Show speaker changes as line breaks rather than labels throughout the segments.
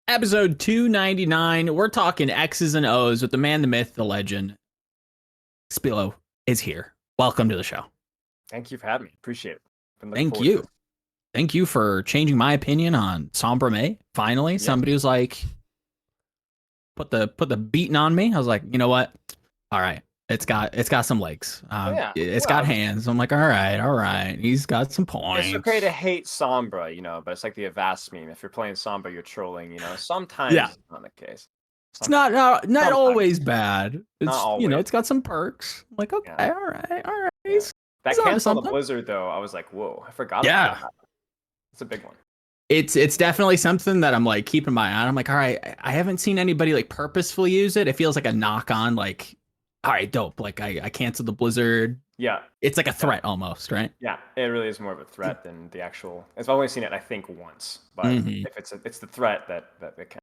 Episode 299. We're talking X's and O's with the man, the myth, the legend. Spilo is here. Welcome to the show.
Thank you for having me. Appreciate it.
Thank you. Thank you for changing my opinion on Sombra May. Finally, somebody was like, put the beating on me. I was like, you know what? All right. It's got some legs. It's got hands. I'm like, all right. He's got some points.
It's okay to hate Sombra, but it's like the Avast meme. If you're playing Sombra, you're trolling. Sometimes it's not the case.
It's not always bad. It's
not always.
It's got some perks. I'm like, okay, all right.
Yeah. That cancel on the Blizzard though, I was like, whoa, I forgot about that. It's a big one.
It's definitely something that I'm like keeping my eye on. I'm like, all right, I haven't seen anybody like purposefully use it. It feels like a knock on, like, all right, dope. Like I canceled the Blizzard.
Yeah.
It's like a threat almost, right?
Yeah, it really is more of a threat than the actual. I've only seen it, I think, once. But if it's the threat that it can.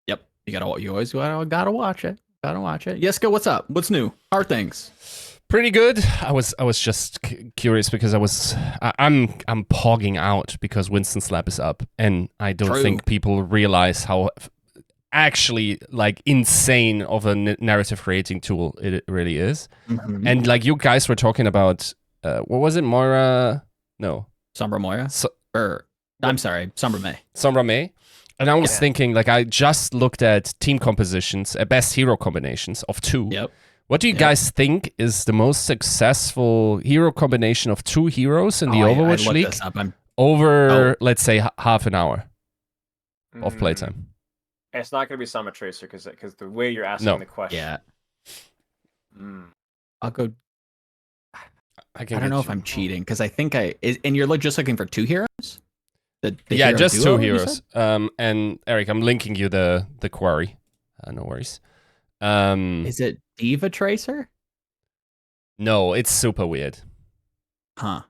Yep. You always gotta watch it. Yeska, what's up? What's new? How are things?
Pretty good. I was just curious because I'm pogging out because Winston Slap is up, and I don't think people realize how actually like insane of a narrative creating tool it really is. And like you guys were talking about, what was it, Moira? No,
Sombra Moira. I'm sorry, Sombra May.
Sombra May. And I was thinking, like, I just looked at team compositions, best hero combinations of 2.
Yep.
What do you guys think is the most successful hero combination of 2 heroes in the Overwatch League over, let's say, half an hour of playtime?
It's not going to be Summer Tracer because the way you're asking the question.
Yeah. I'll go. I don't know if I'm cheating because I think and you're just looking for 2 heroes?
Yeah, just duo, 2 heroes. And Eric, I'm linking you the query. No worries.
Is it Diva Tracer?
No, it's super weird.
Huh.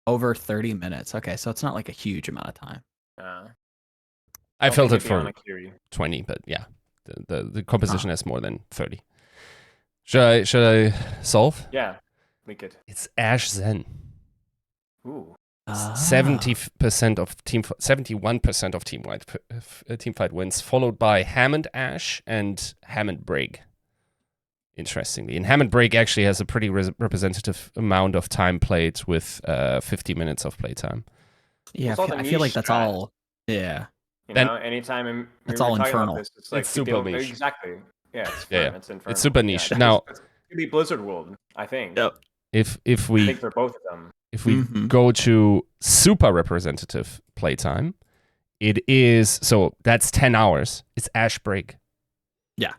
Over 30 minutes. Okay, so it's not like a huge amount of time.
I filtered for 20, but yeah, the composition has more than 30. Should I solve?
Yeah, we could.
It's Ashe Zen.
Ooh.
71% of team fight wins, followed by Hammond Ashe and Hammond Brig. Interestingly, and Hammond Brig actually has a pretty representative amount of time played with 50 minutes of playtime.
Yeah, I feel like that's all. Yeah.
Anytime
it's all infernal.
It's super niche.
Exactly. Yeah, it's infernal.
It's super niche.
Now, it's gonna be Blizzard World, I think.
Yep.
If
I think for both of them.
If we go to super representative playtime, it is that's 10 hours. It's Ashe Brig.
Yeah,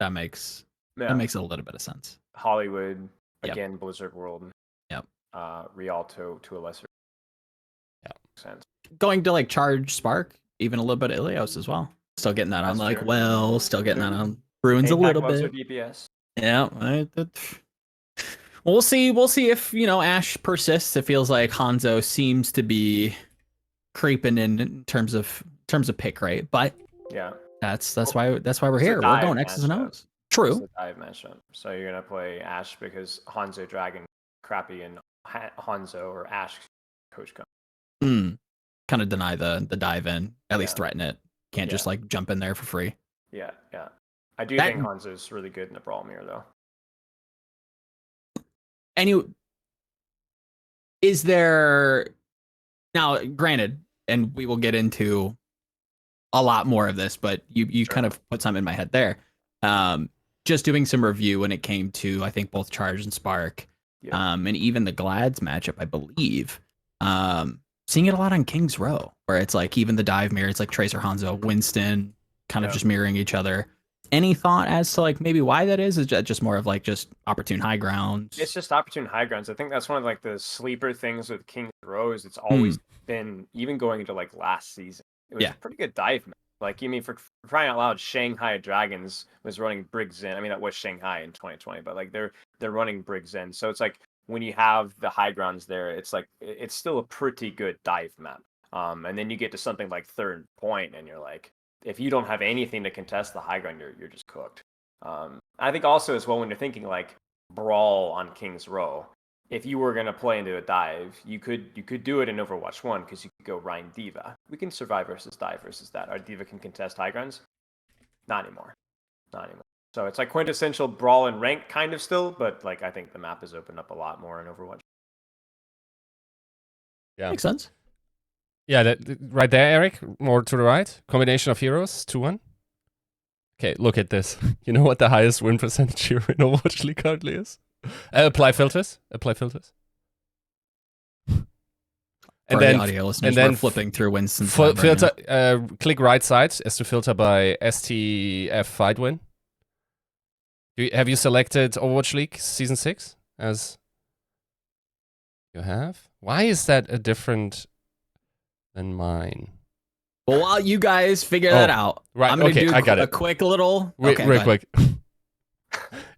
that makes a little bit of sense.
Hollywood again, Blizzard World.
Yep.
Rialto to a lesser sense.
Going to like charge Spark, even a little bit of Ilios as well. Still getting that on still getting that on Ruins a little bit.
DPS.
Yeah. We'll see if Ashe persists. It feels like Hanzo seems to be creeping in terms of pick rate, but that's why we're here. We're going X's and O's. True.
It's a dive matchup. So you're gonna play Ashe because Hanzo Dragon crappy and Hanzo or Ashe coach come.
Kind of deny the dive in. At least threaten it. Can't just like jump in there for free.
Yeah. I do think Hanzo's really good in a brawl mirror though.
Is there now? Granted, and we will get into a lot more of this, but you kind of put something in my head there. Just doing some review when it came to I think both Charge and Spark, and even the Glads matchup, I believe. Seeing it a lot on King's Row, where it's like even the dive mirror, it's like Tracer, Hanzo, Winston, kind of just mirroring each other. Any thought as to like maybe why that is? Is that just more of like just opportune high grounds?
It's just opportune high grounds. I think that's one of like the sleeper things with King's Row is it's always been, even going into like last season, it was a pretty good dive match. Like, you mean, for crying out loud, Shanghai Dragons was running Brig Zen. I mean, that was Shanghai in 2020, but like they're running Brig Zen. So it's like when you have the high grounds there, it's like it's still a pretty good dive map. And then you get to something like third point, and you're like, if you don't have anything to contest the high ground, you're just cooked. I think also as well when you're thinking like brawl on King's Row, if you were gonna play into a dive, you could do it in Overwatch 1 because you could go Rhine D.Va. We can survive versus dive versus that. Our D.Va can contest high grounds. Not anymore. Not anymore. So it's like quintessential brawl and rank kind of still, but like I think the map has opened up a lot more in Overwatch.
Yeah,
makes sense.
Yeah, right there, Eric. More to the right. Combination of heroes, 2-1. Okay, look at this. You know what the highest win percentage here in Overwatch League currently is? Apply filters. Apply filters.
And then audio listeners, we're flipping through Winston's
filter. Click right side as to filter by STF fight win. Have you selected Overwatch League Season 6 as you have? Why is that a different than mine?
Well, while you guys figure that out,
right,
I'm going to do
I got
a quick little...
Okay, real quick.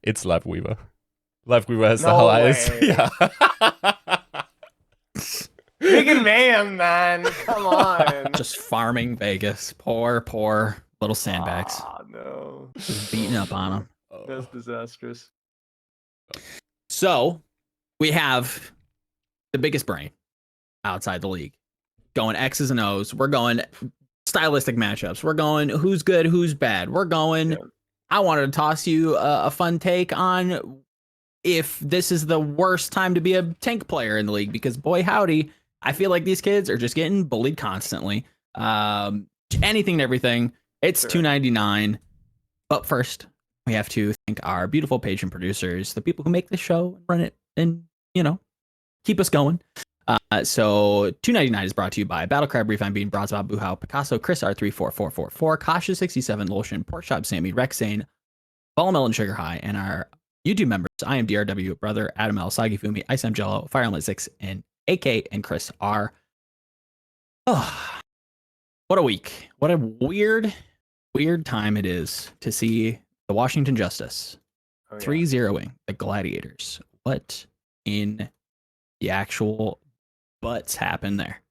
It's LiveWeaver. LiveWeaver has the highest. Yeah.
Big man, man. Come on.
Just farming Vegas. Poor little sandbags.
Oh, no.
Just beating up on them.
That's disastrous.
So, we have the biggest brain outside the league. Going X's and O's. We're going stylistic matchups. We're going who's good, who's bad. We're going... Yeah. I wanted to toss you a fun take on if this is the worst time to be a tank player in the league, because boy howdy, I feel like these kids are just getting bullied constantly. Anything and everything. It's sure. $2.99. But first, we have to thank our beautiful patron producers, the people who make this show, run it, and, you know, keep us going. So $2.99 is brought to you by Battlecrab, Refine Bean, Bronzebob, Buhau, Picasso, Chris R34444, Kasha67, Lolshin, Porkchop, Sammy, Rexane, Ballmelon, Sugar High, and our YouTube members, I am DRW, Brother, Adam L, Sagi Fumi, Ice M Jello, Fire Emblem 6, and AK and Chris R. Oh, what a week. What a weird time it is to see the Washington Justice 3-0ing the Gladiators. What in the actual butts happened there?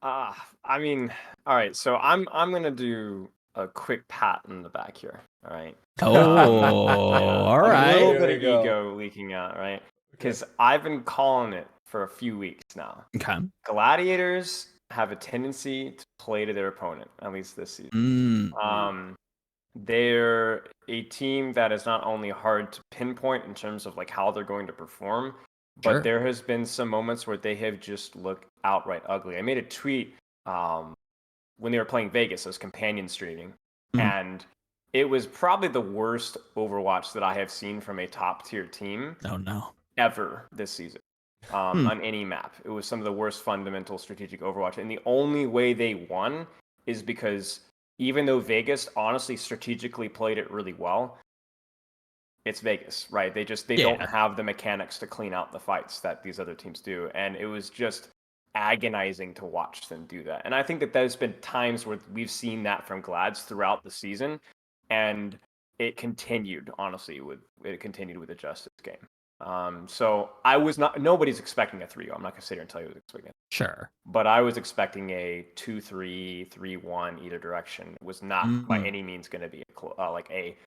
I mean, all right. So I'm gonna do a quick pat in the back here. All right.
Oh, all right.
A little bit of ego leaking out, right? Because I've been calling it for a few weeks now.
Okay.
Gladiators have a tendency to play to their opponent, at least this season. They're a team that is not only hard to pinpoint in terms of like how they're going to perform, but there has been some moments where they have just looked outright ugly. I made a tweet when they were playing Vegas. I was companion streaming, and it was probably the worst Overwatch that I have seen from a top-tier team ever this season on any map. It was some of the worst fundamental strategic Overwatch. And the only way they won is because even though Vegas honestly strategically played it really well, it's Vegas, right? They don't have the mechanics to clean out the fights that these other teams do. And it was just agonizing to watch them do that. And I think that there's been times where we've seen that from Glads throughout the season. And it continued, honestly, with the Justice game. So I was nobody's expecting a 3-0. I'm not going to sit here and tell you what I was expecting.
Sure.
But I was expecting a 2-3, 3-1 either direction. It was not by any means going to be like a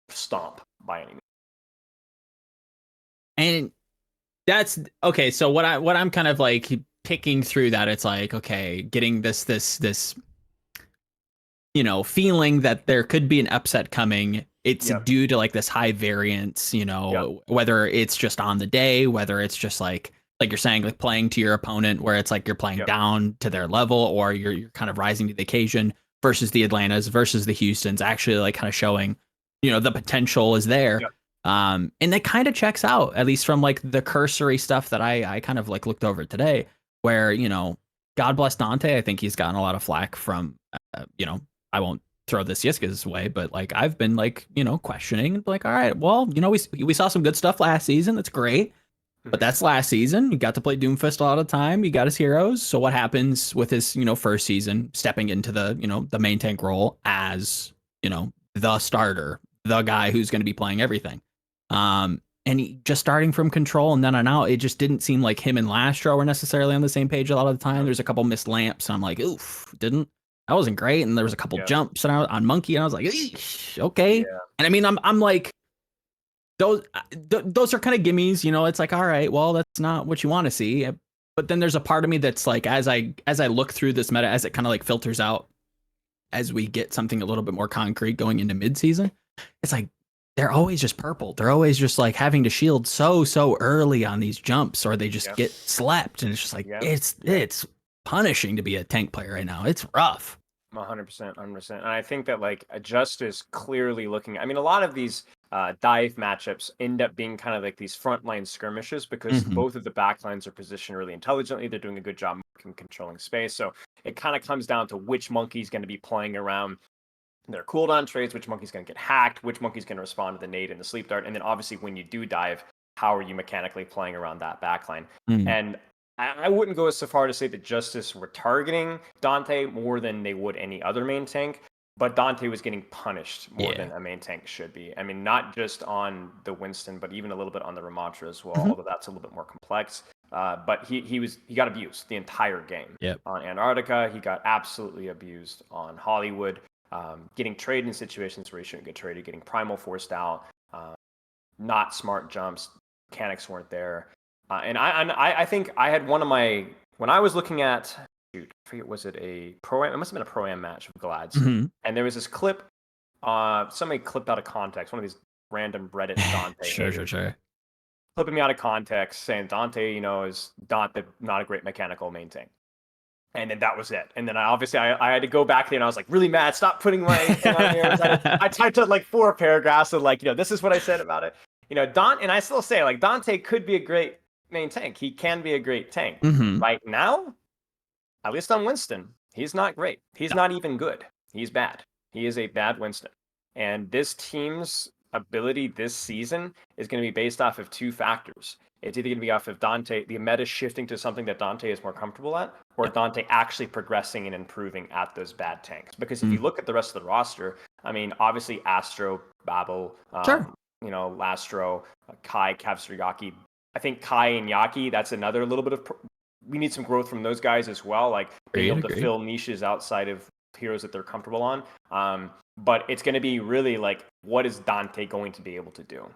stomp by any means.
And that's okay. So what I'm kind of like picking through that, it's like, okay, getting this, you know, feeling that there could be an upset coming. It's due to like this high variance, you know, whether it's just on the day, whether it's just like you're saying, like playing to your opponent, where it's like you're playing down to their level, or you're kind of rising to the occasion, versus the Atlantas versus the Houstons, actually like kind of showing, you know, the potential is there. And that kind of checks out, at least from like the cursory stuff that I kind of like looked over today, where, you know, God bless Dante. I think he's gotten a lot of flack from, you know, I won't throw this Yiska's way, but like I've been like, you know, questioning, like, all right, well, you know, we saw some good stuff last season. That's great. But that's last season. You got to play Doomfist a lot of the time. You got his heroes. So what happens with his, you know, first season, stepping into the, you know, the main tank role as, you know, the starter, the guy who's going to be playing everything. And he just starting from control and then on out, it just didn't seem like him and Lastro were necessarily on the same page a lot of the time. There's a couple missed lamps, and I'm like, oof, that wasn't great. And there was a couple jumps on Monkey, and I was like, okay. And I mean, I'm like, those are kind of gimmies, you know. It's like, all right, well, that's not what you want to see. But then there's a part of me that's like, as I look through this meta, as it kind of like filters out, as we get something a little bit more concrete going into midseason, it's like they're always just purple. They're always just like having to shield so early on these jumps, or they just get slept, and it's just like it's punishing to be a tank player right now. It's rough.
100%, 100%. And I think that like Justice clearly looking. I mean, a lot of these dive matchups end up being kind of like these frontline skirmishes because both of the backlines are positioned really intelligently. They're doing a good job controlling space. So it kind of comes down to which monkey's going to be playing around their cooldown trades, which monkey's going to get hacked, which monkey's going to respond to the nade and the sleep dart. And then obviously when you do dive, how are you mechanically playing around that backline? And I wouldn't go so far to say that Justice were targeting Dante more than they would any other main tank, but Dante was getting punished more than a main tank should be. I mean, not just on the Winston, but even a little bit on the Ramatra as well, although that's a little bit more complex. But he got abused the entire game. On Antarctica, he got absolutely abused on Hollywood, getting traded in situations where he shouldn't get traded, getting primal forced out, not smart jumps, mechanics weren't there. And I think I had one of my, when I was looking at, I forget, was it a pro-am? It must have been a pro-am match with Glads. And there was this clip, somebody clipped out of context, one of these random Reddit Dante.
Sure.
Clipping me out of context, saying Dante, is not a great mechanical main tank. And then that was it. And then I had to go back there and I was like really mad. Stop putting my thing on here. I typed out like 4 paragraphs of like, this is what I said about it. And I still say like Dante could be a great main tank. He can be a great tank. Right now, at least on Winston, he's not great. He's not even good. He's bad. He is a bad Winston. And this team's ability this season is going to be based off of 2 factors. It's either going to be off of Dante, the meta shifting to something that Dante is more comfortable at, or Dante actually progressing and improving at those bad tanks. Because if you look at the rest of the roster, I mean, obviously Astro, Babel, Lastro, Kai, Kavsuriaki. I think Kai and Yaki, that's another little bit of, we need some growth from those guys as well. Like being able to fill niches outside of heroes that they're comfortable on. But it's going to be really like, what is Dante going to be able to do?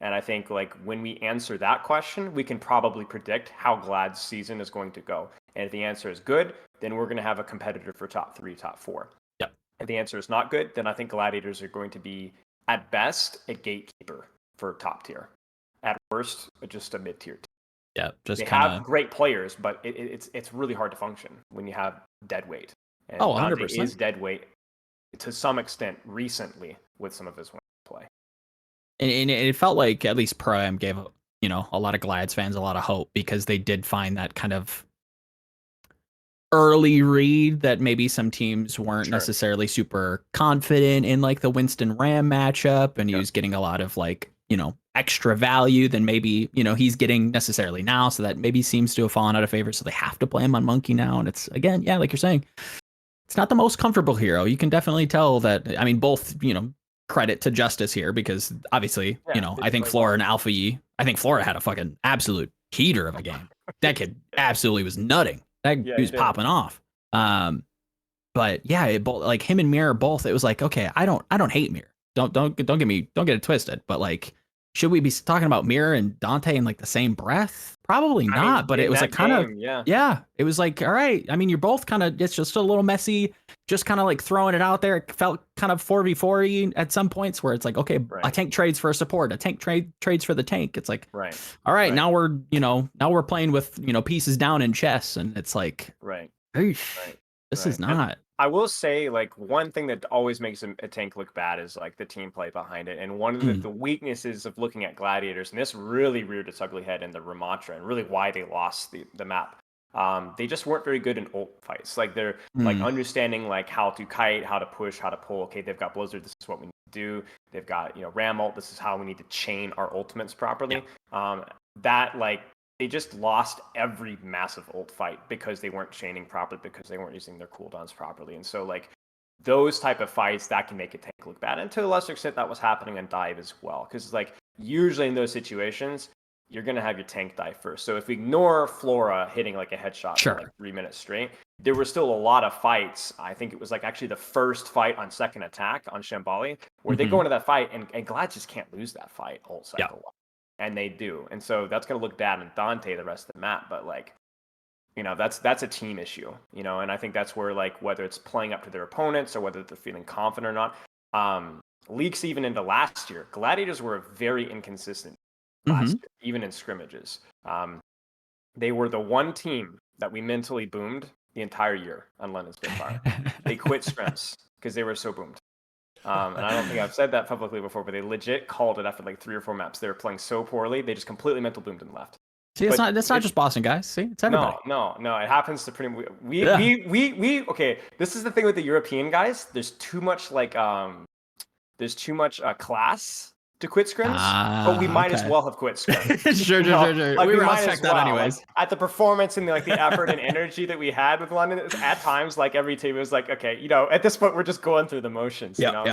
And I think like when we answer that question, we can probably predict how Glad's season is going to go. And if the answer is good, then we're going to have a competitor for top 3, top 4. If the answer is not good, then I think Gladiators are going to be at best a gatekeeper for top tier. At worst, just a mid-tier team. They have great players, but it's really hard to function when you have dead weight. And
100%.
Dante is dead weight to some extent recently with some of his play.
And it felt like at least Pro-Am gave a lot of Glads fans a lot of hope, because they did find that kind of early read that maybe some teams weren't necessarily super confident in, like the Winston Ram matchup, and he was getting a lot of like extra value than maybe he's getting necessarily now, so that maybe seems to have fallen out of favor, so they have to play him on Monkey now. And it's, again, like you're saying, it's not the most comfortable hero. You can definitely tell that. I mean, both credit to Justice here, because obviously I think Flora and Alpha Yi, I think Flora had a fucking absolute heater of a game. That kid absolutely was nutting. He was popping off. But yeah, like him and Mirror both, it was like, okay, I don't hate Mirror. Don't get it twisted. But like, should we be talking about Mirror and Dante in like the same breath? Probably not. I mean, but it was like kind of it was like, all right. I mean, you're both kind of, it's just a little messy, just kind of like throwing it out there. It felt kind of 4v4 at some points, where it's like, okay, a tank trades for a support, a tank trades for the tank. It's like, all right, now we're playing with pieces down in chess, and it's like, this is not. And
I will say, like, one thing that always makes a tank look bad is like the team play behind it. And one of the weaknesses of looking at Gladiators, and this really reared its ugly head in the Ramatra, and really why they lost the map. They just weren't very good in ult fights. Like they're like understanding like how to kite, how to push, how to pull. Okay, they've got Blizzard. This is what we need to do. They've got Ram ult. This is how we need to chain our ultimates properly. That like they just lost every massive ult fight because they weren't chaining properly, because they weren't using their cooldowns properly. And so like those type of fights, that can make a tank look bad. And to a lesser extent, that was happening on Dive as well, because like usually in those situations, you're going to have your tank die first. So if we ignore Flora hitting like a headshot for like 3 minutes straight, there were still a lot of fights. I think it was like actually the first fight on second attack on Shambali where they go into that fight and Glad just can't lose that fight whole cycle. And they do. And so that's going to look bad on Dante the rest of the map. But like, you know, that's a team issue, you know, and I think that's where like whether it's playing up to their opponents or whether they're feeling confident or not. Leaks even into last year, Gladiators were very inconsistent last year, even in scrimmages. They were the one team that we mentally boomed the entire year on London Spitfire. They quit scrims because they were so boomed. And I don't think I've said that publicly before, but they legit called it after like 3 or 4 maps. They were playing so poorly, they just completely mental boomed and left.
See, that's not just Boston guys. See, it's everybody.
No. It happens to pretty. We okay. This is the thing with the European guys. There's too much like class to quit scrims, but we might as well have quit scrims.
Sure. Like, we might check that anyways.
Like, at the performance and the effort and energy that we had with London, at times, like every team was like, okay, you know, at this point we're just going through the motions, you know.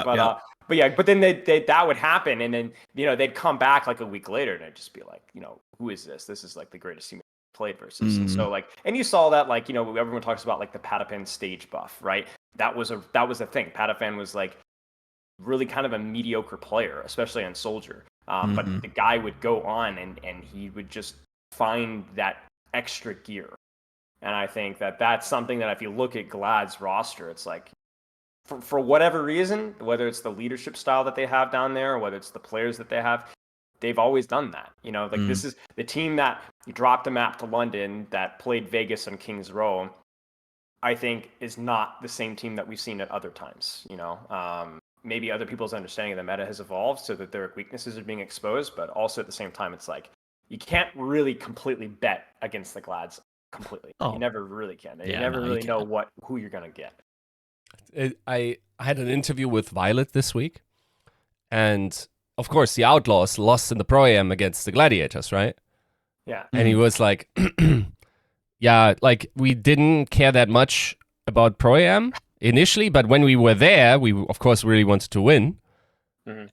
But then they that would happen, and then you know they'd come back like a week later, and I'd just be like, you know, who is this? This is like the greatest team played versus. And so like, and you saw that like, you know, everyone talks about like the Pataphan stage buff, right? That was a thing. Pataphan was like really kind of a mediocre player, especially on Soldier. But the guy would go on and he would just find that extra gear. And I think that that's something that if you look at Glad's roster, it's like, for whatever reason, whether it's the leadership style that they have down there, or whether it's the players that they have, they've always done that. You know, like this is the team that dropped a map to London that played Vegas on King's Row, I think is not the same team that we've seen at other times, you know. Maybe other people's understanding of the meta has evolved so that their weaknesses are being exposed, but also at the same time, it's like you can't really completely bet against the Glads completely. You never really can. You never really know who you're gonna get.
I had an interview with Violet this week, and of course the Outlaws lost in the Pro-Am against the Gladiators, right?
Yeah.
And he was like, yeah, like we didn't care that much about Pro-Am initially, but when we were there, we of course really wanted to win.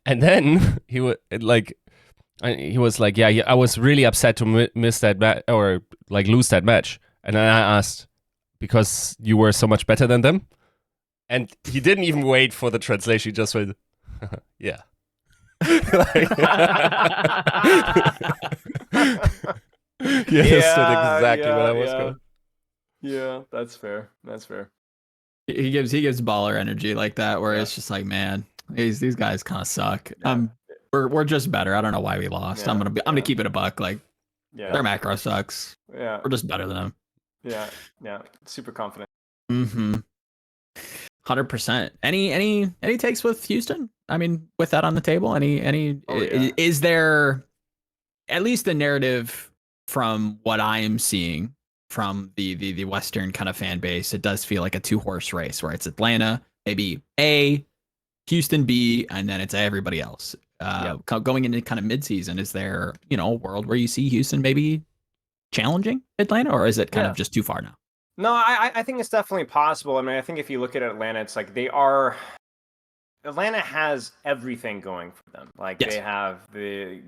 And then he was like, yeah, I was really upset to miss that match or like lose that match. And then I asked, because you were so much better than them? And he didn't even wait for the translation. He just went, yeah. He understood exactly what I was going.
Yeah, that's fair.
He gives baller energy like that, where it's just like, man, these guys kind of suck. We're just better. I don't know why we lost. I'm gonna keep it a buck. Like, their macro sucks.
Yeah,
we're just better than them.
Yeah, super confident.
100%. Any takes with Houston? I mean, with that on the table, is there at least the narrative from what I am seeing from the Western kind of fan base? It does feel like a 2-horse race where it's Atlanta, maybe A, Houston B, and then it's everybody else. Going into kind of midseason, is there a world where you see Houston maybe challenging Atlanta, or is it kind of just too far now?
No, I think it's definitely possible. I mean, I think if you look at Atlanta, it's like Atlanta has everything going for them. Like they have the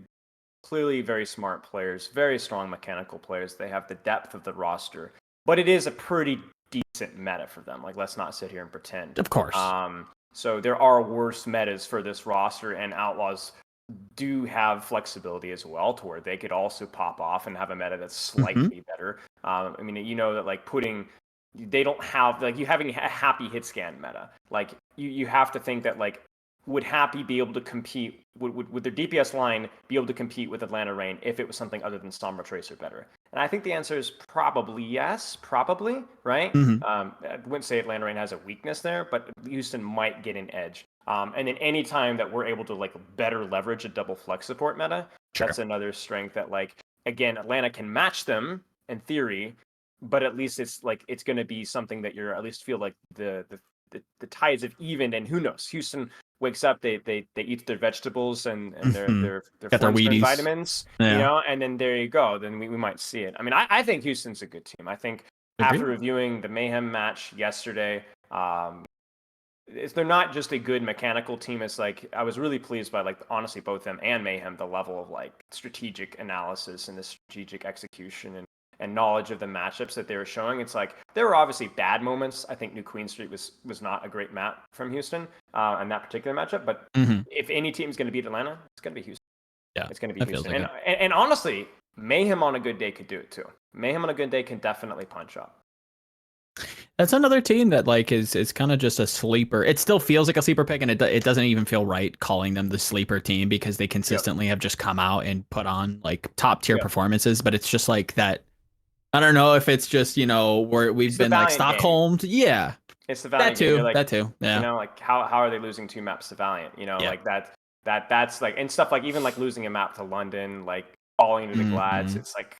clearly very smart players, very strong mechanical players. They have the depth of the roster, but it is a pretty decent meta for them. Like, let's not sit here and pretend.
Of course.
So there are worse metas for this roster, and Outlaws do have flexibility as well to where they could also pop off and have a meta that's slightly better. I mean, that like they don't have like you having a happy hit scan meta. Like you have to think that like would Happy be able to compete? Would their DPS line be able to compete with Atlanta Reign if it was something other than Sombra Tracer better? And I think the answer is probably yes, right? I wouldn't say Atlanta Reign has a weakness there, but Houston might get an edge. And then any time that we're able to like better leverage a double flex support meta, that's another strength that like, again, Atlanta can match them in theory, but at least it's going to be something that you're at least feel like the tides have evened, and who knows, Houston wakes up, they eat their vegetables and their
Wheaties,
vitamins, and then there you go. Then we might see it. I mean, I think Houston's a good team. I think after reviewing the Mayhem match yesterday, they're not just a good mechanical team. It's like I was really pleased by like honestly both them and Mayhem, the level of like strategic analysis and the strategic execution and knowledge of the matchups that they were showing. It's like there were obviously bad moments. I think New Queen Street was not a great map from Houston in that particular matchup. But if any team's going to beat Atlanta, it's going to be Houston.
Yeah,
it's going to be Houston.
Like
and honestly, Mayhem on a good day could do it too. Mayhem on a good day can definitely punch up.
That's another team that like is kind of just a sleeper. It still feels like a sleeper pick, and it doesn't even feel right calling them the sleeper team because they consistently have just come out and put on like top tier performances. But it's just like that. I don't know if it's just we've been like Stockholmed. Yeah,
it's the Valiant
that too.
Game. Like,
that too. Yeah.
Like how are they losing 2 maps to Valiant? Like that's like, and stuff like even like losing a map to London, like falling to the Glads. It's like,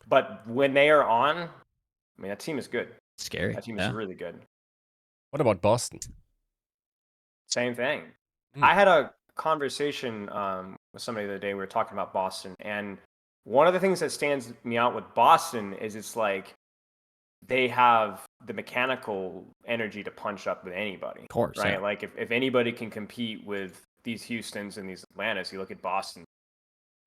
but when they are on, I mean that team is good.
Scary.
That team is really good.
What about Boston?
Same thing. I had a conversation with somebody the other day. We were talking about Boston, and one of the things that stands me out with Boston is it's like they have the mechanical energy to punch up with anybody.
Of course,
right?
Yeah.
Like if anybody can compete with these Houstons and these Atlantas, you look at Boston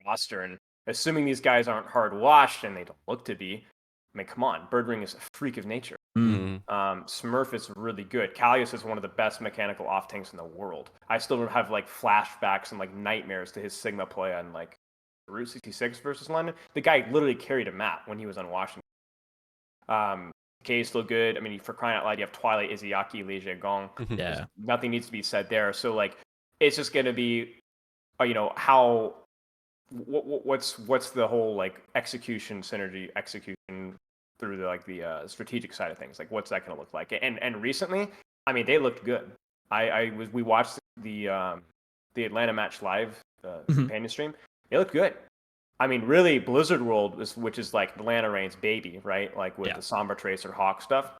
roster, and assuming these guys aren't hard washed, and they don't look to be. I mean, come on, Birdring is a freak of nature. Smurf is really good. Kalius is one of the best mechanical off tanks in the world. I still have like flashbacks and like nightmares to his Sigma play on like Route 66 versus London. The guy literally carried a map when he was on Washington. K is still good. I mean, for crying out loud, you have Twilight, Izayaki, Leisure Gong.
Yeah,
nothing needs to be said there. So like, it's just gonna be, how. What's the whole like execution through the strategic side of things, like what's that going to look like? And recently, I mean, they looked good. We watched the Atlanta match live, companion stream. They looked good. I mean, really, Blizzard World which is like Atlanta Reign's baby, right? Like with the Sombra Tracer Hawk stuff.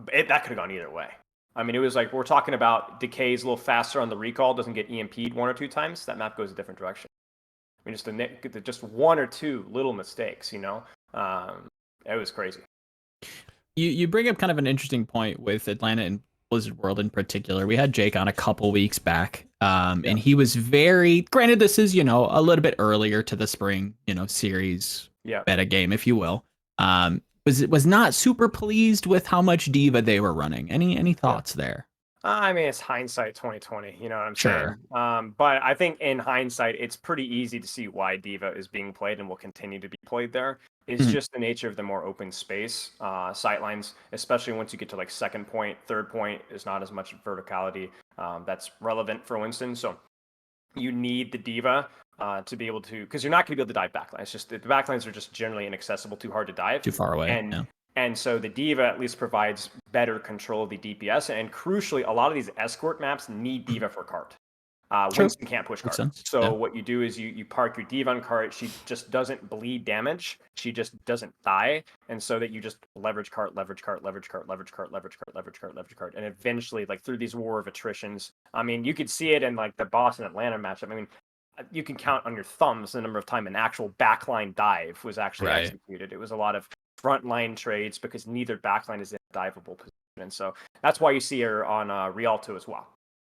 That could have gone either way. I mean, it was like we're talking about Decay's a little faster on the recall, doesn't get EMP'd 1 or 2 times. That map goes a different direction. I mean, just 1 or 2 little mistakes, it was crazy.
You bring up kind of an interesting point with Atlanta and Blizzard World in particular. We had Jake on a couple weeks back, and he was very, granted this is, a little bit earlier to the spring, series beta game, if you will. Was not super pleased with how much Diva they were running. Any thoughts there?
I mean, it's hindsight 2020. You know what I'm saying? But I think in hindsight, it's pretty easy to see why Diva is being played and will continue to be played there. It's just the nature of the more open space sightlines, especially once you get to like second point, third point, is not as much verticality that's relevant for Winston. So you need the Diva to be able to, because you're not going to be able to dive backline. It's just the backlines are just generally inaccessible, too hard to dive,
too far away.
And so the Diva at least provides better control of the DPS. And crucially, a lot of these escort maps need Diva for cart. Winston can't push cart. So what you do is you park your Diva on cart. She just doesn't bleed damage. She just doesn't die. And so that you just leverage cart. And eventually, like through these war of attritions, I mean, you could see it in like the Boston Atlanta matchup. I mean, you can count on your thumbs the number of time an actual backline dive was actually executed. It was a lot of frontline trades because neither backline is in a diveable position. And so that's why you see her on Rialto as well.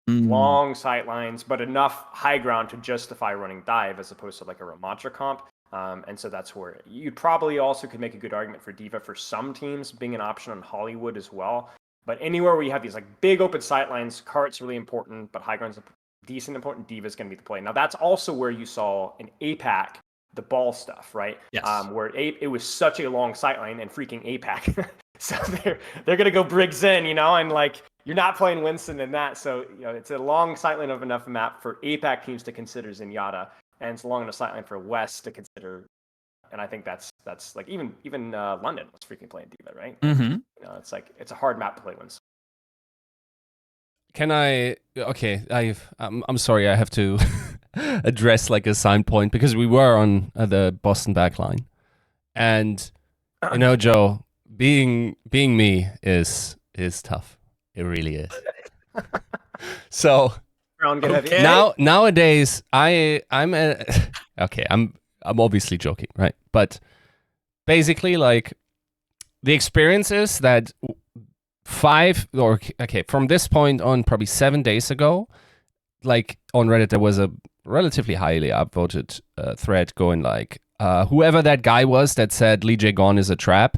Long sight lines, but enough high ground to justify running dive as opposed to like a Ramantra comp. And so that's where you probably also could make a good argument for Diva for some teams being an option on Hollywood as well. But anywhere where you have these like big open sight lines, cart's really important, but high ground's decent important. Diva is going to be the play. Now that's also where you saw an APAC the ball stuff, right?
Yes.
Where it was such a long sightline and freaking APAC. So they're gonna go Briggs in, and like you're not playing Winston in that. So it's a long sightline of enough map for APAC teams to consider Zenyatta, and it's long enough sightline for West to consider. And I think that's like even London was freaking playing Diva, right? It's like it's a hard map to play Winston.
Can I? Okay, I'm sorry. I have to address like a sign point because we were on the Boston backline, and Joe, being me is tough. It really is. So nowadays, I'm obviously joking, right? But basically, like the experience is that. From this point on, probably 7 days ago, like on Reddit, there was a relatively highly upvoted thread going like, whoever that guy was that said Lee Jae-gon is a trap,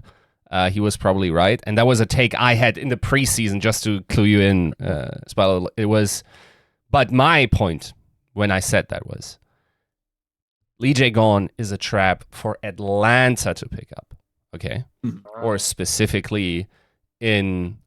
he was probably right. And that was a take I had in the preseason, just to clue you in, Spilo. It was, but my point when I said that was, Lee Jae-gon is a trap for Atlanta to pick up, okay? Or specifically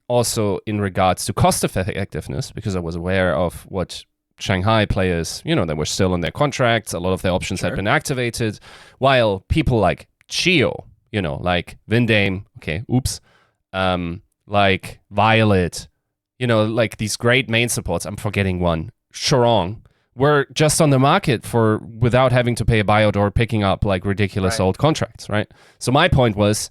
also in regards to cost effectiveness, because I was aware of what Shanghai players, that were still on their contracts. A lot of their options had been activated, while people like Chio, like Vindame, okay, oops, like Violet, like these great main supports, I'm forgetting one, Shorong, were just on the market without having to pay a buyout or picking up like ridiculous old contracts, right? So my point was,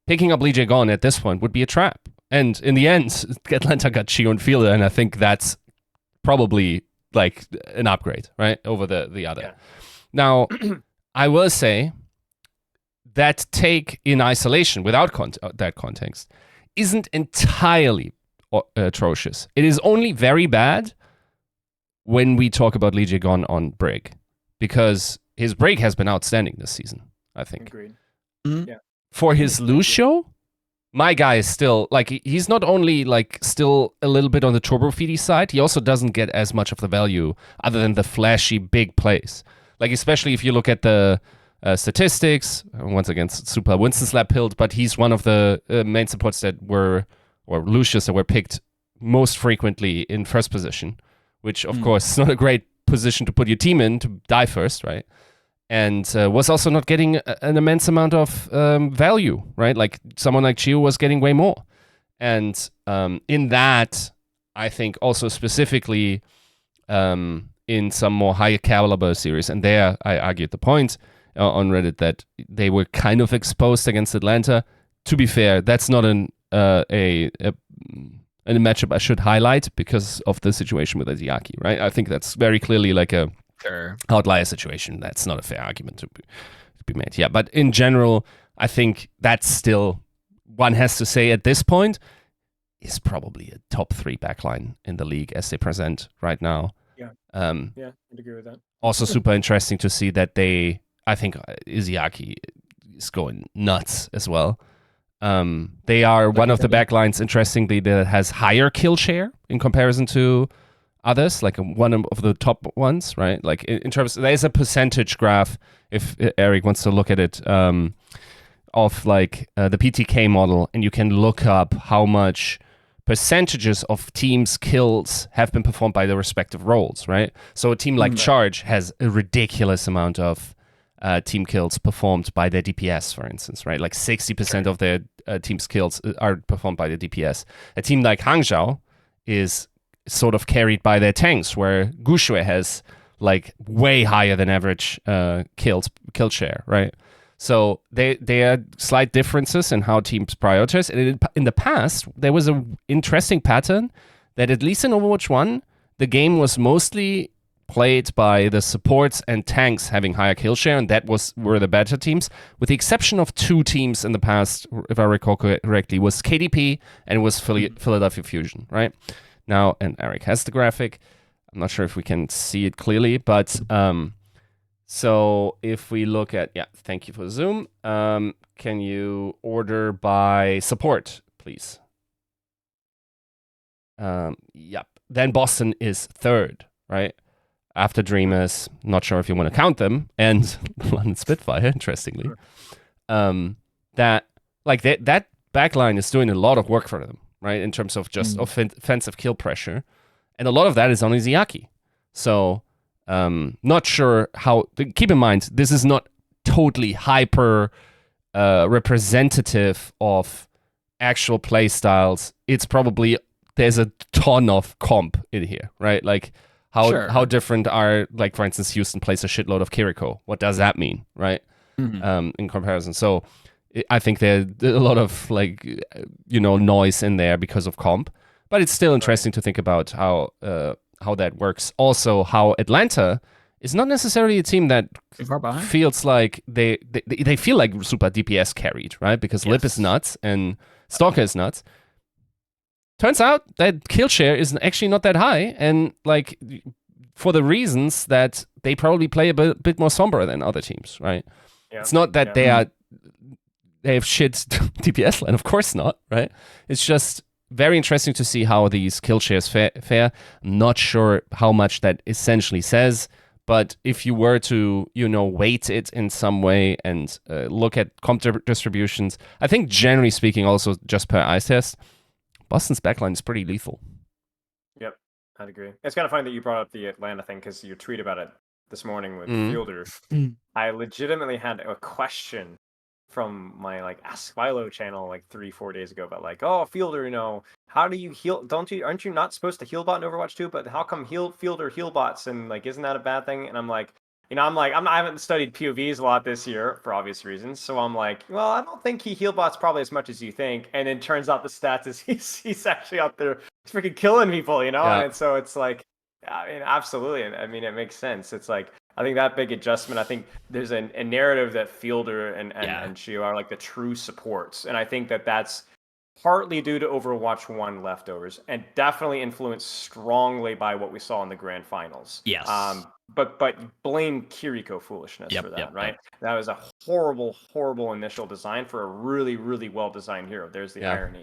picking up Lee Jae-gon at this point would be a trap. And in the end, Atlanta got Chio and Fielder, and I think that's probably like an upgrade, right, over the other. Yeah. Now, I will say that take in isolation, without that context, isn't entirely atrocious. It is only very bad when we talk about Lee Jae-gon on Brig, because his Brig has been outstanding this season, I think.
Agreed.
Mm-hmm.
Yeah.
For his Lucio, my guy is still, like, he's not only, like, still a little bit on the turbo feedy side, he also doesn't get as much of the value other than the flashy big plays. Like, especially if you look at the statistics, once again, super Winston Slap pilled, but he's one of the main supports that were, or Lucius that were picked most frequently in first position, which, of course, is not a great position to put your team in to die first, right? And was also not getting an immense amount of value, right? Like someone like Chio was getting way more. And in that, I think also specifically in some more high caliber series, and there I argued the point on Reddit that they were kind of exposed against Atlanta. To be fair, that's not a matchup I should highlight because of the situation with Aziaki, right? I think that's very clearly like a outlier situation. That's not a fair argument to be made. Yeah, but in general, I think that's still, one has to say at this point, is probably a top 3 backline in the league as they present right now.
Yeah, I'd agree with that.
Also super interesting to see that I think Iziaki is going nuts as well. They are one of the backlines, interestingly, that has higher kill share in comparison to others, like one of the top ones, right? Like in terms, there's a percentage graph, if Eric wants to look at it, of like the PTK model, and you can look up how much percentages of teams' kills have been performed by the respective roles, right? So a team like Charge has a ridiculous amount of team kills performed by their DPS, for instance, right? Like 60% of their team's kills are performed by the DPS. A team like Hangzhou is sort of carried by their tanks, where Gushue has like way higher than average kill share, right? So there are slight differences in how teams prioritize. And in the past, there was an interesting pattern that at least in Overwatch 1, the game was mostly played by the supports and tanks having higher kill share, and that were the better teams, with the exception of 2 teams in the past, if I recall correctly, was KDP and was Philadelphia Fusion, right? Now, and Eric has the graphic. I'm not sure if we can see it clearly, but so if we look at, thank you for Zoom. Can you order by support, please? Yep. Then Boston is 3rd, right? After Dreamers, not sure if you want to count them, and London Spitfire, interestingly. That backline is doing a lot of work for them, right? In terms of just offensive kill pressure. And a lot of that is on Iziaki. So, not sure how... Keep in mind, this is not totally hyper representative of actual play styles. It's probably... There's a ton of comp in here, right? Like, how different are, like, for instance, Houston plays a shitload of Kiriko. What does that mean, right? In comparison. So I think there's a lot of, like, noise in there because of comp. But it's still interesting to think about how that works. Also, how Atlanta is not necessarily a team that feels like they feel like super DPS carried, right? Because Lip is nuts and Stalker is nuts. Turns out that kill share is actually not that high, and like for the reasons that they probably play a bit more somber than other teams, right? It's not that they have shit DPS line, of course not, right? It's just very interesting to see how these kill shares fare. I'm not sure how much that essentially says, but if you were to, weight it in some way and look at comp distributions, I think generally speaking, also just per ice test, Boston's backline is pretty lethal.
Yep, I'd agree. It's kind of funny that you brought up the Atlanta thing because you tweet about it this morning with Fielder. I legitimately had a question from my Ask Spilo channel 3-4 days ago about oh, Fielder, how do you heal? Aren't you not supposed to heal bot in Overwatch 2? But how come Fielder heal bots and isn't that a bad thing? And I'm like, I haven't studied POVs a lot this year for obvious reasons. So I'm like, well, I don't think he heal bots probably as much as you think. And it turns out the stats is he's actually out there freaking killing people,
Yeah.
And so it's absolutely. It makes sense. It's I think that big adjustment. I think there's a narrative that Fielder and Shio are the true supports, and I think that's partly due to Overwatch 1 leftovers, and definitely influenced strongly by what we saw in the grand finals.
Yes.
But blame Kiriko foolishness for that, right? That was a horrible, horrible initial design for a really, really well designed hero. There's the irony.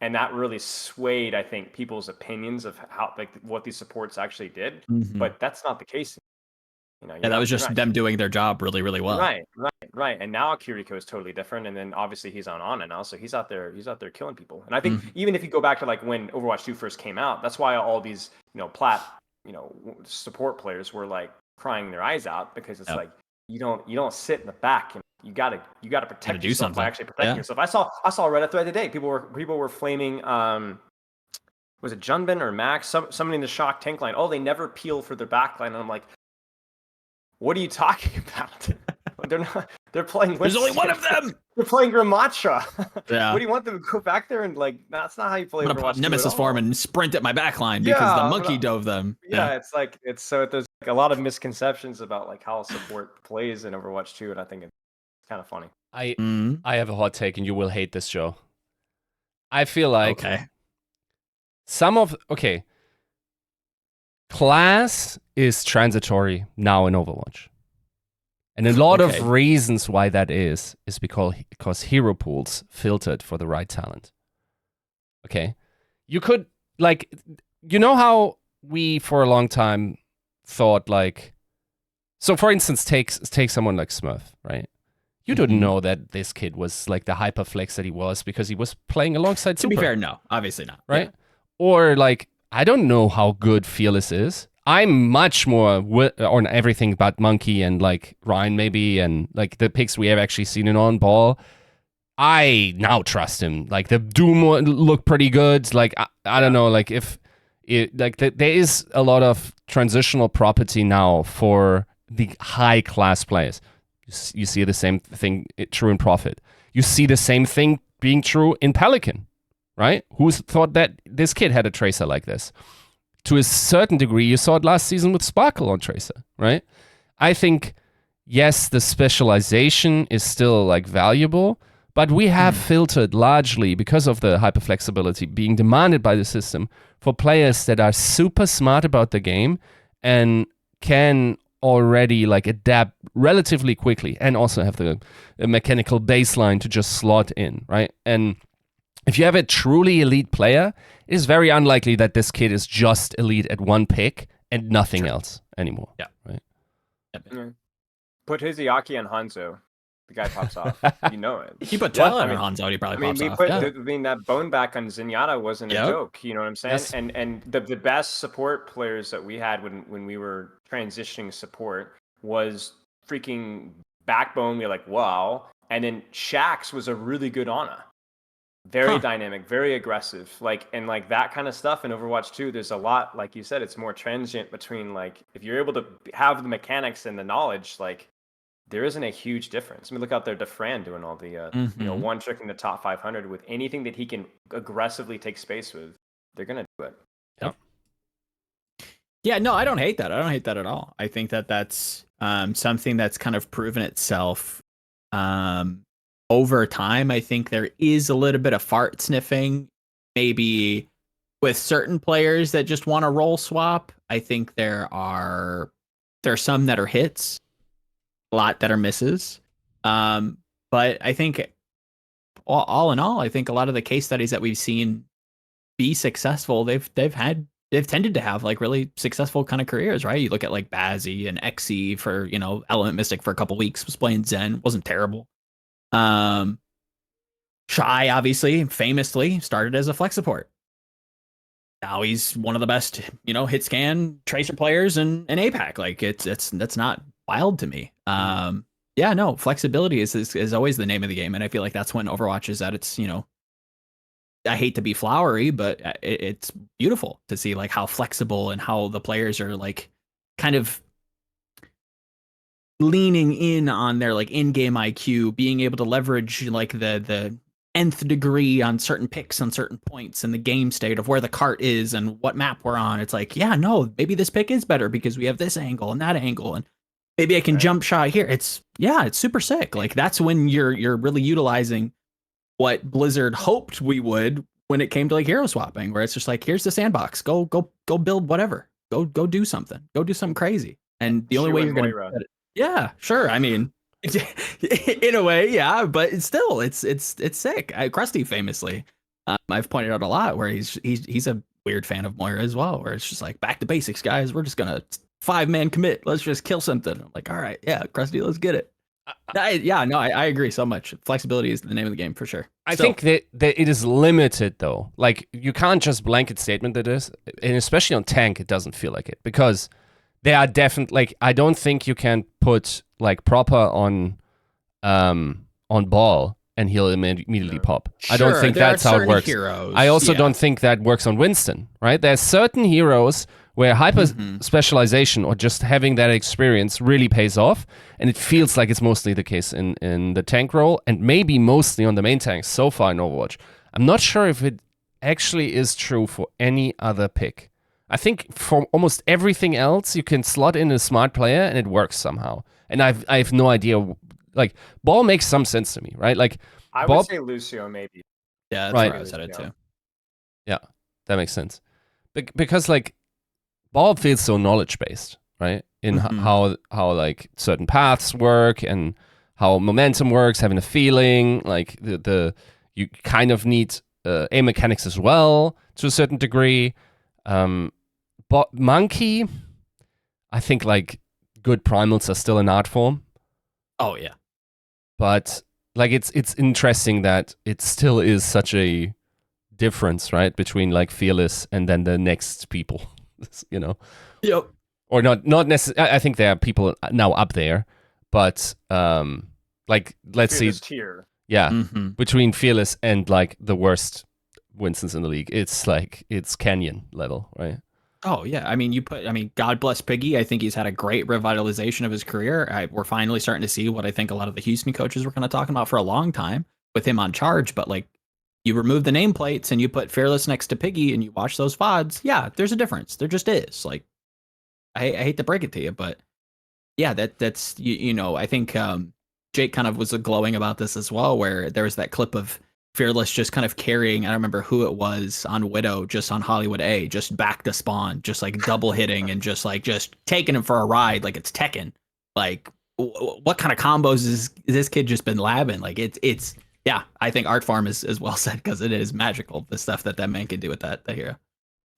And that really swayed, I think, people's opinions of how what these supports actually did. But that's not the case.
That was just them doing their job really, really well.
Right. And now Kiriko is totally different. And then obviously he's on Ana now, so he's out there killing people. And I think even if you go back to when Overwatch 2 first came out, that's why all these plat support players were crying their eyes out, because it's you don't sit in the back. You gotta protect yourself by actually protecting yourself. I saw a Reddit thread today. People were flaming. Was it Junbin or Max? Somebody in the shock tank line. Oh, they never peel for their back line. And I'm like, what are you talking about? They're not. They're playing.
There's only one of them.
They're playing Grimatra.
Yeah.
What do you want them to go back there and that's not how you play.
I'm gonna pop Nemesis form and sprint at my backline because the monkey dove them.
Yeah, it's there's a lot of misconceptions about how support plays in Overwatch 2, and I think it's kind of funny.
I have a hot take, and you will hate this, Joe. I feel like class is transitory now in Overwatch. And a lot of reasons why that is because hero pools filtered for the right talent. Okay? You could, how we for a long time thought so for instance, take someone like Smurf, right? You didn't know that this kid was the hyperflex that he was because he was playing alongside Super.
To be fair, no. Obviously not.
Right? Yeah. Or I don't know how good Fearless is. I'm much more on everything but Monkey and Ryan maybe and the picks we have actually seen in on ball. I now trust him. The Doom look pretty good. I don't know. If it there is a lot of transitional property now for the high class players. You see the same thing true in Prophet. You see the same thing being true in Pelican, right? Who's thought that this kid had a Tracer like this? To a certain degree, you saw it last season with Sparkle on Tracer, right? I think, yes, the specialization is still valuable, but we have filtered largely because of the hyperflexibility being demanded by the system for players that are super smart about the game and can already adapt relatively quickly and also have the mechanical baseline to just slot in, right? And if you have a truly elite player, it is very unlikely that this kid is just elite at one pick and nothing else anymore.
Yeah.
Right.
Put Hiziaki and Hanzo. The guy pops off. You know it.
He put talent on Hanzo, he probably pops off.
That bone back on Zenyatta wasn't a joke. You know what I'm saying? Yes. And the best support players that we had when we were transitioning support was freaking Backbone. We were wow. And then Shax was a really good Ana. Very dynamic, very aggressive, and that kind of stuff in Overwatch 2. There's a lot, like you said, it's more transient between if you're able to have the mechanics and the knowledge, there isn't a huge difference. I mean, look out there, Defran doing all the one trick in the top 500 with anything that he can aggressively take space with. They're gonna do it.
Yep. Yeah, no, I don't hate that. I don't hate that at all. I think that's something that's kind of proven itself. Over time, I think there is a little bit of fart sniffing, maybe with certain players that just want to roll swap. I think there are some that are hits, a lot that are misses. But I think all in all, I think a lot of the case studies that we've seen be successful, they've tended to have like really successful kind of careers, right? You look at like Bazzi and Xe for, Element Mystic for a couple weeks, was playing Zen, wasn't terrible. Shy obviously famously started as a flex support. Now he's one of the best, hit scan tracer players in APAC. Like that's not wild to me. Yeah, no, flexibility is always the name of the game, and I feel like that's when Overwatch is at its, I hate to be flowery, but it's beautiful to see like how flexible and how the players are like kind of leaning in on their like in-game IQ, being able to leverage like the nth degree on certain picks on certain points in the game state of where the cart is and what map we're on. It's like, yeah, no, maybe this pick is better because we have this angle and that angle, and maybe I can jump shot here. It's super sick. Like that's when you're really utilizing what Blizzard hoped we would when it came to like hero swapping, where it's just like, here's the sandbox, go build whatever, go do something, crazy. And the only way you're gonna, yeah, sure. I mean, in a way, yeah, but it's still it's sick. Krusty famously, I've pointed out a lot where he's a weird fan of Moira as well, where it's just like back to basics, guys. We're just gonna 5-man commit. Let's just kill something. I'm like, all right, yeah, Krusty, let's get it. I agree so much. Flexibility is the name of the game for sure.
I think that it is limited though. Like you can't just blanket statement that is, and especially on tank, it doesn't feel like it because there are definitely like I don't think you can put like proper on ball and he'll immediately pop. Sure, I don't think that's how it works.
Heroes,
I also don't think that works on Winston, right? There's certain heroes where hyper specialization or just having that experience really pays off, and it feels like it's mostly the case in the tank role, and maybe mostly on the main tanks so far in Overwatch. I'm not sure if it actually is true for any other pick. I think for almost everything else, you can slot in a smart player and it works somehow. And I have no idea. Like ball makes some sense to me, right? Like
I would say Lucio maybe.
Yeah, that's right. Where I was headed too.
Yeah, that makes sense. Because like ball feels so knowledge based, right? In how like certain paths work and how momentum works, having a feeling. Like the you kind of need aim mechanics as well to a certain degree. But Monkey, I think like good primals are still an art form.
Oh yeah.
But like it's interesting that it still is such a difference, right, between like Fearless and then the next people,
Yep.
Or not necessarily. I think there are people now up there, but like let's
Fearless
see,
tier.
Yeah, between Fearless and like the worst Winstons in the league, it's like it's Canyon level, right?
Oh yeah, I mean, God bless Piggy. I think he's had a great revitalization of his career. We're finally starting to see what I think a lot of the Houston coaches were kind of talking about for a long time with him on charge. But like, you remove the nameplates and you put Fearless next to Piggy and you watch those VODs. Yeah, there's a difference. There just is. Like, I hate to break it to you, but yeah, that's I think Jake kind of was glowing about this as well, where there was that clip of Fearless just kind of carrying, I don't remember who it was, on Widow, just on Hollywood A, just back to spawn, just like double hitting and just taking him for a ride like it's Tekken. Like, what kind of combos is this kid just been labbing? Like, it's yeah, I think Art Farm is well said because it is magical, the stuff that man can do with that hero.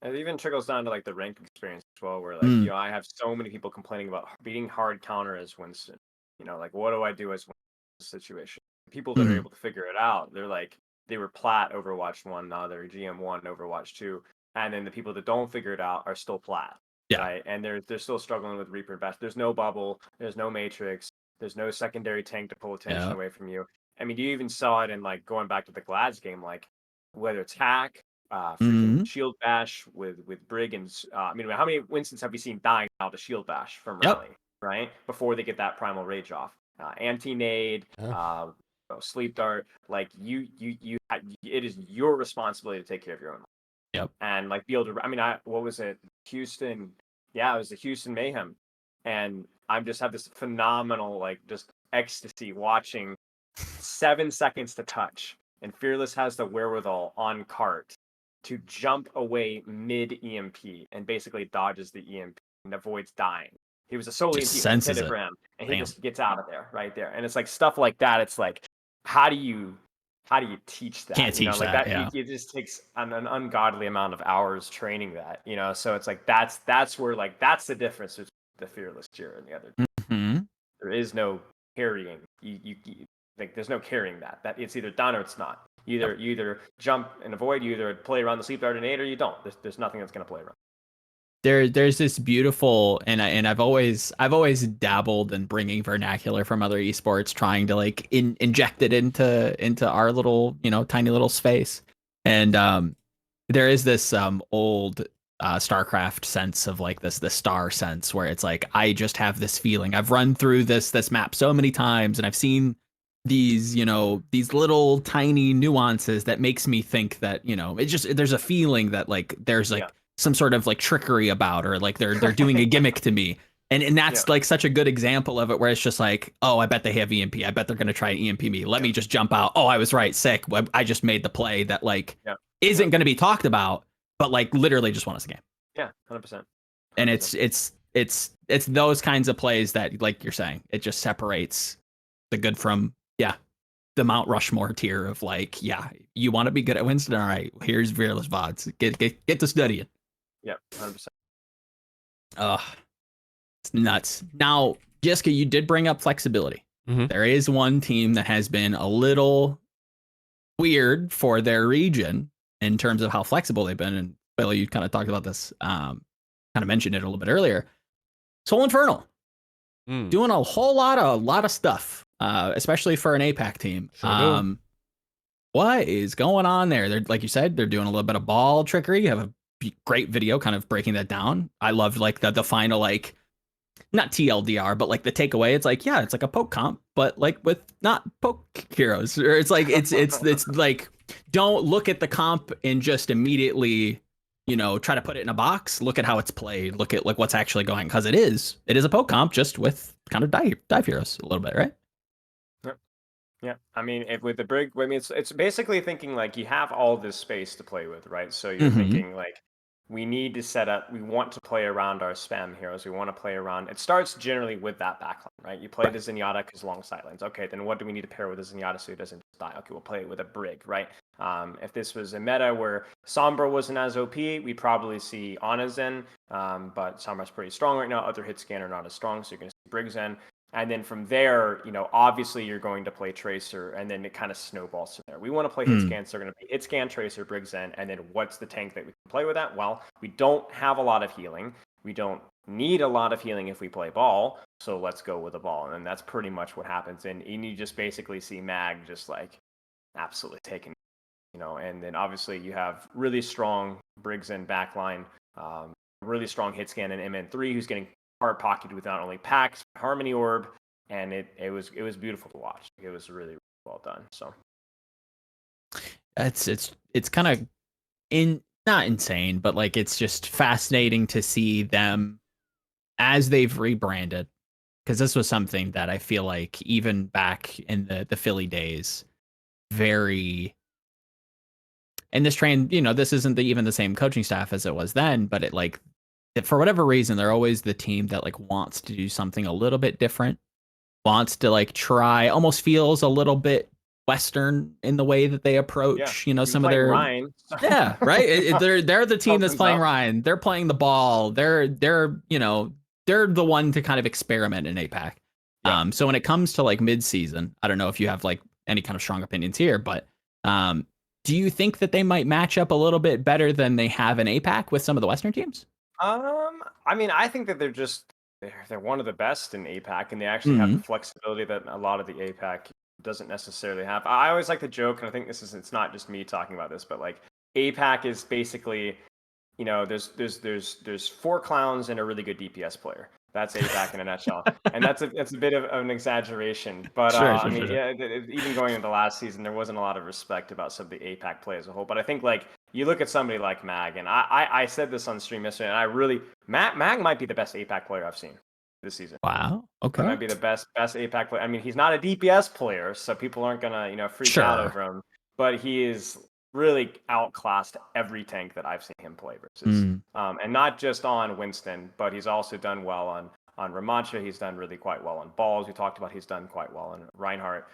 It even trickles down to like the rank experience as well, where like I have so many people complaining about beating hard counter as Winston. Like what do I do as Winston in this situation? People that are able to figure it out, they're like they were plat Overwatch 1, now they're GM1 Overwatch 2, and then the people that don't figure it out are still plat.
Yeah.
Right? And they're still struggling with Reaper Bash. There's no bubble, there's no matrix, there's no secondary tank to pull attention away from you. I mean, you even saw it in like going back to the Glads game, like whether it's hack, freaking shield bash with Brig and I mean, how many Winstons have we seen dying out to shield bash from rally, right? Before they get that primal rage off. Anti-nade, sleep dart, like you it is your responsibility to take care of your own life.
Yep.
And like be able to, I mean, what was it? Houston. Yeah, it was the Houston Mayhem. And I'm just have this phenomenal, like just ecstasy watching 7 seconds to touch. And Fearless has the wherewithal on cart to jump away mid EMP and basically dodges the EMP and avoids dying. He was a solo
Just
EMP,
senses
hit it
it.
for him, and he
Damn.
just gets out of there right there. And it's like stuff like that. It's like, how do you teach that?
Can't teach
like
that, yeah.
it just takes an ungodly amount of hours training that, so it's like that's where like that's the difference between the Fearless Jira and the other.
Mm-hmm.
There is no carrying. You like there's no carrying that it's either done or it's not. You either jump and avoid, you either play around the sleep dart or you don't. There's nothing that's going to play around.
There's this beautiful, and I've always dabbled in bringing vernacular from other esports, trying to like inject it into our little, tiny little space. And there is this old StarCraft sense of like the star sense, where it's like, I just have this feeling. I've run through this map so many times, and I've seen these these little tiny nuances that makes me think that it's just, there's a feeling that like there's like some sort of like trickery about, or like they're doing a gimmick to me. And that's like such a good example of it, where it's just like, oh, I bet they have EMP. I bet they're going to try and EMP me. Let me just jump out. Oh, I was right. Sick. I just made the play that like isn't going to be talked about, but like literally just won us a game.
Yeah, 100%.
And it's those kinds of plays that, like you're saying, it just separates the good from the Mount Rushmore tier of like, you want to be good at Winston? All right, here's Fearless VODs. Get to studying.
Yep, 100%.
It's nuts. Now, Jessica, you did bring up flexibility.
Mm-hmm.
There is one team that has been a little weird for their region in terms of how flexible they've been. And Spilo, you kind of talked about this, kind of mentioned it a little bit earlier. Soul Infernal. Doing a whole lot of stuff, especially for an APAC team.
Sure
what is going on there? They're, like you said, they're doing a little bit of ball trickery. You have a great video kind of breaking that down. I loved like the final, like, not TLDR, but like the takeaway. It's like, it's like a poke comp, but like with not poke heroes. Or it's like it's like, don't look at the comp and just immediately try to put it in a box. Look at how it's played. Look at like what's actually going, because it is a poke comp, just with kind of dive heroes a little bit, right?
Yeah, I mean, with the brig, I mean, it's basically thinking like you have all this space to play with, right? So you're thinking like, we need to set up, we want to play around our spam heroes. We want to play around, it starts generally with that backline, right? You play the Zenyatta because long sightlines. Okay, then what do we need to pair with the Zenyatta so he doesn't die? Okay, we'll play it with a brig, right? If this was a meta where Sombra wasn't as OP, we probably see Ana Zen, but Sombra's pretty strong right now. Other hit scan are not as strong, so you're going to see Brig Zen. And then from there, obviously you're going to play Tracer, and then it kind of snowballs from there. We want to play hit scans, so they're going to be hit scan, Tracer, Brig Zen, and then what's the tank that we can play with that? Well, we don't have a lot of healing. We don't need a lot of healing if we play ball, so let's go with a ball. And then that's pretty much what happens. And you just basically see Mag just like absolutely taking, and then obviously you have really strong Brig Zen backline, really strong hit scan in MN3, who's getting hard pocketed with not only packs, Harmony Orb, and it was beautiful to watch. It was really, really well done. So
it's kind of not insane, but like it's just fascinating to see them as they've rebranded, because this was something that I feel like even back in the Philly days, very. And this train, this isn't even the same coaching staff as it was then, but it like, for whatever reason, they're always the team that like wants to do something a little bit different, wants to like try, almost feels a little bit Western in the way that they approach, some of their
Ryan.
Right. They're the team that's playing Ryan. They're playing the ball. They're the one to kind of experiment in APAC. Yeah. So when it comes to like mid-season, I don't know if you have like any kind of strong opinions here, but do you think that they might match up a little bit better than they have in APAC with some of the Western teams?
I mean, I think that they're one of the best in APAC, and they actually have the flexibility that a lot of the APAC doesn't necessarily have. I always like to joke, and I think it's not just me talking about this, but like APAC is basically, there's 4 clowns and a really good DPS player. That's APAC in a nutshell, and that's a bit of an exaggeration. But I mean, even going into last season, there wasn't a lot of respect about some of the APAC play as a whole. But I think like you look at somebody like Mag, and I said this on stream yesterday, and I really Mag might be the best APAC player I've seen this season.
Wow. Okay.
He might be the best APAC player. I mean, he's not a DPS player, so people aren't gonna freak out over him. But he is really outclassed every tank that I've seen him play versus, and not just on Winston, but he's also done well on Ramacha. He's done really quite well on Balls. We talked about he's done quite well on Reinhardt.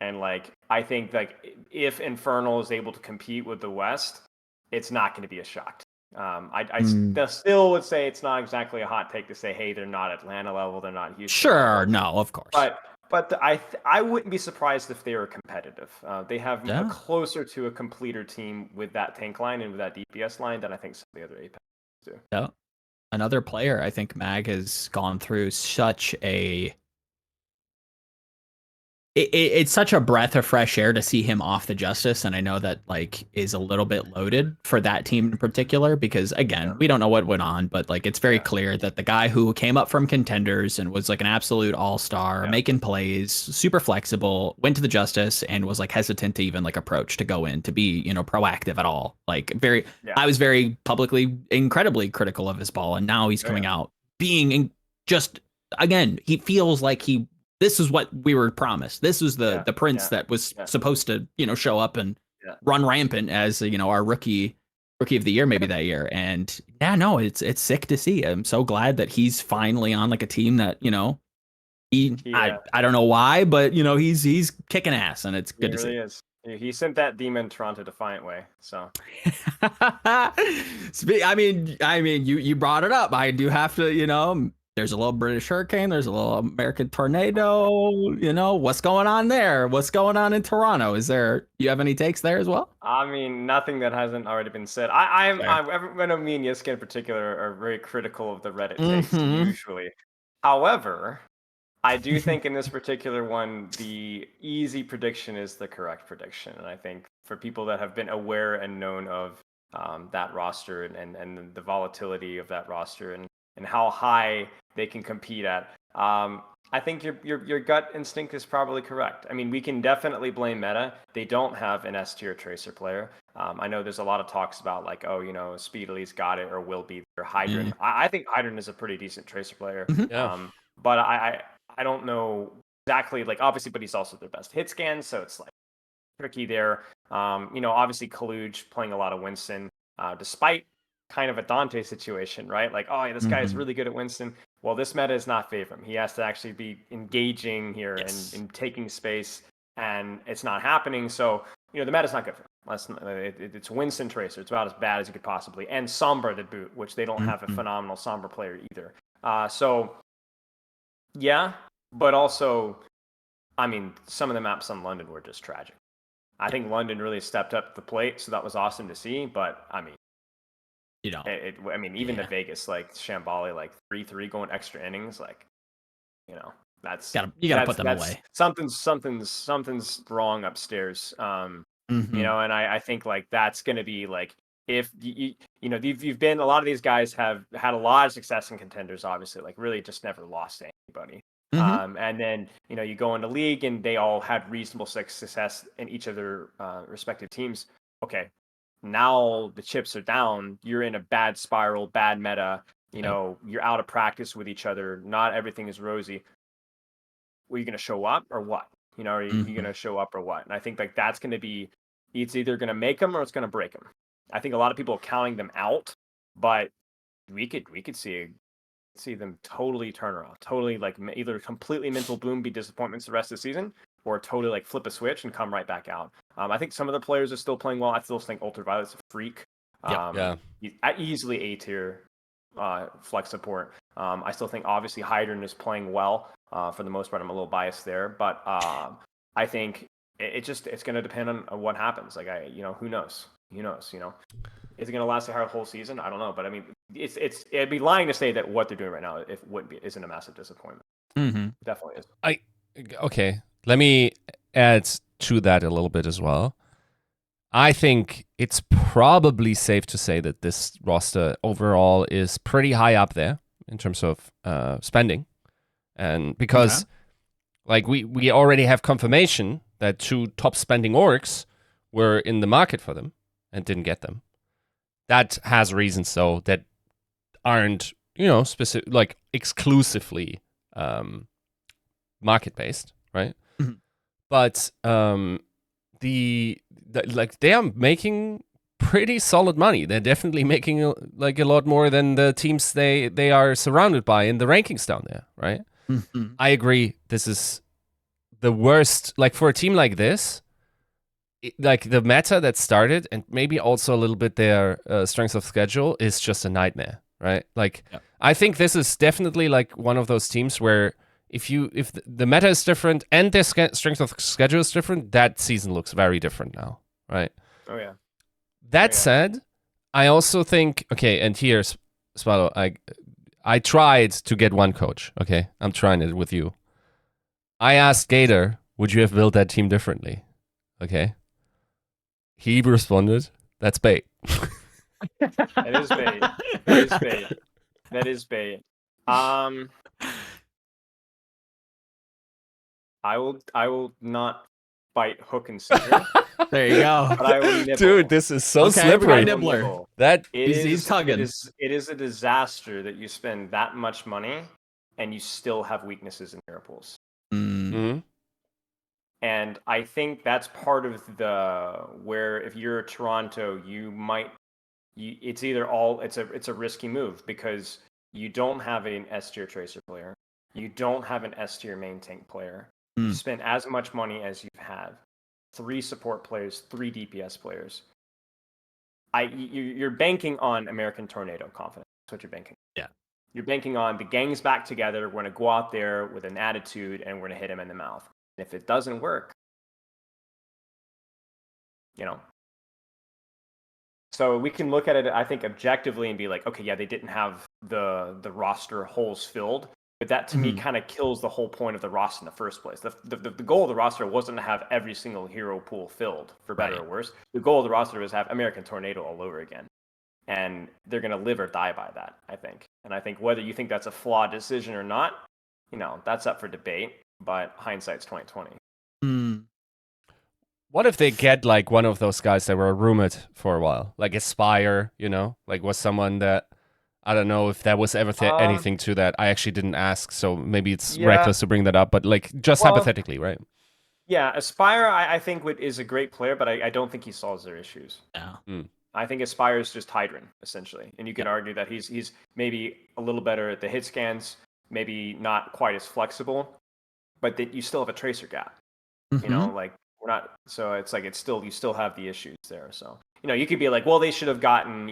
And like I think like if Infernal is able to compete with the West, it's not going to be a shock. I still would say it's not exactly a hot take to say, hey, they're not Atlanta level, they're not Houston.
Sure,
level.
no, of course.
But I wouldn't be surprised if they were competitive. They have a closer to a completer team with that tank line and with that DPS line than I think some of the other Apex do.
Yeah. Another player, I think Mag has gone through such a... It's such a breath of fresh air to see him off the Justice, and I know that like is a little bit loaded for that team in particular because again, we don't know what went on, but like it's very clear that the guy who came up from contenders and was like an absolute all-star, making plays, super flexible, went to the Justice and was like hesitant to even like approach to go in to be, you know, proactive at all. Like I was very publicly incredibly critical of his ball, and now he's coming out being just again, he feels like this is what we were promised. This was the prince that was supposed to, you know, show up and run rampant as, you know, our rookie of the year, maybe that year. And it's sick to see. I'm so glad that he's finally on like a team that, you know, I don't know why, but you know, he's kicking ass and it's good to see.
He really is. He sent that demon Toronto Defiant way. So
I mean, you brought it up. I do have to, you know, there's a little British hurricane. There's a little American tornado. You know, what's going on there? What's going on in Toronto? You have any takes there as well?
I mean, nothing that hasn't already been said. I know me and Yiska in particular are very critical of the Reddit takes usually. However, I do think in this particular one, the easy prediction is the correct prediction. And I think for people that have been aware and known of that roster and the volatility of that roster and how high they can compete at. I think your gut instinct is probably correct. I mean, we can definitely blame meta. They don't have an S tier tracer player. I know there's a lot of talks about like, oh, you know, Speedly's got it or will be there. Hydran. I think Hydran is a pretty decent tracer player. But I don't know exactly like obviously, but he's also their best hit scan, so it's like tricky there. You know, obviously Kaluj playing a lot of Winston, despite kind of a Dante situation, right? Like, oh, yeah, this guy is really good at Winston. Well, this meta is not favoring him. He has to actually be engaging here and taking space, and it's not happening. So, you know, the meta's not good for him. It's Winston Tracer. It's about as bad as you could possibly. And Sombra to boot, which they don't have a phenomenal Sombra player either. So, yeah, but also, I mean, some of the maps on London were just tragic. I think London really stepped up the plate, so that was awesome to see. But, I mean,
you know,
I mean, even the Vegas, like Shambali, like 3-3 going extra innings, like, you know,
you gotta put them away.
Something's wrong upstairs. You know, and I think like that's gonna be like if you know you've been a lot of these guys have had a lot of success in contenders, obviously, like really just never lost to anybody. And then you know you go into league and they all had reasonable success in each of their respective teams. Okay. Now the chips are down. You're in a bad spiral, bad meta. You know, you're out of practice with each other. Not everything is rosy. Are you going to show up or what? You know, are you going to show up or what? And I think like that's going to be, it's either going to make them or it's going to break them. I think a lot of people are counting them out, but we could see them totally turn around, totally like either completely mental boom, be disappointments the rest of the season, or totally like flip a switch and come right back out. I think some of the players are still playing well. I still think Ultraviolet's a freak. He's easily A tier flex support. I still think obviously Hydran is playing well for the most part. I'm a little biased there, but I think it's going to depend on what happens. Like who knows? You know, is it going to last a whole season? I don't know, but I mean, it'd be lying to say that what they're doing right now isn't a massive disappointment. Definitely is.
Okay. Let me add to that a little bit as well. I think it's probably safe to say that this roster overall is pretty high up there in terms of spending. And because like we already have confirmation that 2 top spending orgs were in the market for them and didn't get them. That has reasons though that aren't, you know, specific like exclusively market based, right? But like they are making pretty solid money. They're definitely making like a lot more than the teams they are surrounded by in the rankings down there, right?
Mm-hmm.
I agree. This is the worst. Like for a team like this, like the meta that started, and maybe also a little bit their strength of schedule is just a nightmare, right? Like I think this is definitely like one of those teams where if the meta is different and their strength of schedule is different, that season looks very different now, right?
Oh yeah.
That said, I also think, okay, and here's Spilo, I tried to get one coach, okay? I'm trying it with you. I asked Gator, would you have built that team differently? Okay. He responded, that's bait.
That is bait. That is bait. That is bait. I will not bite hook and sinker.
There you go.
But I will nibble.
Dude, this is so slippery.
Nibbler.
That
he's tugging.
It is a disaster that you spend that much money and you still have weaknesses in hero pools.
Mm-hmm.
And I think that's part of where if you're Toronto, it's a risky move because you don't have an S tier tracer player, you don't have an S tier main tank player. You spend as much money as you have. 3 support players, 3 DPS players. You're banking on American Tornado confidence. That's what you're banking.
Yeah.
You're banking on the gang's back together. We're going to go out there with an attitude and we're going to hit him in the mouth. And if it doesn't work, So we can look at it, I think, objectively and be like, okay, yeah, they didn't have the roster holes filled. But that, to me, kind of kills the whole point of the roster in the first place. The goal of the roster wasn't to have every single hero pool filled, for better or worse. The goal of the roster was to have American Tornado all over again. And they're going to live or die by that, I think. And I think whether you think that's a flawed decision or not, that's up for debate. But hindsight's 2020.
What if they get like one of those guys that were rumored for a while, like Aspire, like was someone that, I don't know if that was ever anything to that. I actually didn't ask, so maybe it's reckless to bring that up, but like just hypothetically, right?
Yeah, Aspire, I think is a great player, but I don't think he solves their issues.
No.
I think Aspire is just Hydran, essentially. And you can argue that he's maybe a little better at the hit scans, maybe not quite as flexible, but that you still have a tracer gap. Like we're not, so it's like you still have the issues there. So you could be like, well, they should have gotten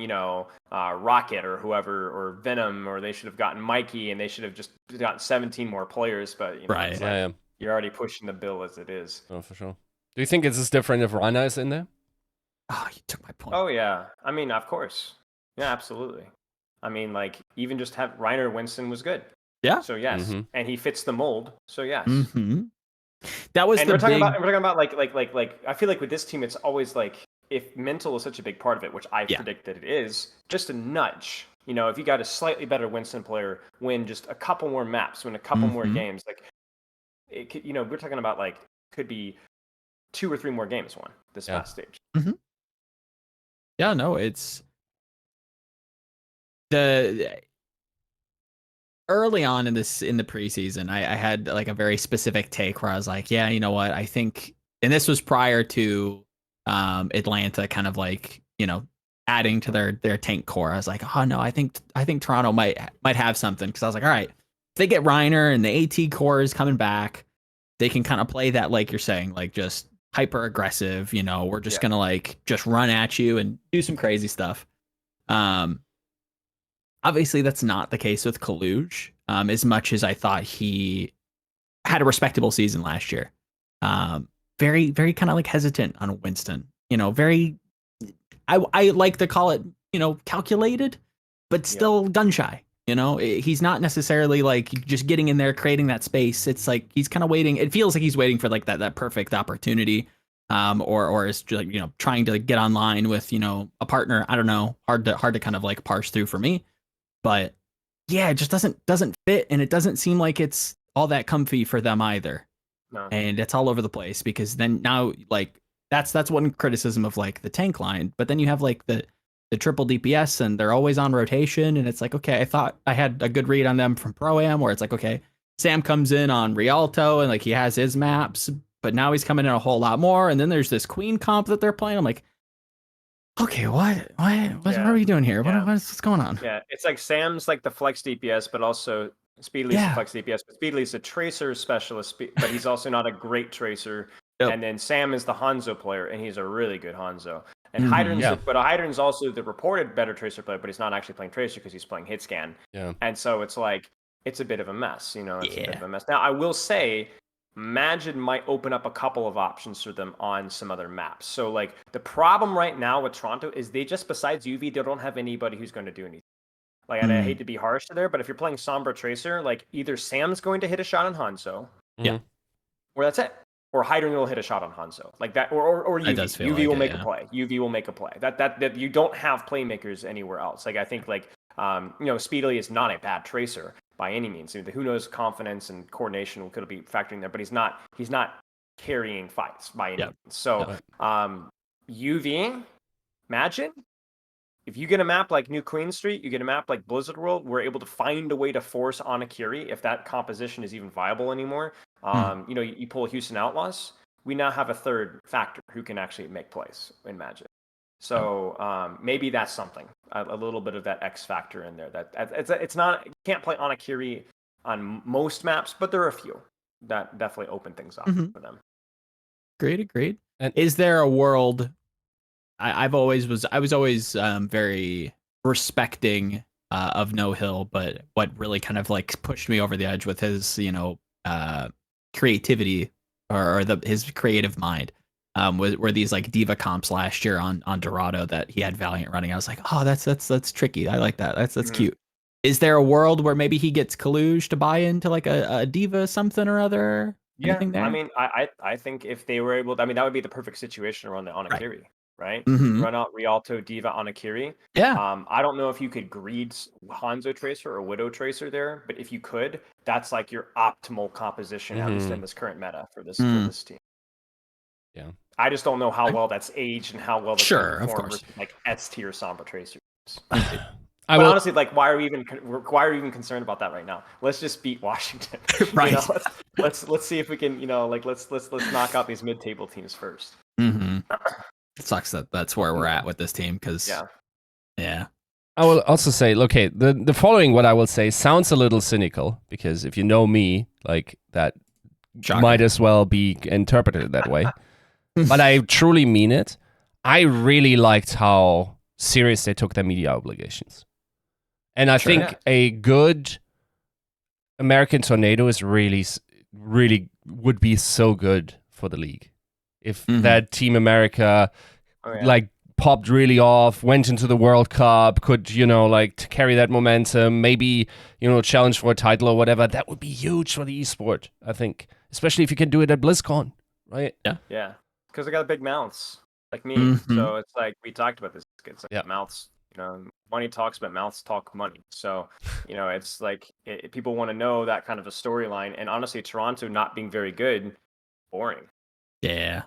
Rocket or whoever or Venom, or they should have gotten Mikey, and they should have just gotten 17 more players. But
right,
you're already pushing the bill as it is.
Oh, for sure. Do you think it's different if Rana is in there?
Oh, you took my point.
Oh yeah, I mean, of course, yeah, absolutely. I mean, like even just have Reiner Winston was good.
Yeah.
So yes, and he fits the mold. So yes.
That was
we're talking about like I feel like with this team it's always like if mental is such a big part of it, which I predict that it is, just a nudge. If you got a slightly better Winston player, win just a couple more maps, win a couple more games, like it could, we're talking about like could be 2 or 3 more games won this past stage.
Yeah, no, it's the early on in the preseason, I had like a very specific take where I was like, yeah, you know what, I think, and this was prior to Atlanta kind of like, adding to their tank core. I was like, oh no, I think Toronto might have something, because I was like, all right, if they get Reiner and the AT core is coming back, they can kind of play that, like you're saying, like just hyper aggressive, we're just gonna like just run at you and do some crazy stuff. Obviously, that's not the case with Kaluj, as much as I thought he had a respectable season last year. Very, very kind of like hesitant on Winston. Very, I like to call it, calculated, but still gun shy. He's not necessarily like just getting in there, creating that space. It's like he's kind of waiting. It feels like he's waiting for like that perfect opportunity, or is just, trying to get online with a partner. I don't know. Hard to kind of like parse through for me. But yeah, it just doesn't fit, and it doesn't seem like it's all that comfy for them either.
No.
And it's all over the place, because then now like that's one criticism of like the tank line, but then you have like the triple DPS, and they're always on rotation, and it's like, okay, I thought I had a good read on them from Pro-Am, where it's like, okay, Sam comes in on Rialto and like he has his maps, but now he's coming in a whole lot more, and then there's this Queen comp that they're playing. I'm like, Okay, what are we doing here? What's going on?
Yeah, it's like Sam's like the flex DPS, but also Speedly's the flex DPS. But Speedly's a tracer specialist, but he's also not a great tracer. Yep. And then Sam is the Hanzo player, and he's a really good Hanzo. And Hydran's also the reported better tracer player, but he's not actually playing tracer because he's playing hit scan.
Yeah.
And so it's like it's a bit of a mess, you know. It's a bit of a mess. Now I will say, Magid might open up a couple of options for them on some other maps. So like the problem right now with Toronto is they just, besides UV, they don't have anybody who's going to do anything. Like, and I hate to be harsh there, but if you're playing Sombra Tracer, like either Sam's going to hit a shot on Hanzo, or that's it, or Hydran will hit a shot on Hanzo, like that, or UV. UV will make a play. UV will make a play. That you don't have playmakers anywhere else. Like I think like Speedily is not a bad tracer by any means. Who knows, confidence and coordination could be factoring there, but he's not carrying fights by any means. So UV, imagine if you get a map like New Queen Street, you get a map like Blizzard World, we're able to find a way to force Anakiri if that composition is even viable anymore. You pull Houston Outlaws, we now have a third factor who can actually make plays in Magic. So maybe that's something, a little bit of that X factor in there. It's not, you can't play Anakiri on most maps, but there are a few that definitely open things up for them.
Agreed. And is there a world? I was always very respecting of No Hill, but what really kind of like pushed me over the edge with his creativity or his creative mind were these like diva comps last year on Dorado that he had Valiant running. I was like, oh, that's tricky. I like that. That's cute. Is there a world where maybe he gets Kaluge to buy into like a diva something or other?
Yeah, I mean, I think if they were able to, I mean, that would be the perfect situation around the Anakiri. Right? Run out Rialto, Diva, Anakiri.
Yeah.
I don't know if you could greed Hanzo Tracer or Widow Tracer there, but if you could, that's like your optimal composition, at least in this current meta for this team.
Yeah.
I just don't know how well that's aged and how well that's
of course.
versus like S tier Sombra Tracers. Honestly, like, why are we even concerned about that right now? Let's just beat Washington.
Right.
Let's see if we can, let's knock out these mid-table teams first.
It sucks that that's where we're at with this team because I
will also say, okay, the following, what I will say, sounds a little cynical because if you know me, like that might as well be interpreted that way. But I truly mean it. I really liked how serious they took their media obligations. And I think a good American Tornado is really would be so good for the league. If that Team America like popped really off, went into the World Cup, could, carry that momentum, maybe, challenge for a title or whatever, that would be huge for the esport, I think. Especially if you can do it at BlizzCon, right?
Yeah. Yeah. Because they got big mouths, like me. So it's like, we talked about this. It's like mouths, money talks, but mouths talk money. So, it's like, people want to know that kind of a storyline. And honestly, Toronto not being very good, boring.
Yeah.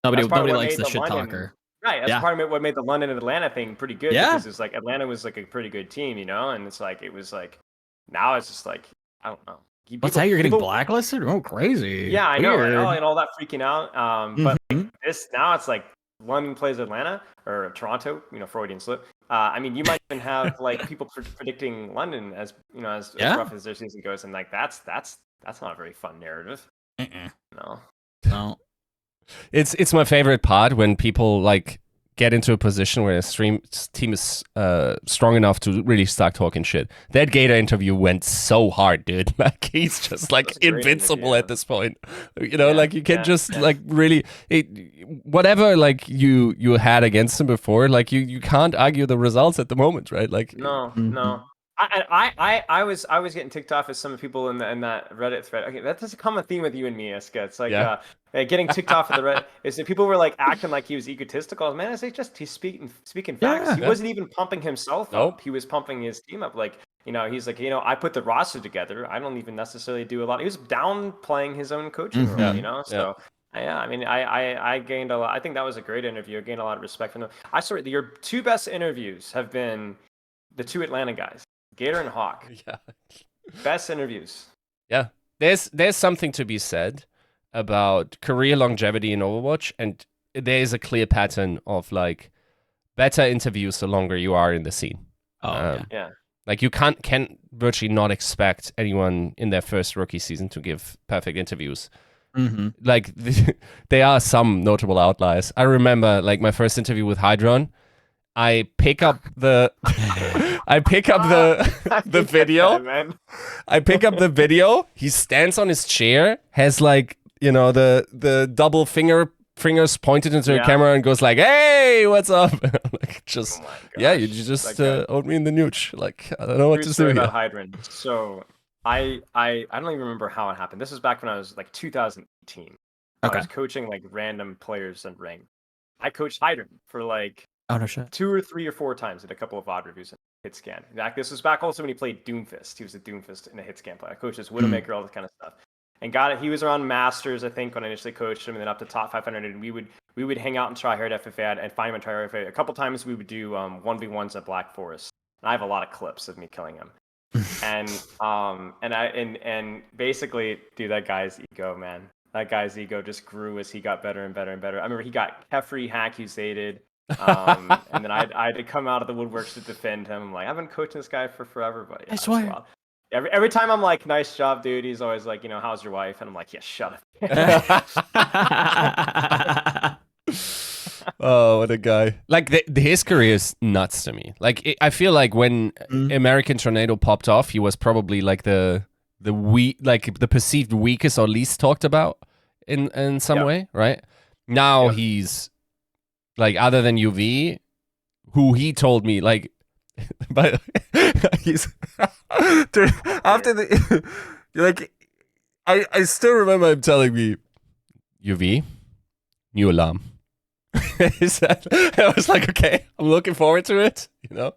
Nobody
likes the shit talker.
Right. That's part of what made the London and Atlanta thing pretty good. Yeah. Because it's like Atlanta was like a pretty good team, and it's like, it was like, now it's just like, I don't know.
What's that? You're getting blacklisted? Oh, crazy.
Yeah, I know, and all that freaking out. But like this, now it's like London plays Atlanta or Toronto, Freudian slip. I mean, you might even have like people predicting London as rough as their season goes. And like, that's not a very fun narrative.
No.
It's my favorite part when people like get into a position where a team is strong enough to really start talking shit. That Gator interview went so hard, dude. Like he's just like invincible at this point. Like you can just like really whatever like you had against him before. Like you can't argue the results at the moment, right? Like
no. I was getting ticked off as some people in that Reddit thread. Okay, that's a common theme with you and me, Iska. It's like getting ticked off at the Reddit is that people were like acting like he was egotistical. Man, it's just he's speaking facts. He wasn't even pumping himself up. He was pumping his team up. Like he's like I put the roster together. I don't even necessarily do a lot. He was downplaying his own coaching role. So. Yeah, I mean, I gained a lot. I think that was a great interview. I gained a lot of respect from them. I saw your two best interviews have been the two Atlanta guys. Gator and Hawk.
Yeah.
Best interviews.
Yeah. There's something to be said about career longevity in Overwatch, and there is a clear pattern of like better interviews the longer you are in the scene.
Yeah.
Like you can virtually not expect anyone in their first rookie season to give perfect interviews.
Mm-hmm.
Like there are some notable outliers. I remember like my first interview with Hydron. I pick up the the video.
Man.
I pick up the video. He stands on his chair, has like, you know, the double fingers pointed into the camera and goes like, "Hey, what's up?" Like just you just owed me in the nooch. Like I don't know what to do here.
About Hydron. So I don't even remember how it happened. This was back when I was like 2018. I was coaching like random players in Ring. I coached Hydron for like 2 or 3 or 4 times at a couple of odd reviews in hit scan. This was back also when he played Doomfist. He was a Doomfist in a hit scan player. I coached his Widowmaker, all this kind of stuff. And got it. He was around Masters, I think, when I initially coached him, and then up to top 500. And we would hang out and try hard FFA and find him in try hard FFA. A couple times we would do 1v1s at Black Forest. And I have a lot of clips of me killing him. and basically, dude, that guy's ego, man. That guy's ego just grew as he got better and better and better. I remember he got Kefri accusated. And then I had to come out of the woodworks to defend him. I'm like, I've been coaching this guy for forever, but yeah, I swear. Every time I'm like, nice job, dude. He's always like, you know, how's your wife? And I'm like, yeah, shut
up. Oh, what a guy! Like his career is nuts to me. Like I feel like when American Tornado popped off, he was probably like the perceived weakest or least talked about in some way, right? Now he's like, other than UV, who he told me like, but he's dude, after the like, I still remember him telling me, UV, new alarm. I was like, okay, I'm looking forward to it, you know.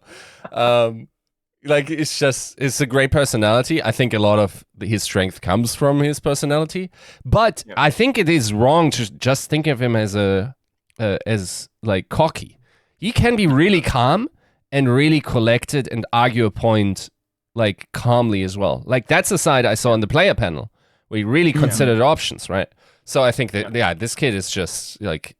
Like it's a great personality. I think a lot of his strength comes from his personality, but I think it is wrong to just think of him as as like cocky. He can be really calm and really collected and argue a point like calmly as well. Like that's the side I saw in the player panel where he really considered options, right? So I think that this kid is just like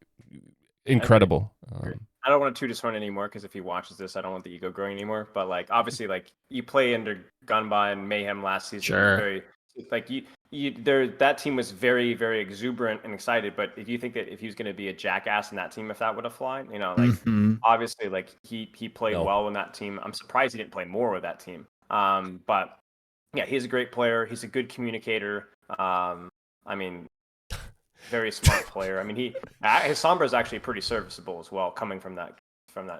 incredible.
I don't want to toot his horn anymore because if he watches this, I don't want the ego growing anymore. But like obviously, like you play under Gunba and Mayhem last season.
Sure.
That team was very, very exuberant and excited. But if you think that if he was going to be a jackass in that team, if that would have flown, you know, like obviously, like he played well in that team. I'm surprised he didn't play more with that team. But yeah, he's a great player. He's a good communicator. I mean, very smart player. I mean, his Sombra is actually pretty serviceable as well, coming from that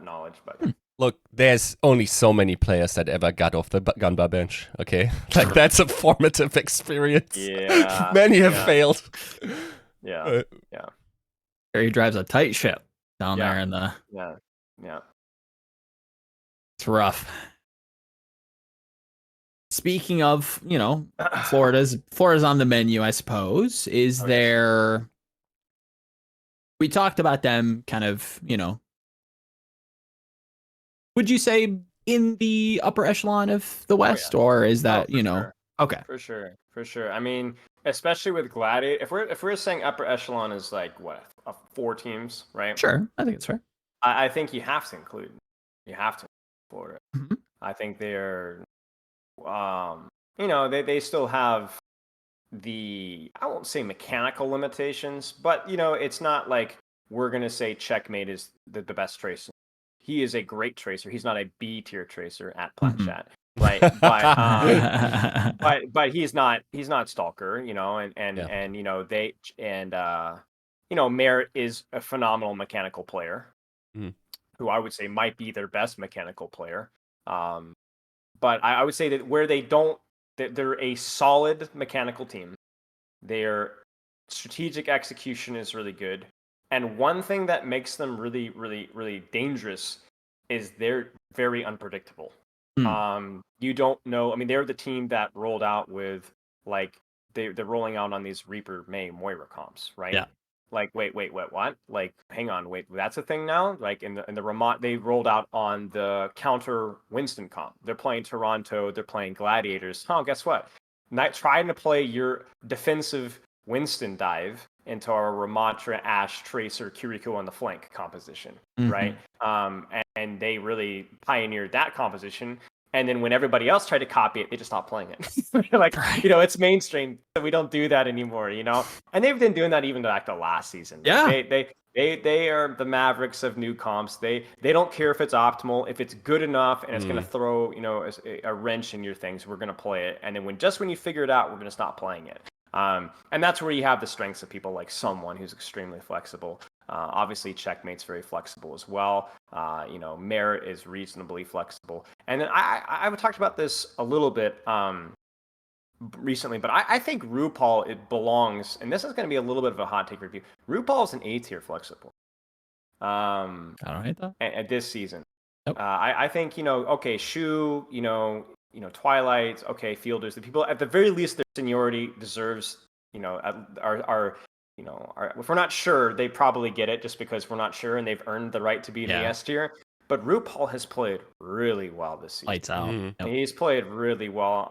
knowledge. But
look, there's only so many players that ever got off the Gunba bench. Okay, like that's a formative experience.
Yeah,
many have failed.
Yeah.
He drives a tight ship down there in the.
Yeah.
It's rough. Speaking of, you know, Florida's on the menu, I suppose. Is there? We talked about them kind of, you know. Would you say in the upper echelon of the West, or is that
sure.
Okay?
For sure. I mean, especially with Gladiator, if we're saying upper echelon is like what 4 teams, right?
Sure, I think it's fair.
I think you have to include Florida.
Mm-hmm.
I think they're. You know, they still have I won't say mechanical limitations, but you know, it's not like we're gonna say Checkmate is the best tracer. He is a great tracer. He's not a B tier tracer at Platchat, right? But he's not Stalker, you know, and you know you know, Merritt is a phenomenal mechanical player, who I would say might be their best mechanical player. But I would say that where they're a solid mechanical team. Their strategic execution is really good. And one thing that makes them really, really, really dangerous is they're very unpredictable. You don't know. I mean, they're the team that rolled out with, like, they're rolling out on these Reaper May Moira comps, right?
Yeah.
Like, wait, what? Like, hang on, wait, that's a thing now? Like, in the Ramont, they rolled out on the counter Winston comp. They're playing Toronto, they're playing Gladiators. Oh, guess what? Trying to play your defensive Winston dive into our Ramatra, Ashe, Tracer, Kiriko on the flank composition, right? And they really pioneered that composition. And then when everybody else tried to copy it, they just stopped playing it. Like, it's mainstream. So we don't do that anymore, And they've been doing that even back to last season.
Yeah.
They are the Mavericks of new comps. They don't care if it's optimal. If it's good enough and it's going to throw, a wrench in your things, we're going to play it. And then when you figure it out, we're going to stop playing it. And that's where you have the strengths of people like someone who's extremely flexible. Obviously, Checkmate's very flexible as well. Merit is reasonably flexible. And then I talked about this a little bit recently, but I think RuPaul, it belongs, and this is going to be a little bit of a hot take review. RuPaul is an A-tier flexible.
I don't hate that.
At this season.
Nope.
I think, okay, Shu, Twilight, okay, Fielders, the people, at the very least, their seniority deserves, if we're not sure, they probably get it just because we're not sure and they've earned the right to be in the S tier. But RuPaul has played really well this season.
Lights out.
Yep. He's played really well.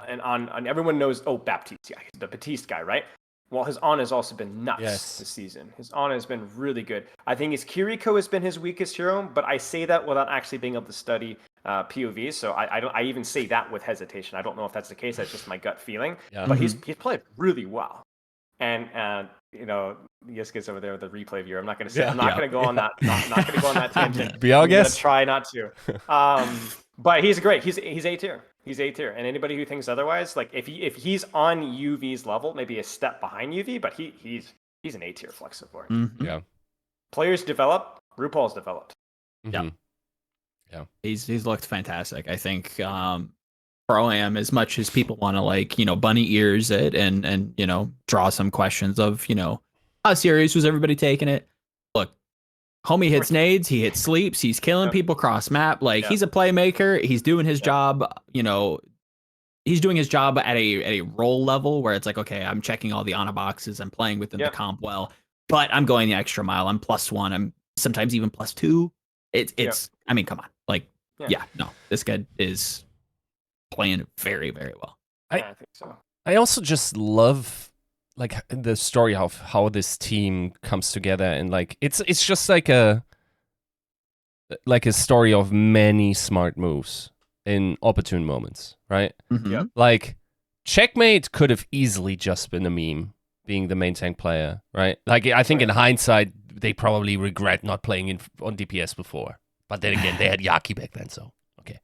And everyone knows, Baptiste, the Batiste guy, right? Well, his Ana has also been nuts this season. His Ana has been really good. I think his Kiriko has been his weakest hero, but I say that without actually being able to study POV. So I even say that with hesitation. I don't know if that's the case. That's just my gut feeling. Yeah. But he's played really well. And Yiska's over there with the replay viewer. I'm not going to say. I'm not going to go on that. Not going to go on that tangent.
Be our guest.
Try not to. But he's great. He's A tier. He's A tier. And anybody who thinks otherwise, like if he's on UV's level, maybe a step behind UV, but he's an A tier flexible.
Yeah.
Players develop. RuPaul's developed.
Yeah. Yeah. He's looked fantastic. I think Pro-Am, as much as people want to bunny ears it and draw some questions of, how serious was everybody taking it? Look, homie hits nades, he hits sleeps, he's killing people cross map. He's a playmaker. He's doing his job, he's doing his job at a role level where it's like, okay, I'm checking all the Ana boxes, I'm playing within the comp well, but I'm going the extra mile. I'm +1, I'm sometimes even +2. It's I mean, come on. No, this guy is playing very, very well.
I think so.
I also just love the story of how this team comes together, and it's just like a story of many smart moves in opportune moments, right?
Yeah.
Checkmate could have easily just been a meme, being the main tank player, right? I think in hindsight they probably regret not playing on DPS before, but then again they had Yaki back then, so okay.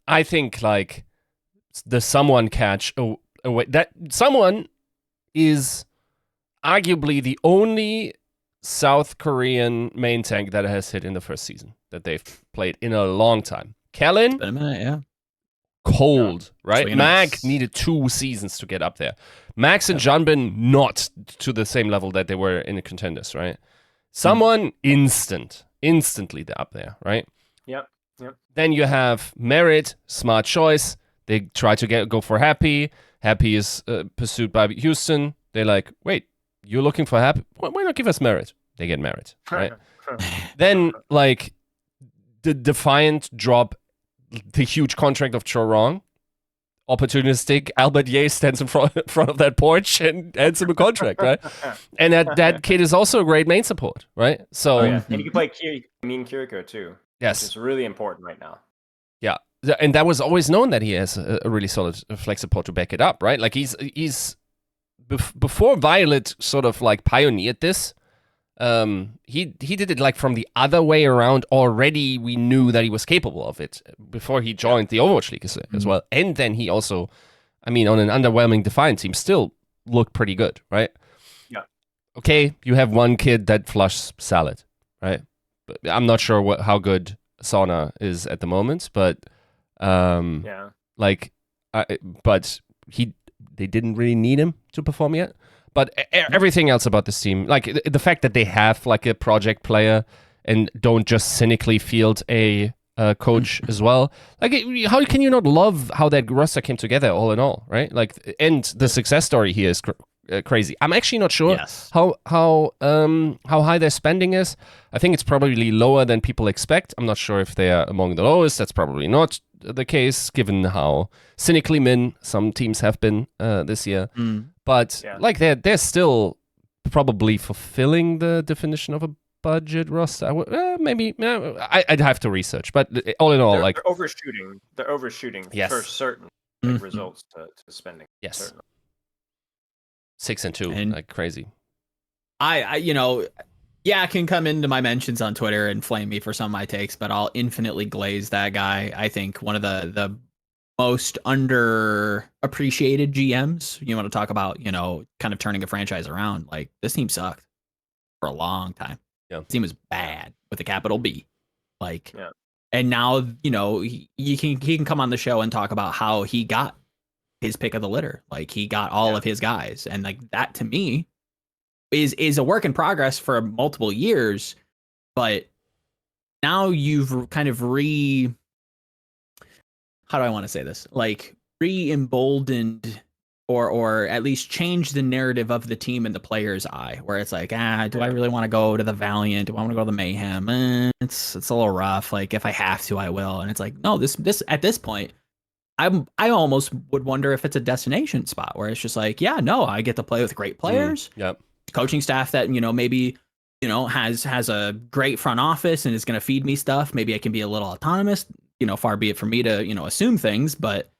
I think the someone catch that someone is arguably the only South Korean main tank that has hit in the first season that they've played in a long time. Kellen,
been a minute, yeah.
Cold, right?
Sweet
Mag
nice.
needed 2 seasons to get up there. Max and Janbin not to the same level that they were in the contenders, right? Someone instantly they're up there, right?
Yep.
Then you have Merit, smart choice. They try to go for Happy. Happy is pursued by Houston. They're like, wait, you're looking for Happy? Why not give us Merit? They get Merit, right? Then, the Defiant drop the huge contract of Chorong. Opportunistic. Albert Ye stands in front of that porch and hands him a contract, right? And that kid is also a great main support, right? So,
and you can play Kiriko too.
Yes.
It's really important right now.
Yeah. And that was always known that he has a really solid flex support to back it up, right? He's before Violet sort of pioneered this, he did it from the other way around already. We knew that he was capable of it before he joined the Overwatch League as well. And then he also, on an underwhelming Defiant team, still looked pretty good, right?
Yeah.
Okay, you have one kid that flushes salad, right? But I'm not sure how good Sauna is at the moment, but but they didn't really need him to perform yet. But everything else about this team, the fact that they have a project player and don't just cynically field a coach as well. How can you not love how that roster came together all in all, right? And the success story here crazy. I'm actually not sure
Yes.
how high their spending is. I think it's probably lower than people expect. I'm not sure if they are among the lowest. That's probably not the case, given how cynically min some teams have been this year. But like they're still probably fulfilling the definition of a budget roster. Maybe I'd have to research, but all in all,
they're
like
overshooting. They're overshooting for certain results to spending.
Yes,
certainly.
6-2,
And
like crazy.
I can come into my mentions on Twitter and flame me for some of my takes, but I'll infinitely glaze that guy. I think one of the most underappreciated GMs. You want to talk about, kind of turning a franchise around. Like, this team sucked for a long time.
Yeah.
This team was bad with a capital B. Like, and now, he can come on the show and talk about how he got his pick of the litter. Like, he got all of his guys. And like, that to me is a work in progress for multiple years. But now you've kind of how do I want to say this? Like, re-emboldened or at least changed the narrative of the team in the player's eye, where it's like, do I really want to go to the Valiant? Do I want to go to the Mayhem? It's a little rough. Like, if I have to, I will. And it's like, no, this at this point, I almost would wonder if it's a destination spot where it's just like, I get to play with great players.
Yep.
Coaching staff that, maybe, has a great front office and is going to feed me stuff. Maybe I can be a little autonomous, far be it for me to, assume things, but,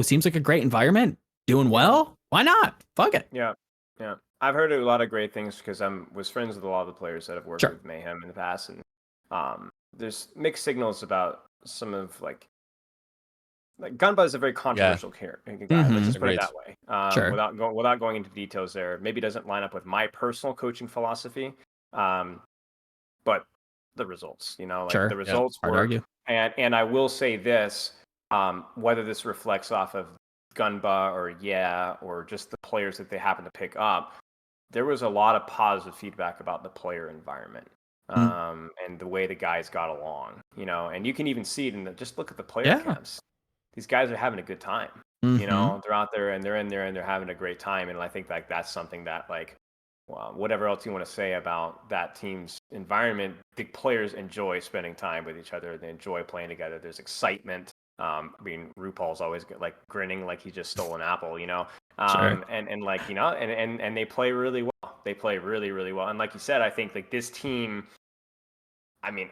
seems like a great environment, doing well. Why not? Fuck it.
Yeah. I've heard a lot of great things because was friends with a lot of the players that have worked with Mayhem in the past. And, there's mixed signals about some of like Gunba is a very controversial guy. Let's just put it that way. Without going into details there, maybe doesn't line up with my personal coaching philosophy. But the results, the results
hard to argue.
And I will say this, whether this reflects off of Gunba or just the players that they happen to pick up, there was a lot of positive feedback about the player environment. And the way the guys got along, and you can even see it just look at the player camps. These guys are having a good time. They're out there and they're in there and they're having a great time. And I think like that's something that whatever else you want to say about that team's environment, the players enjoy spending time with each other. They enjoy playing together. There's excitement. RuPaul's always like grinning like he just stole an apple, and like, and they play really well. They play really, really well. And like you said, I think like this team,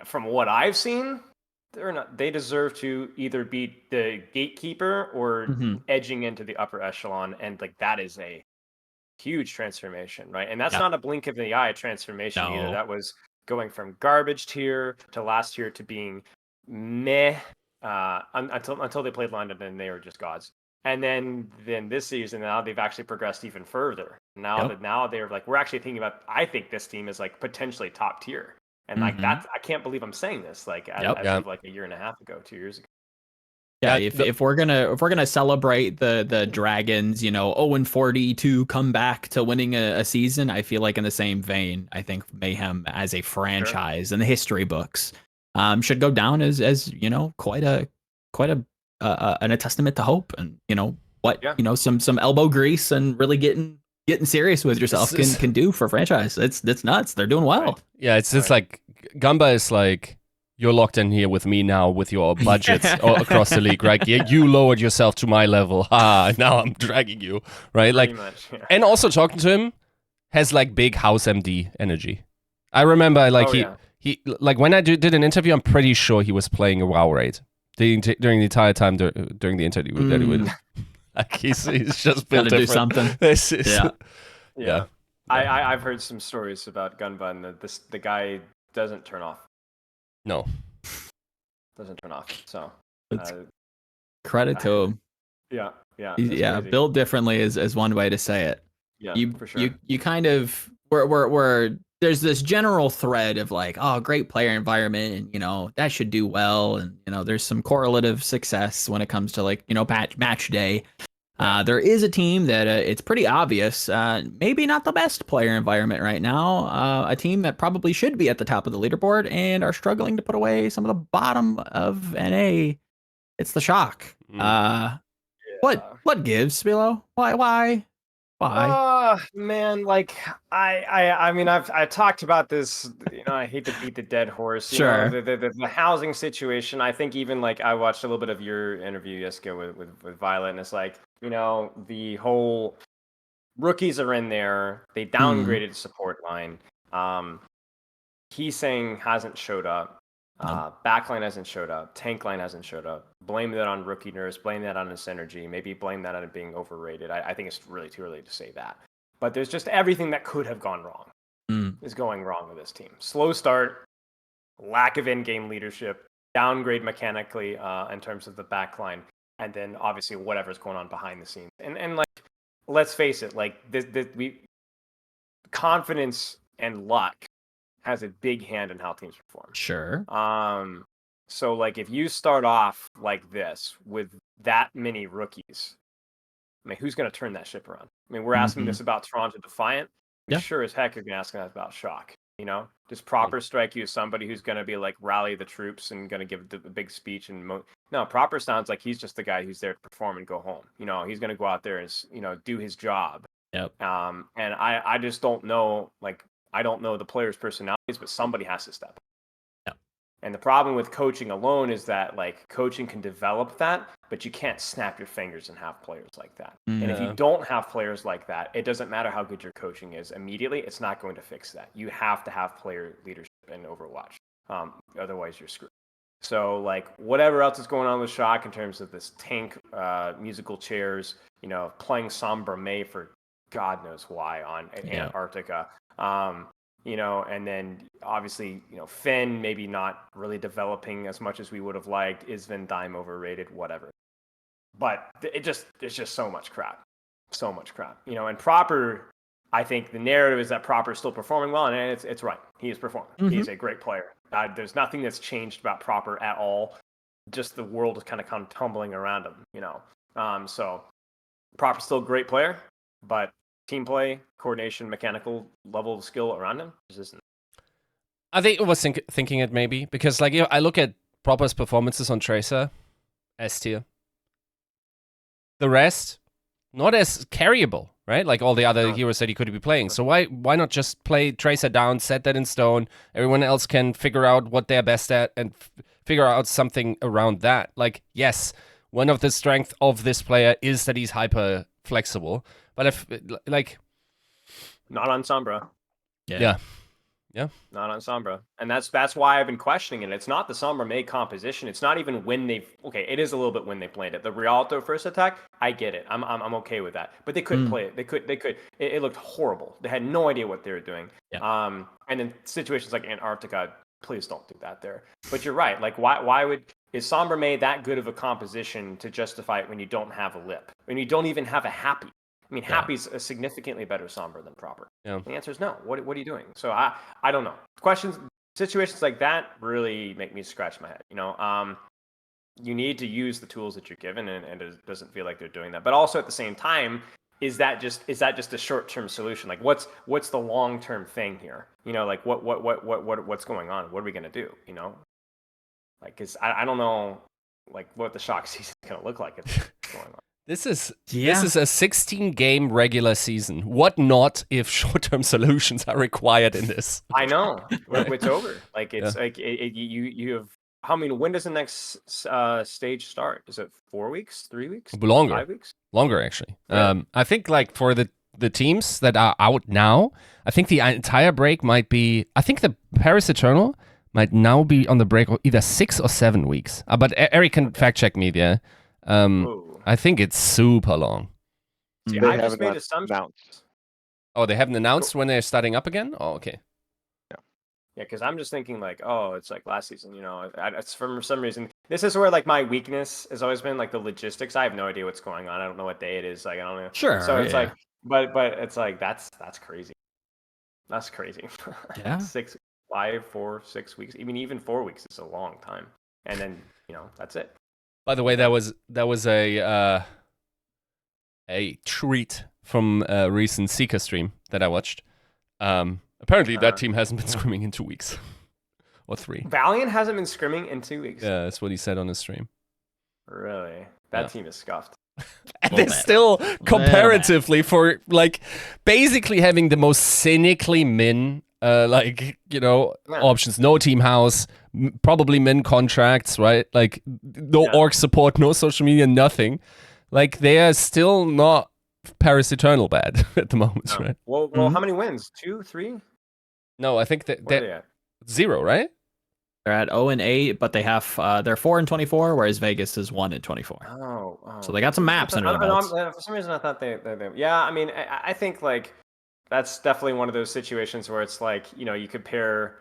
from what I've seen, they deserve to either be the gatekeeper or edging into the upper echelon. And like, that is a huge transformation, right? And that's not a blink of the eye transformation either. That was going from garbage tier to last tier to being meh until they played London and they were just gods. And then this season, now they've actually progressed even further. Now they're like, we're actually thinking about, I think this team is like potentially top tier. And like that's, I can't believe I'm saying this like as of like a year and a half ago, 2 years ago.
Yeah, if we're gonna celebrate the Dragons, 0-40 come back to winning a season, I feel like in the same vein, I think Mayhem as a franchise in the history books should go down as quite a a testament to hope and some elbow grease and really getting serious with yourself can do for franchise. It's nuts. They're doing well.
Right. Yeah, it's just like Gunba is like, you're locked in here with me now with your budgets across the league, right? You lowered yourself to my level. Now I'm dragging you, right? Like, and also talking to him has like big house MD energy. I remember he like when I did an interview, I'm pretty sure he was playing a WoW raid during the entire time during the interview that he would. Like he's just built
to do something.
Yeah.
I've heard some stories about Gunba and the guy doesn't turn off.
No.
Doesn't turn off. So
credit to him.
Yeah.
Built differently is one way to say it.
Yeah, for sure.
You kind of we're there's this general thread of like, great player environment and that should do well, and there's some correlative success when it comes to like match day. There is a team that it's pretty obvious, maybe not the best player environment right now. A team that probably should be at the top of the leaderboard and are struggling to put away some of the bottom of NA. It's the Shock. What gives, Spilo? Why Why?
Man, like I mean, I've talked about this. I hate to beat the dead horse.
Sure.
The housing situation. I think even like I watched a little bit of your interview, Jessica, with Violet, and it's like the whole rookies are in there. They downgraded support line. He's saying hasn't showed up. Backline hasn't showed up. Tank line hasn't showed up. Blame that on rookie nurse. Blame that on his synergy. Maybe blame that on it being overrated. I think it's really too early to say that. But there's just everything that could have gone wrong is going wrong with this team. Slow start, lack of in-game leadership, downgrade mechanically in terms of the backline, and then obviously whatever's going on behind the scenes. And like, let's face it, like confidence and luck has a big hand in how teams perform.
Sure.
So like if you start off like this with that many rookies, I mean, who's going to turn that ship around? I mean, we're asking this about Toronto Defiant. We sure as heck are going to ask that about Shock. Does Proper strike you as somebody who's going to be like rally the troops and going to give the big speech? No, Proper sounds like he's just the guy who's there to perform and go home. He's going to go out there and do his job.
Yep.
And I just don't know, like, I don't know the players' personalities, but somebody has to step up.
Yep.
And the problem with coaching alone is that, like, coaching can develop that, but you can't snap your fingers and have players like that. And if you don't have players like that, it doesn't matter how good your coaching is. Immediately, it's not going to fix that. You have to have player leadership in Overwatch. Otherwise, you're screwed. So, like, whatever else is going on with Shock in terms of this tank musical chairs, playing Sombra May for God knows why on Antarctica. And then obviously, Finn maybe not really developing as much as we would have liked. Is Van Dime overrated? Whatever. But it's just so much crap. And Proper, I think the narrative is that Proper is still performing well, and it's right. He is performing. He is a great player. There's nothing that's changed about Proper at all. Just the world is kind of tumbling around him, So Proper's still a great player, but team play, coordination, mechanical level of skill around him just isn't.
I think I was thinking it maybe because like I look at Proper's performances on Tracer, S tier. The rest, not as carryable, right? Like all the other heroes that he could be playing. So why not just play Tracer down, set that in stone? Everyone else can figure out what they're best at and figure out something around that. Like, yes, one of the strengths of this player is that he's hyper flexible. But if, like...
Not on Sombra.
Yeah.
Not on Sombra. And that's why I've been questioning it. It's not the Sombra May composition. It's not even when they've... Okay, it is a little bit when they played it. The Rialto first attack, I get it. I'm okay with that. But they couldn't play it. They could. It looked horrible. They had no idea what they were doing.
Yeah.
And then situations like Antarctica, please don't do that there. But you're right. Like, why would... Is Sombra May that good of a composition to justify it when you don't have a lip? When you don't even have a Happy? I mean, Happy's a significantly better Sombra than Proper.
Yeah.
The answer is no. What are you doing? So I don't know. Situations like that really make me scratch my head. You need to use the tools that you're given, and it doesn't feel like they're doing that. But also at the same time, is that just a short-term solution? Like, what's the long-term thing here? Like what's going on? What are we gonna do? Like, cause I don't know, like what the Shock season is gonna look like if it's going on.
This is a 16-game regular season. What not if short-term solutions are required in this?
I know. It's over. Like it's like you have. When does the next stage start? Is it 4 weeks, 3 weeks,
longer?
5 weeks?
Longer actually.
Right.
I think like for the teams that are out now, I think the entire break might be. I think the Paris Eternal might now be on the break either 6 or 7 weeks. But Eric can fact check me there. I think it's super long.
See, I just made assumptions.
Oh, they haven't announced when they're starting up again? Oh, okay.
Yeah, because I'm just thinking like, oh, it's like last season, it's for some reason. This is where like my weakness has always been like the logistics. I have no idea what's going on. I don't know what day it is. Like, I don't know.
Sure.
So it's like, but it's like, that's crazy. That's crazy.
Yeah.
6, 5, 4, 6 weeks. Even 4 weeks is a long time. And then, that's it.
By the way, that was a treat from a recent Seeker stream that I watched. Apparently, that team hasn't been scrimming in 2 weeks or 3.
Valiant hasn't been scrimming in 2 weeks.
Yeah, that's what he said on his stream.
Really? That team is scuffed.
And they're still comparatively for like basically having the most cynically min options. No team house, probably min contracts, right? Like no org support, no social media, nothing. Like they are still not Paris Eternal bad at the moment, right?
Well, how many wins? 2, 3?
No, I think they're
at?
0, right?
They're at 0-8, but they have they're 4-24, whereas Vegas is 1-24.
Oh.
So they got some maps under their belts.
For some reason, I thought they. Yeah, I mean, I think like that's definitely one of those situations where it's like you compare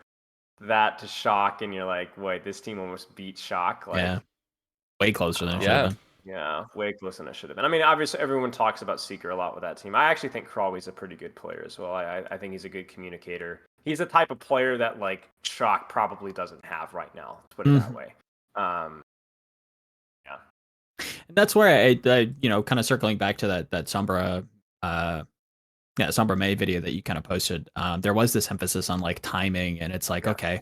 that to Shock, and you're like, wait, this team almost beat Shock. Like,
way closer than it should have been.
Yeah, way closer than it should have been. I mean, obviously, everyone talks about Seeker a lot with that team. I actually think Crawley's a pretty good player as well. I think he's a good communicator. He's the type of player that like Shock probably doesn't have right now. Let's put it that way. Yeah.
And that's where I kind of circling back to that Sombra, Sombra May video that you kind of posted. There was this emphasis on like timing, and it's like, okay,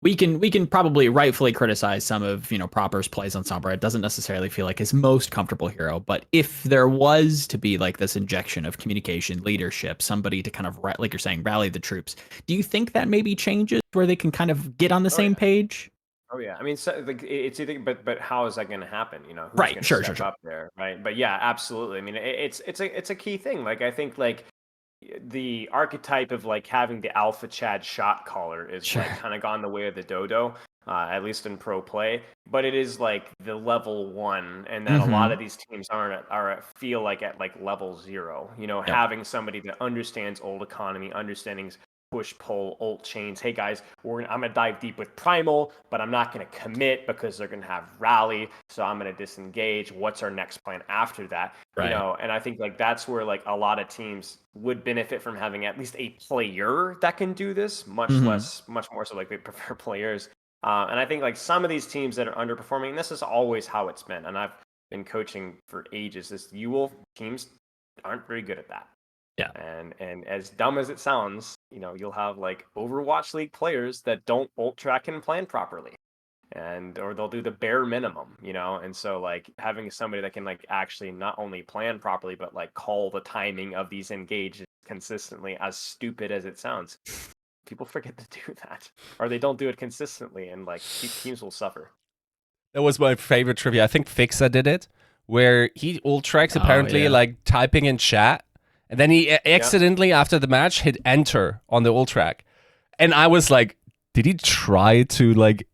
we can probably rightfully criticize some of Proper's plays on Sombra. It doesn't necessarily feel like his most comfortable hero, but if there was to be like this injection of communication, leadership, somebody to kind of like you're saying, rally the troops, do you think that maybe changes where they can kind of get on the same page?
Oh yeah, I mean, so, like, it's either, but how is that going to happen? Who's
right?
Gonna
sure.
up there, right? But yeah, absolutely. I mean, it's a key thing. Like I think like the archetype of like having the alpha Chad shot caller is like kind of gone the way of the dodo, at least in pro play. But it is like the level 1, and that a lot of these teams feel like at like level 0. Having somebody that understands old economy, understanding push, pull, ult chains. Hey guys, I'm gonna dive deep with Primal, but I'm not gonna commit because they're gonna have rally, so I'm gonna disengage. What's our next plan after that?
Right.
And I think like that's where like a lot of teams would benefit from having at least a player that can do this, much more so like they prefer players. And I think like some of these teams that are underperforming, and this is always how it's been, and I've been coaching for ages, teams aren't very good at that.
Yeah.
And as dumb as it sounds, you'll have like Overwatch League players that don't ult track and plan properly. Or they'll do the bare minimum, and so like having somebody that can like actually not only plan properly, but like call the timing of these engages consistently, as stupid as it sounds. People forget to do that, or they don't do it consistently, and like teams will suffer.
That was my favorite trivia. I think Fixer did it, where he ult tracks apparently like typing in chat. And then he accidentally, after the match, hit enter on the ult track. And I was like, did he try to like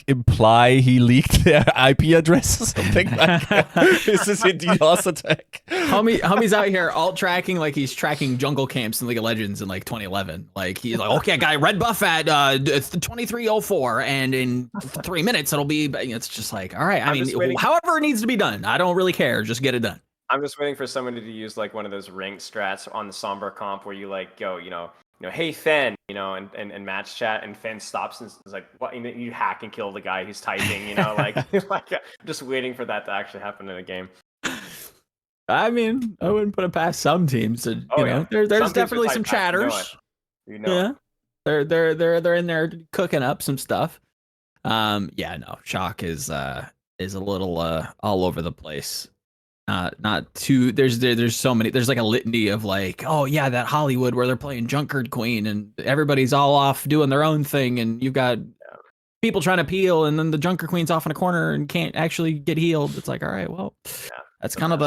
imply he leaked their IP address or something? Is this a DDoS attack?
Homie's out here alt tracking like he's tracking jungle camps in League of Legends in like 2011. Like he's like, okay, I got a red buff at 23:04, and in 3 minutes it'll be. It's just like, all right. I mean, however it needs to be done, I don't really care. Just get it done.
I'm just waiting for somebody to use like one of those ranked strats on the Sombra comp where you like go, hey Fen, and match chat, and Fen stops and is like, what? You hack and kill the guy who's typing, like just waiting for that to actually happen in a game.
I mean, I wouldn't put it past some teams. There's definitely some chatters. They're in there cooking up some stuff. Shock is a little all over the place. Not too. There's so many. There's like a litany of like, oh yeah, that Hollywood where they're playing Junkard Queen and everybody's all off doing their own thing, and you've got people trying to peel, and then the Junkard Queen's off in a corner and can't actually get healed. It's like, all right, well, that's kind of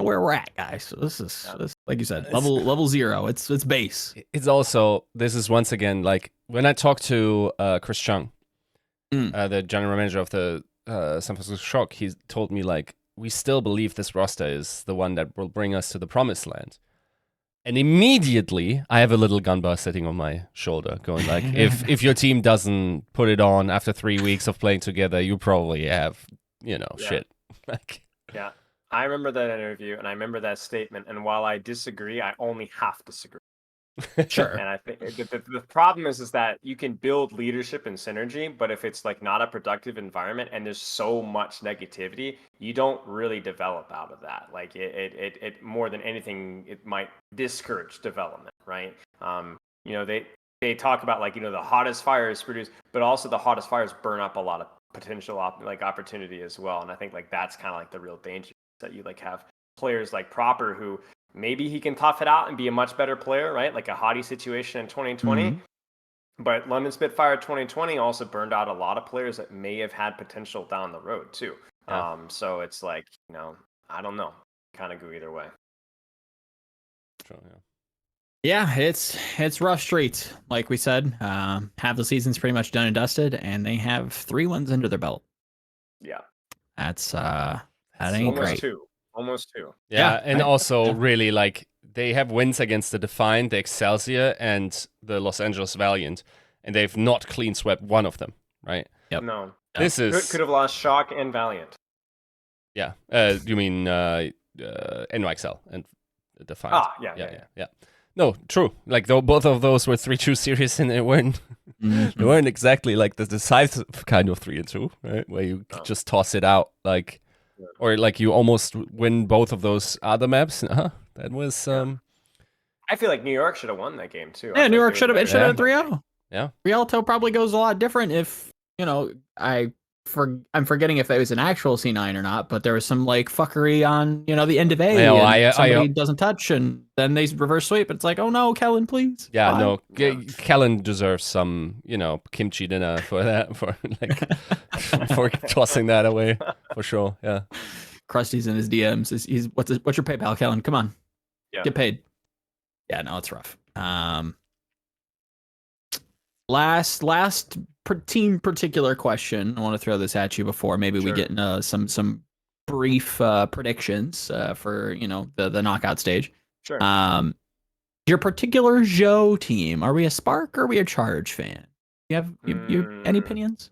where we're at, guys. So this is like you said, level 0. It's base.
It's also, this is once again like when I talked to Chris Chung, the general manager of the San Francisco Shock, he told me like, we still believe this roster is the one that will bring us to the promised land. And immediately, I have a little gun bar sitting on my shoulder going like, if your team doesn't put it on after 3 weeks of playing together, you probably have, shit.
Yeah. I remember that interview, and I remember that statement, and while I disagree, I only half disagree.
Sure.
And I think the problem is that you can build leadership and synergy, but if it's like not a productive environment and there's so much negativity, you don't really develop out of that. Like it more than anything, it might discourage development, right? They talk about like the hottest fires produce, but also the hottest fires burn up a lot of potential opportunity as well. And I think like that's kind of like the real danger, that you like have players like Proper who maybe he can tough it out and be a much better player, right? Like a Hottie situation in 2020.
Mhm.
But London Spitfire 2020 also burned out a lot of players that may have had potential down the road too.
Yeah.
So it's like, I don't know. Kind of go either way.
Sure, yeah.
Yeah, it's rough streets, like we said. Half the season's pretty much done and dusted, and they have 3 wins under their belt.
Yeah.
That ain't great.
Almost two.
Yeah, and also
yeah.
really like they have wins against the Defiant, the Excelsior, and the Los Angeles Valiant, and they've not clean swept one of them, right?
Yep.
No.
This is
could have lost Shock and Valiant.
Yeah. You mean NYXL and Defiant? Yeah. No, true. Like though both of those were 3-2 series, and they weren't they weren't exactly like the decisive kind of 3-2, right? Where you just toss it out, like, or like you almost win both of those other maps. That was.
I feel like New York should have won that game too.
Yeah, New York should have. It should have been 3-0.
Yeah.
Rialto probably goes a lot different if I'm forgetting if it was an actual C9 or not, but there was some like fuckery on the end of A, and somebody doesn't touch, and then they reverse sweep. It's like, oh no, Kellen, please.
Yeah,
bye.
no, Kellen deserves some kimchi dinner for that, for like for tossing that away for sure. Yeah,
Krusty's in his DMs. He's what's your PayPal, Kellen? Come on, get paid. Yeah, no, it's rough. Last team particular question. I want to throw this at you before maybe we get into some brief predictions for the knockout stage.
Sure.
Your particular Zhou team. Are we a Spark or are we a Charge fan? You have any opinions?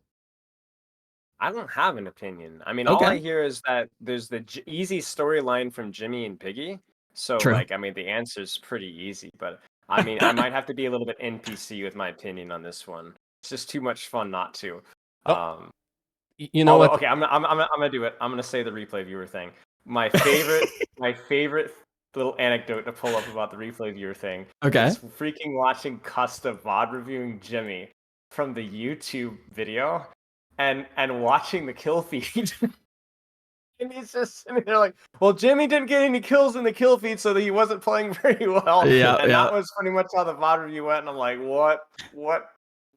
I don't have an opinion. I mean, all I hear is that there's the easy storyline from Jimmy and Piggy. So the answer's pretty easy, but I mean, I might have to be a little bit NPC with my opinion on this one. It's just too much fun not to.
You know what?
Okay, I'm gonna do it. I'm gonna say the replay viewer thing. My favorite little anecdote to pull up about the replay viewer thing.
Okay.
Is freaking watching Custa VOD reviewing Jimmy from the YouTube video, and watching the kill feed. And he's just sitting there like, well, Jimmy didn't get any kills in the kill feed, so that he wasn't playing very well. That was pretty much how the VOD review went. And I'm like, what?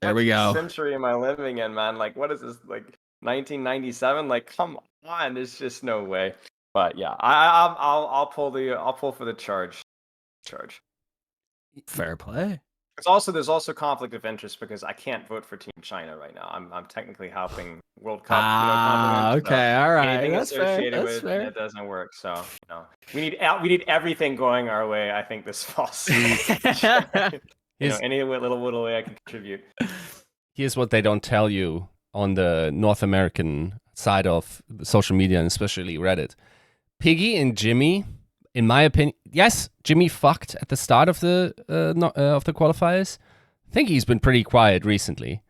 There we go.
Century am I living in, man? Like, what is this? Like 1997? Like, come on, there's just no way. But yeah, I'll pull for the charge.
Fair play.
There's also conflict of interest because I can't vote for Team China right now. I'm technically helping World Cup.
Okay, all right.
Anything
That's
associated
fair.
with it doesn't work. So we need everything going our way. I think this fall season. Any little way I can contribute.
Here's what they don't tell you on the North American side of social media, and especially Reddit. Piggy and Jimmy, in my opinion, yes, Jimmy fucked at the start of the qualifiers. I think he's been pretty quiet recently.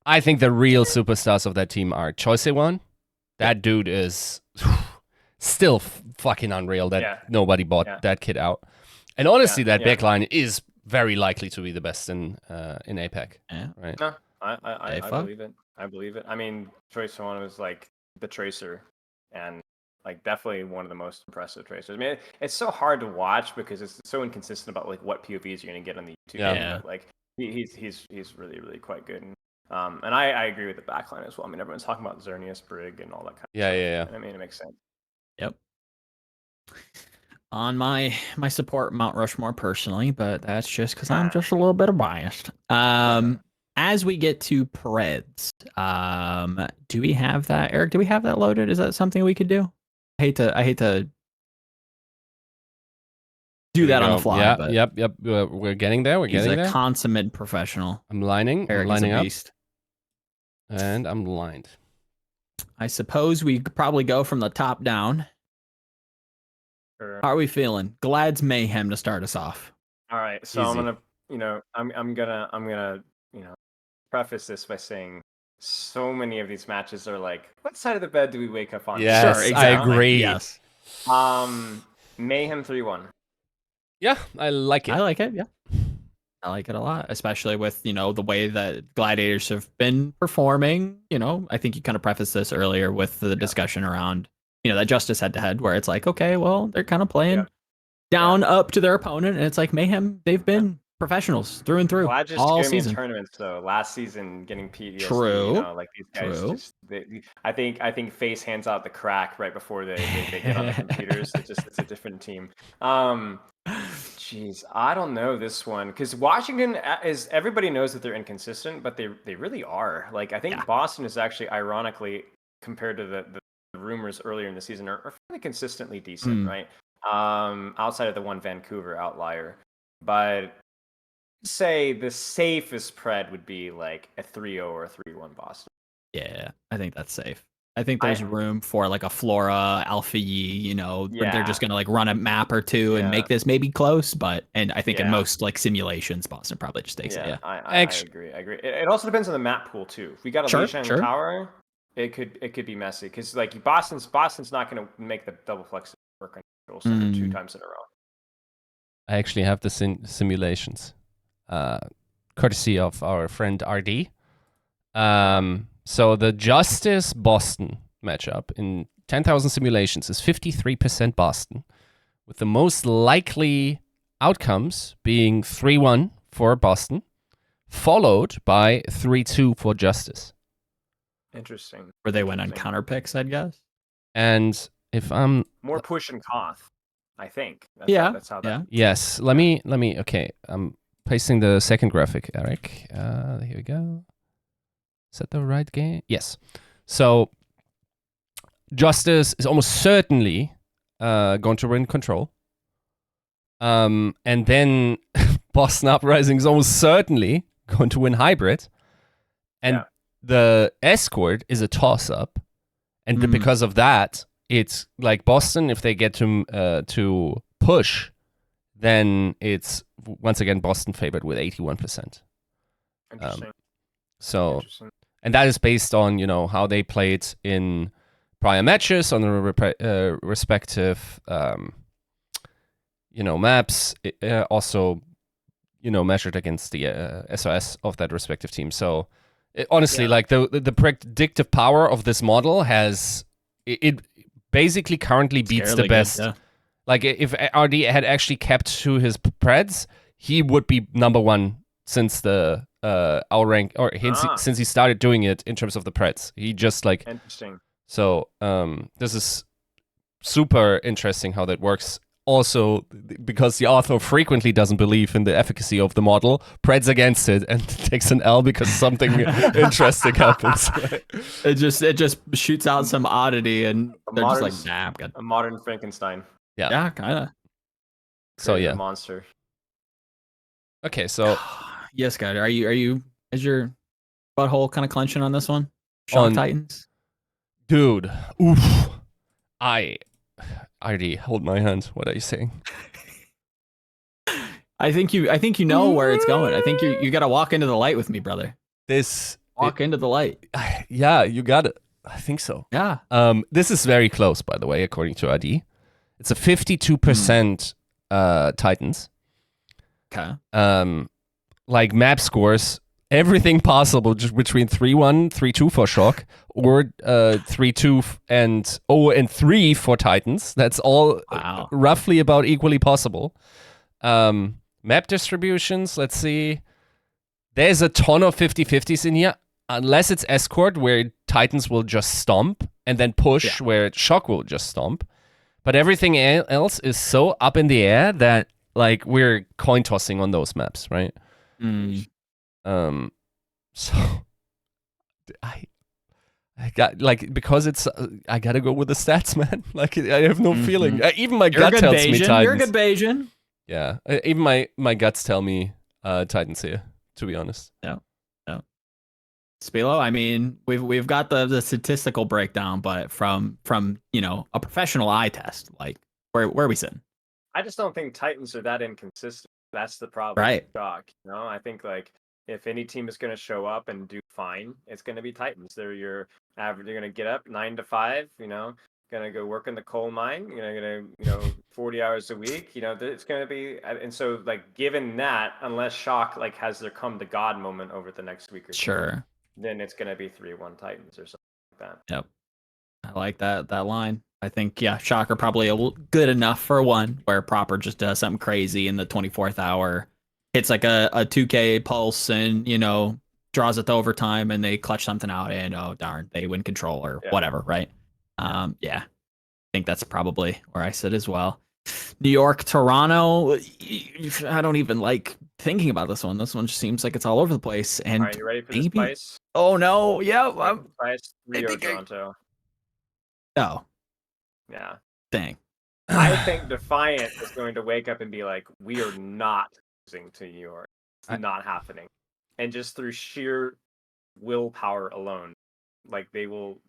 I think the real superstars of that team are Choiseone. That dude is still fucking unreal that nobody bought that kid out. And honestly, that backline is very likely to be the best in APAC. Yeah. Right?
No, I believe it. I believe it. I mean, Choiseone was like the tracer, and like definitely one of the most impressive tracers. I mean, it's so hard to watch because it's so inconsistent about like what POVs you're gonna get on the YouTube.
Yeah.
But, like he's really, really quite good. And I agree with the backline as well. I mean, everyone's talking about Xerneas, Brig, and all that kind of stuff.
Yeah.
I mean, it makes sense.
Yep. On my support Mount Rushmore personally, but that's just because I'm just a little bit biased. As we get to Preds, do we have that, Eric? Do we have that loaded? Is that something we could do? I hate to do that on the fly.
Yeah,
but
yep. We're getting there.
He's a consummate professional.
I'm lining.
Eric
I'm lining
is a
up.
beast.
And I'm lined.
I suppose we could probably go from the top down.
Sure.
How are we feeling? Glad's Mayhem to start us off.
All right, so
Easy.
I'm gonna preface this by saying so many of these matches are like, what side of the bed do we wake up on?
Yes,
sure, exactly.
I agree.
Yes.
Mayhem 3-1.
Yeah, I like it.
I like it. Yeah. I like it a lot, especially with, the way that Gladiators have been performing. I think you kind of prefaced this earlier with the discussion around, that Justice head-to-head, where it's like, okay, well, they're kind of playing down up to their opponent, and it's like Mayhem, they've been professionals through and through
Glad just
all
getting me in
season.
tournaments though. Last season, getting PTSD,
True.
like these guys I think FaZe hands out the crack right before they get on the computers. It's a different team. Jeez, I don't know this one because Washington is, everybody knows that they're inconsistent, but they really are. Like I think Boston is actually, ironically, compared to the rumors earlier in the season, are fairly consistently decent, right? Outside of the one Vancouver outlier, but say the safest pred would be like a 3-0 or a 3-1 Boston.
Yeah, I think that's safe. I think there's room for like a Flora, Alpha Yi, where they're just gonna like run a map or two and make this maybe close, and I think in most like simulations, Boston probably just takes it. Yeah,
I agree. It also depends on the map pool too. If we got a Lishan tower, it could be messy because like Boston's not gonna make the double flex work on Center 2 times in a row.
I actually have the simulations. Courtesy of our friend RD. So the Justice Boston matchup in 10,000 simulations is 53% Boston, with the most likely outcomes being 3-1 for Boston, followed by 3-2 for Justice.
Interesting.
Where they went on counter picks, I'd guess.
And if I'm
more push and Koth, I think.
That's how
that.
Yes. Let me. Okay. I'm pasting the second graphic, Eric. Here we go. Is that the right game? Yes. So Justice is almost certainly going to win control. And then Boston Uprising is almost certainly going to win hybrid. And the escort is a toss-up. And because of that, it's like Boston, if they get to push, then it's once again Boston favored with 81%.
Interesting.
And that is based on how they played in prior matches on the respective maps, also measured against the SOS of that respective team. So honestly, like the predictive power of this model has it basically currently beats the best.
Good, yeah.
Like if RD had actually kept to his preds, he would be number one since the our rank, or since he started doing it in terms of the preds. He just like
interesting.
So this is super interesting how that works. Also, because the author frequently doesn't believe in the efficacy of the model, preds against it and takes an L because something interesting happens.
It just shoots out some oddity, and they're just like, nah, I'm good.
A modern Frankenstein.
Yeah, kind of.
So
a monster.
Okay, so
yes, guy, is your butthole kind of clenching on this one? Shock Titans,
dude. Oof. I already hold my hand. What are you saying?
I think you know where it's going. I think you got to walk into the light with me, brother. Walk into the light.
Yeah, you got it. I think so.
Yeah.
This is very close, by the way, according to RD. It's a 52% Titans.
Okay.
Like map scores, everything possible just between 3-1, 3-2 for Shock, or 3-2 and 0-3 for Titans. That's all roughly about equally possible. Map distributions, let's see. There's a ton of 50-50s in here, unless it's Escort, where Titans will just stomp, and then Push, where Shock will just stomp. But everything else is so up in the air that like we're coin tossing on those maps, right? So I got like, because it's I gotta go with the stats, man. Like I have no feeling. Even my gut tells me Titans.
You're a good Bayesian.
Yeah, even my guts tell me Titans here. To be honest.
Yeah. Spilo, I mean, we've got the statistical breakdown, but from a professional eye test, like where are we sitting?
I just don't think Titans are that inconsistent. That's the problem.
Right.
Shock. I think like if any team is going to show up and do fine, it's going to be Titans. They're your average. They're going to get up 9 to 5. Going gonna go work in the coal mine. Gonna 40 hours a week. It's gonna be, and so like given that, unless Shock like has their come to God moment over the next week or two, then it's gonna be 3-1 Titans or something like that.
Yep, I like that line. I think Shock are probably good enough for one where Proper just does something crazy in the 24th hour, hits like a 2K pulse, and draws it to overtime, and they clutch something out, and oh darn, they win control or whatever, right? I think that's probably where I sit as well. New York, Toronto. I don't even like thinking about this one. This one just seems like it's all over the place. And
are you ready for the spice?
Oh no, yeah.
Spice, Rio, Toronto.
Oh.
Yeah.
Dang.
I think Defiant is going to wake up and be like, we are not losing to New York. It's not happening. And just through sheer willpower alone, like they will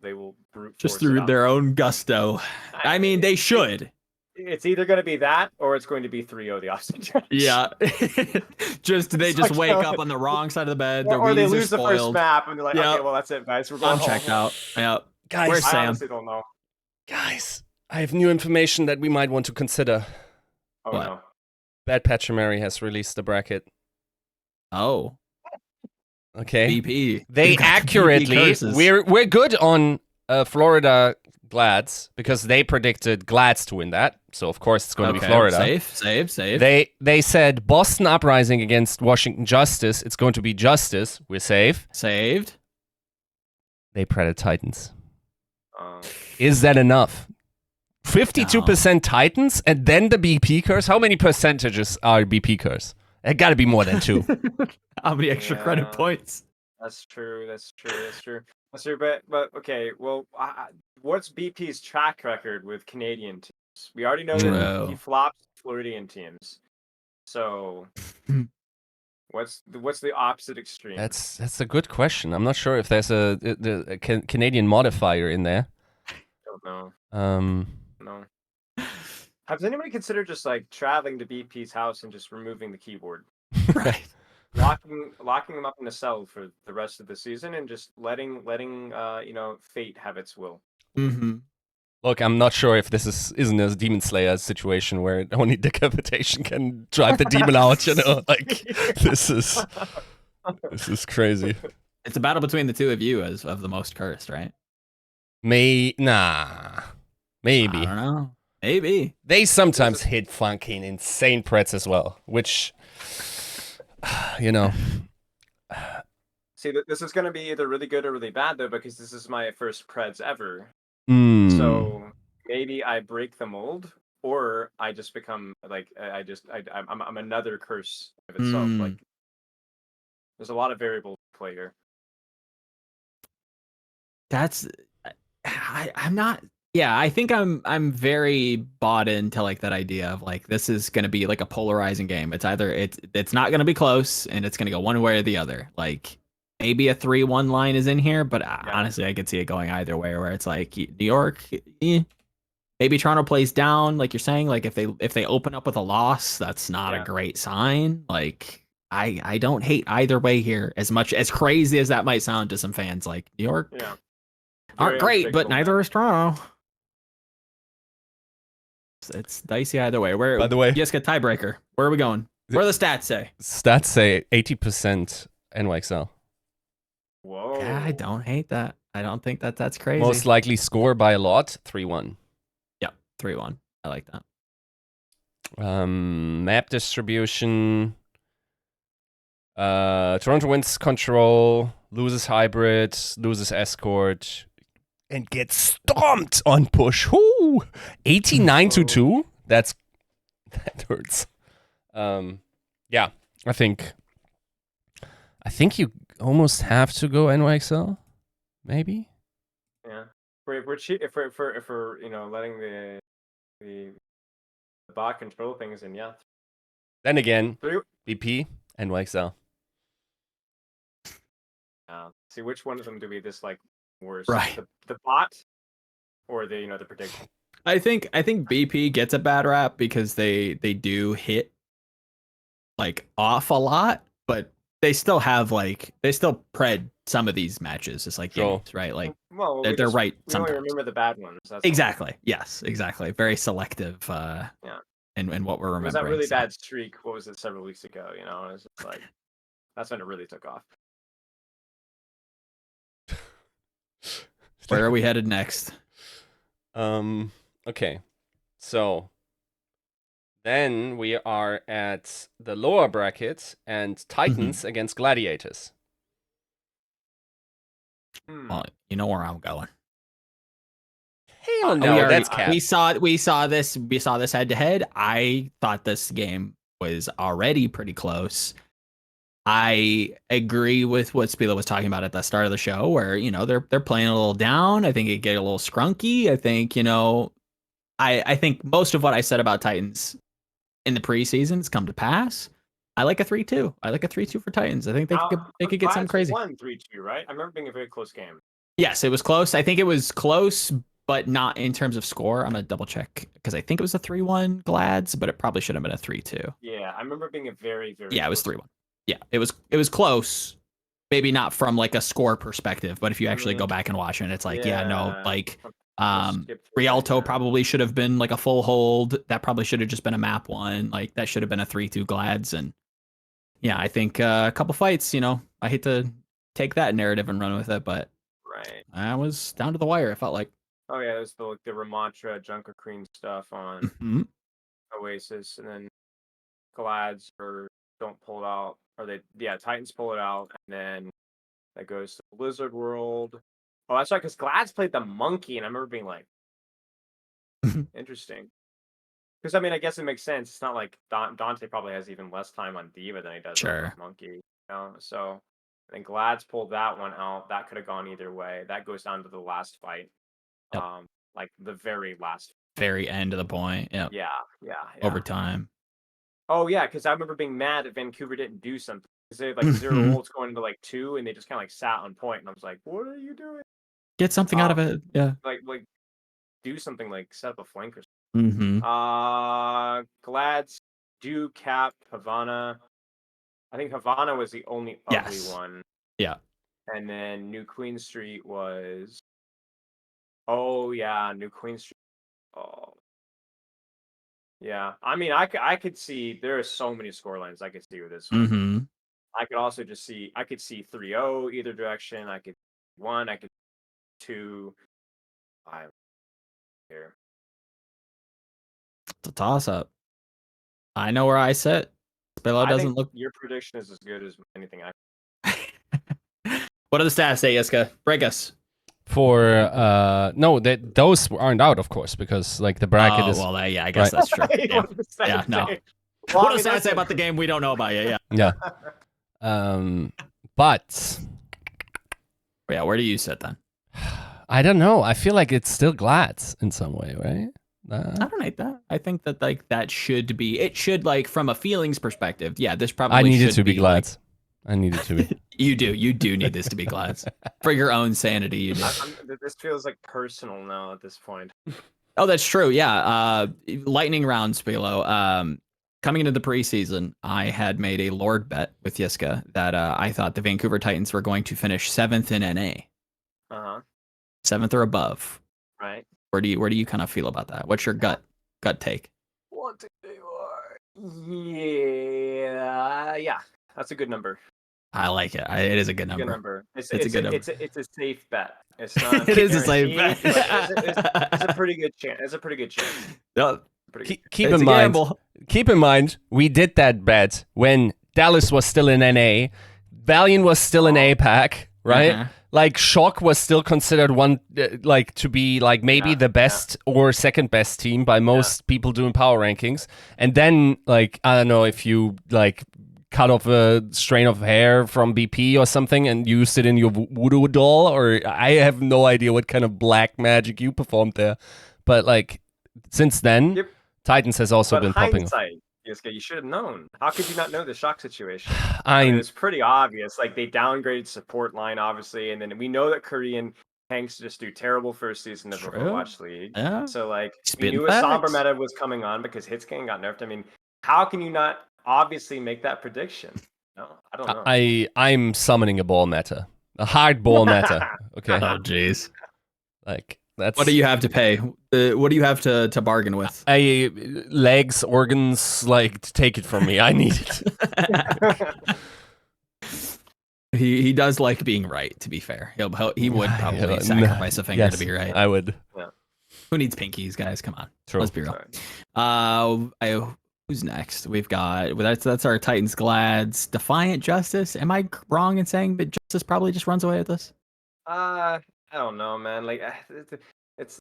brute
just through their own gusto. I mean, they should.
It's either going to be that or it's going to be 3-0 the opposite.
Yeah. They wake up on the wrong side of the bed.
Or they lose the first map and they're like, okay, well, that's it, guys. We're going
I'm checked out. Yeah.
Guys,
where's Sam?
I honestly don't know.
Guys, I have new information that we might want to consider.
Oh, no.
Bad Patchamary has released the bracket.
Oh.
Okay.
BP.
They accurately, we're good on Florida Glads because they predicted Glads to win that. So of course it's going to be Florida.
Safe.
They said Boston Uprising against Washington Justice. It's going to be Justice. We're safe.
Saved.
They predicted Titans. Is that enough? 52% Titans and then the BP curse? How many percentages are BP curse? It got to be more than 2.
How many extra credit points?
That's true. But okay. Well, what's BP's track record with Canadian teams? We already know that he flops Floridian teams. So, what's the opposite extreme?
That's a good question. I'm not sure if there's a Canadian modifier in there.
Don't know. No. Has anybody considered just like traveling to BP's house and just removing the keyboard?
Right.
Locking them up in a cell for the rest of the season and just letting fate have its will.
Mm-hmm.
Look, I'm not sure if this isn't a Demon Slayer situation where only decapitation can drive the demon out. Like this is crazy.
It's a battle between the two of you as of the most cursed, right?
Maybe.
I don't know. Maybe.
They sometimes hit fucking insane prets as well, which,
See, this is going to be either really good or really bad, though, because this is my first Preds ever. So maybe I break the mold, or I just become like I'm another curse of itself. Like there's a lot of variables to play here.
I'm not. Yeah, I think I'm very bought into like that idea of like this is going to be like a polarizing game. It's either it's not going to be close and it's going to go one way or the other. Like maybe a 3-1 line is in here, but honestly I could see it going either way. Where it's like New York, maybe Toronto plays down, like you're saying. Like if they open up with a loss, that's not a great sign. Like I don't hate either way here. As much as crazy as that might sound to some fans, like New York aren't great, but neither is Toronto. It's dicey either way.
By the way,
Yiska tiebreaker. Where are we going? What do the stats say?
Stats say 80% NYXL.
Whoa.
Yeah, I don't hate that. I don't think that's crazy.
Most likely score by a lot, 3-1.
Yep, 3-1. I like that.
Map distribution. Toronto wins control, loses hybrid, loses escort, and gets stomped on push. 89-2. That hurts. Yeah, I think you almost have to go NYXL, maybe.
Yeah, if we're letting the bot control things, and
Then again, BP NYXL.
See which one of them do we dislike worse,
right?
The bot or the prediction.
I think BP gets a bad rap because they do hit like off a lot, but they still have pred some of these matches. It's like
Sure.
games, right? Like
well,
they're right
we
sometimes.
only remember the bad ones. That's
Exactly. Yes. Exactly. Very selective.
Yeah.
And what we're remembering.
It was that really bad streak. What was it several weeks ago? You know, it's just like that's when it really took off.
Where are we headed next?
Okay. So then we are at the lower bracket and Titans against Gladiators.
Well, you know where I'm going.
Hell no, that's cap.
We saw this head to head. I thought this game was already pretty close. I agree with what Spilo was talking about at the start of the show, where they're playing a little down. I think it get a little scrunky. I think I think most of what I said about Titans in the preseason has come to pass. I like a 3-2. I like a 3-2 for Titans. I think they could get something crazy.
1-3-2, right? I remember being a very close game.
Yes, it was close. I think it was close, but not in terms of score. I'm gonna double check because I think it was a 3-1 Glads, but it probably should have been a 3-2.
Yeah, I remember being a very, very.
Yeah, it was 3-1. Yeah, it was close. Maybe not from like a score perspective, but if you actually go back and watch it, it's like, Rialto probably should have been like a full hold. That probably should have just been a map one. Like that should have been a 3-2 Glads. And yeah, I think a couple fights, I hate to take that narrative and run with it, but I was down to the wire, it felt like.
Oh yeah, there's the Ramantra Junker Cream stuff on Oasis, and then Glads don't pull it out, or Titans pull it out, and then that goes to Blizzard World. Oh, that's right, because Glads played the monkey, and I remember being like, interesting. Because I guess it makes sense. It's not like Dante probably has even less time on D.Va than he does on monkey. So I think Glads pulled that one out. That could have gone either way. That goes down to the last fight.
Yep.
Like the very last.
Very end of the point. Yep.
Yeah.
Overtime.
Oh yeah, because I remember being mad that Vancouver didn't do something. Because they had like 0 ults going into like 2, and they just kind of like sat on point, and I was like, "What are you doing?
Get something out of it." Yeah.
Like do something, like set up a flank or something. Glads do cap Havana. I think Havana was the only ugly one.
Yeah.
And then New Queen Street was. Oh yeah, New Queen Street. Oh. Yeah, I could see there are so many scorelines I could see with this one. I could also just see 3-0 either direction. I could 1, I could 2. I'm here.
It's a toss up. I know where I sit. Spilo doesn't look.
Your prediction is as good as anything I.
What do the stats say, Iska? Break us.
For no, those aren't out, of course, because like the bracket is.
Well, I guess that's true. Yeah, no. What does that say about the game we don't know about yet?
Yeah. But.
Yeah, where do you sit then?
I don't know. I feel like it's still Glads in some way, right?
I don't hate that. I think that like that should be. It should like from a feelings perspective. Yeah, this probably.
I need it to be Glads. I need it to be.
You do need this to be Glads for your own sanity. You do.
This feels like personal now at this point.
Oh, that's true. Yeah. Lightning round, Spilo. Coming into the preseason, I had made a Lord bet with Yiska that I thought the Vancouver Titans were going to finish 7th in NA. 7th or above.
Right.
Where do you kind of feel about that? What's your gut take?
What they are? Yeah. That's a good number.
I like it. It is a good number.
It's a good number. It's a safe bet. It's not.
It is a safe bet.
It's a pretty good chance. It's a pretty good chance.
Yep.
Keep in mind, we did that bet when Dallas was still in NA, Valiant was still in APAC, right? Like Shock was still considered one, to be like maybe the best or second best team by most people doing power rankings. And then like I don't know if you like cut off a strain of hair from BP or something and used it in your voodoo doll, or I have no idea what kind of black magic you performed there. But like since then, Titans has also been popping.
Yiska, you should have known. How could you not know the Shock situation? I mean, it's pretty obvious. Like they downgraded support line, obviously, and then we know that Korean tanks just do terrible first season of Overwatch League. Yeah. So like we knew a somber meta was coming on because Hitscan got nerfed. I mean, how can you not obviously make that prediction? No, I don't know.
I'm summoning a ball meta A hardball matter. Okay.
Oh, jeez.
Like that's.
What do you have to pay? What do you have to bargain with?
Legs, organs, like take it from me. I need it.
He does like being right. To be fair, he would probably sacrifice a finger to be right.
I would.
Yeah.
Who needs pinkies, guys? Come on.
True.
Let's be real. Who's next? We've got that's our Titans Glads. Defiant Justice. Am I wrong in saying that Justice probably just runs away with this?
I don't know, man. Like it's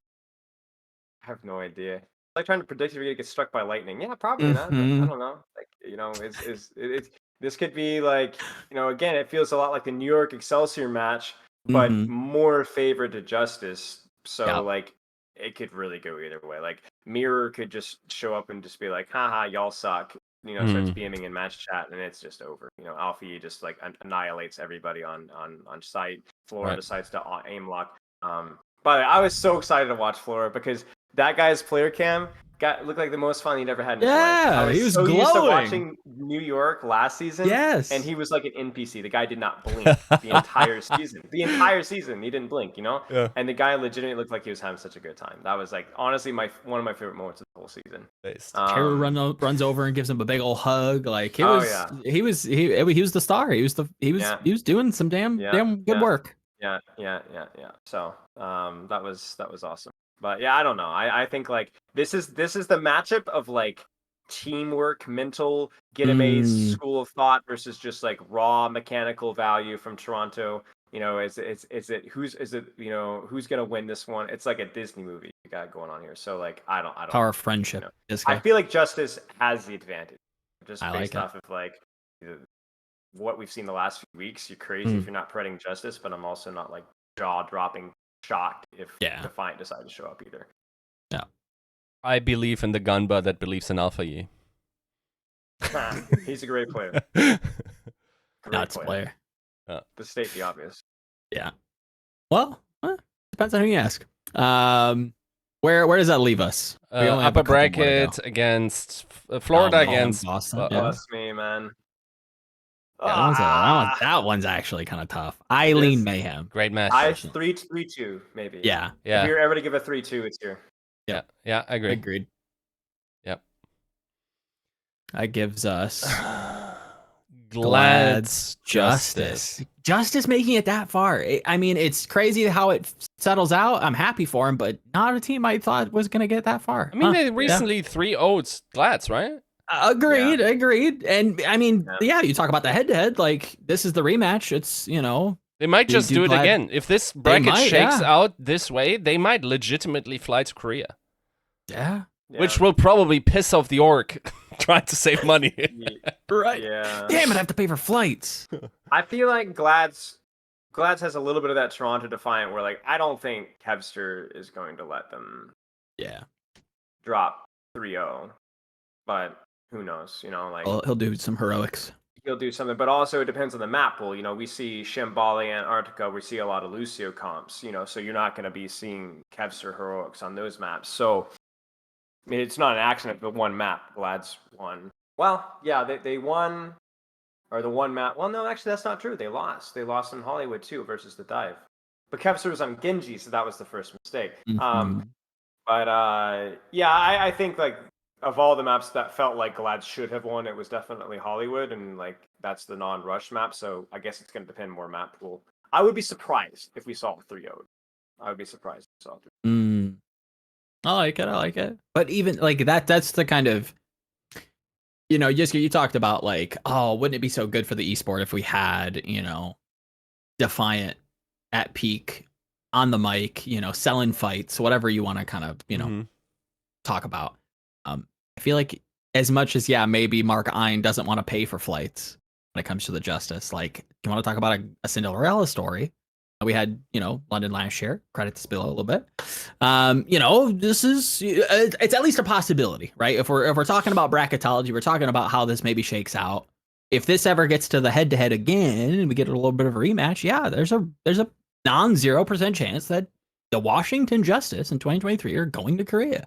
I have no idea. It's like trying to predict if you're gonna get struck by lightning. Yeah, probably not. I don't know. Like it's this could be like again, it feels a lot like the New York Excelsior match, but more favored to Justice. So like it could really go either way. Like Mirror could just show up and just be like, haha, y'all suck. Starts beaming in match chat and it's just over. Alfie just like annihilates everybody on site. Flora decides to aim lock. But I was so excited to watch Flora because that guy's player cam looked like the most fun he'd ever had in his life. I was
he was
so
glowing.
used to watching New York last season.
Yes.
And he was like an NPC. The guy did not blink the entire season. The entire season, he didn't blink, Yeah. And the guy legitimately looked like he was having such a good time. That was like honestly one of my favorite moments of the whole season.
Terror runs over and gives him a big old hug. Like he was the star. He was doing some damn good work.
Yeah. So that was awesome. But yeah, I don't know. I think like this is the matchup of like teamwork, mental, get amaze, school of thought versus just like raw mechanical value from Toronto. Is it who's gonna win this one? It's like a Disney movie you got going on here. So like I don't
Power of friendship.
I feel like Justice has the advantage just based off of like what we've seen the last few weeks. You're crazy if you're not predicting Justice, but I'm also not like jaw-dropping shocked if Defiant decided to show up either.
Yeah.
I
believe in the Gunba that believes in Alpha Yi.
He's a great player.
Nuts player.
To state the obvious.
Yeah. Well, depends on who you ask. Where does that leave us?
Upper bracket against Florida against
Boston.
Bless me, man.
That one's actually kind of tough. Eileen Mayhem.
Great match.
3-2 maybe.
Yeah.
If you're ever to give a 3-2, it's here.
Yeah, I agree.
Agreed.
Yep.
That gives us
Glad's
Justice. Justice making it that far. I mean, it's crazy how it settles out. I'm happy for him, but not a team I thought was going to get that far.
I mean, they recently 3-0'd Glad's, right?
Agreed. And I mean, you talk about the head-to-head, like this is the rematch. It's,
they might just do it again. If this bracket shakes out this way, they might legitimately fly to Korea.
Yeah.
Which will probably piss off the org trying to save money.
Right.
Yeah.
Damn it, I have to pay for flights.
I feel like Glad's has a little bit of that Toronto Defiant where like I don't think Kevster is going to let them drop 3-0. But who knows, like
he'll do some heroics.
He'll do something, but also it depends on the map pool. We see Shambhala, Antarctica, we see a lot of Lucio comps, so you're not going to be seeing Kevster heroics on those maps. So, I mean, it's not an accident, but one map, Glad's won. Well, yeah, they won, or the one map. Well, no, actually, that's not true. They lost. They lost in Hollywood, too, versus the Dive. But Kevster was on Genji, so that was the first mistake. I think, like, of all the maps that felt like Glad should have won, it was definitely Hollywood, and like that's the non-rush map. So I guess it's going to depend more map pool. I would be surprised if we saw 3-0. I would be surprised if we saw 3-0.
I like it. But even like that's the kind of, you talked about like, oh, wouldn't it be so good for the esport if we had, Defiant at peak on the mic, selling fights, whatever you want to kind of, talk about. I feel like as much as maybe Mark Ein doesn't want to pay for flights when it comes to the Justice, like you want to talk about a Cinderella story. We had London last year. Credit to Spilo a little bit. This is it's at least a possibility, right? If we're talking about bracketology, we're talking about how this maybe shakes out. If this ever gets to the head-to-head again and we get a little bit of a rematch, there's a non-0% chance that the Washington Justice in 2023 are going to Korea.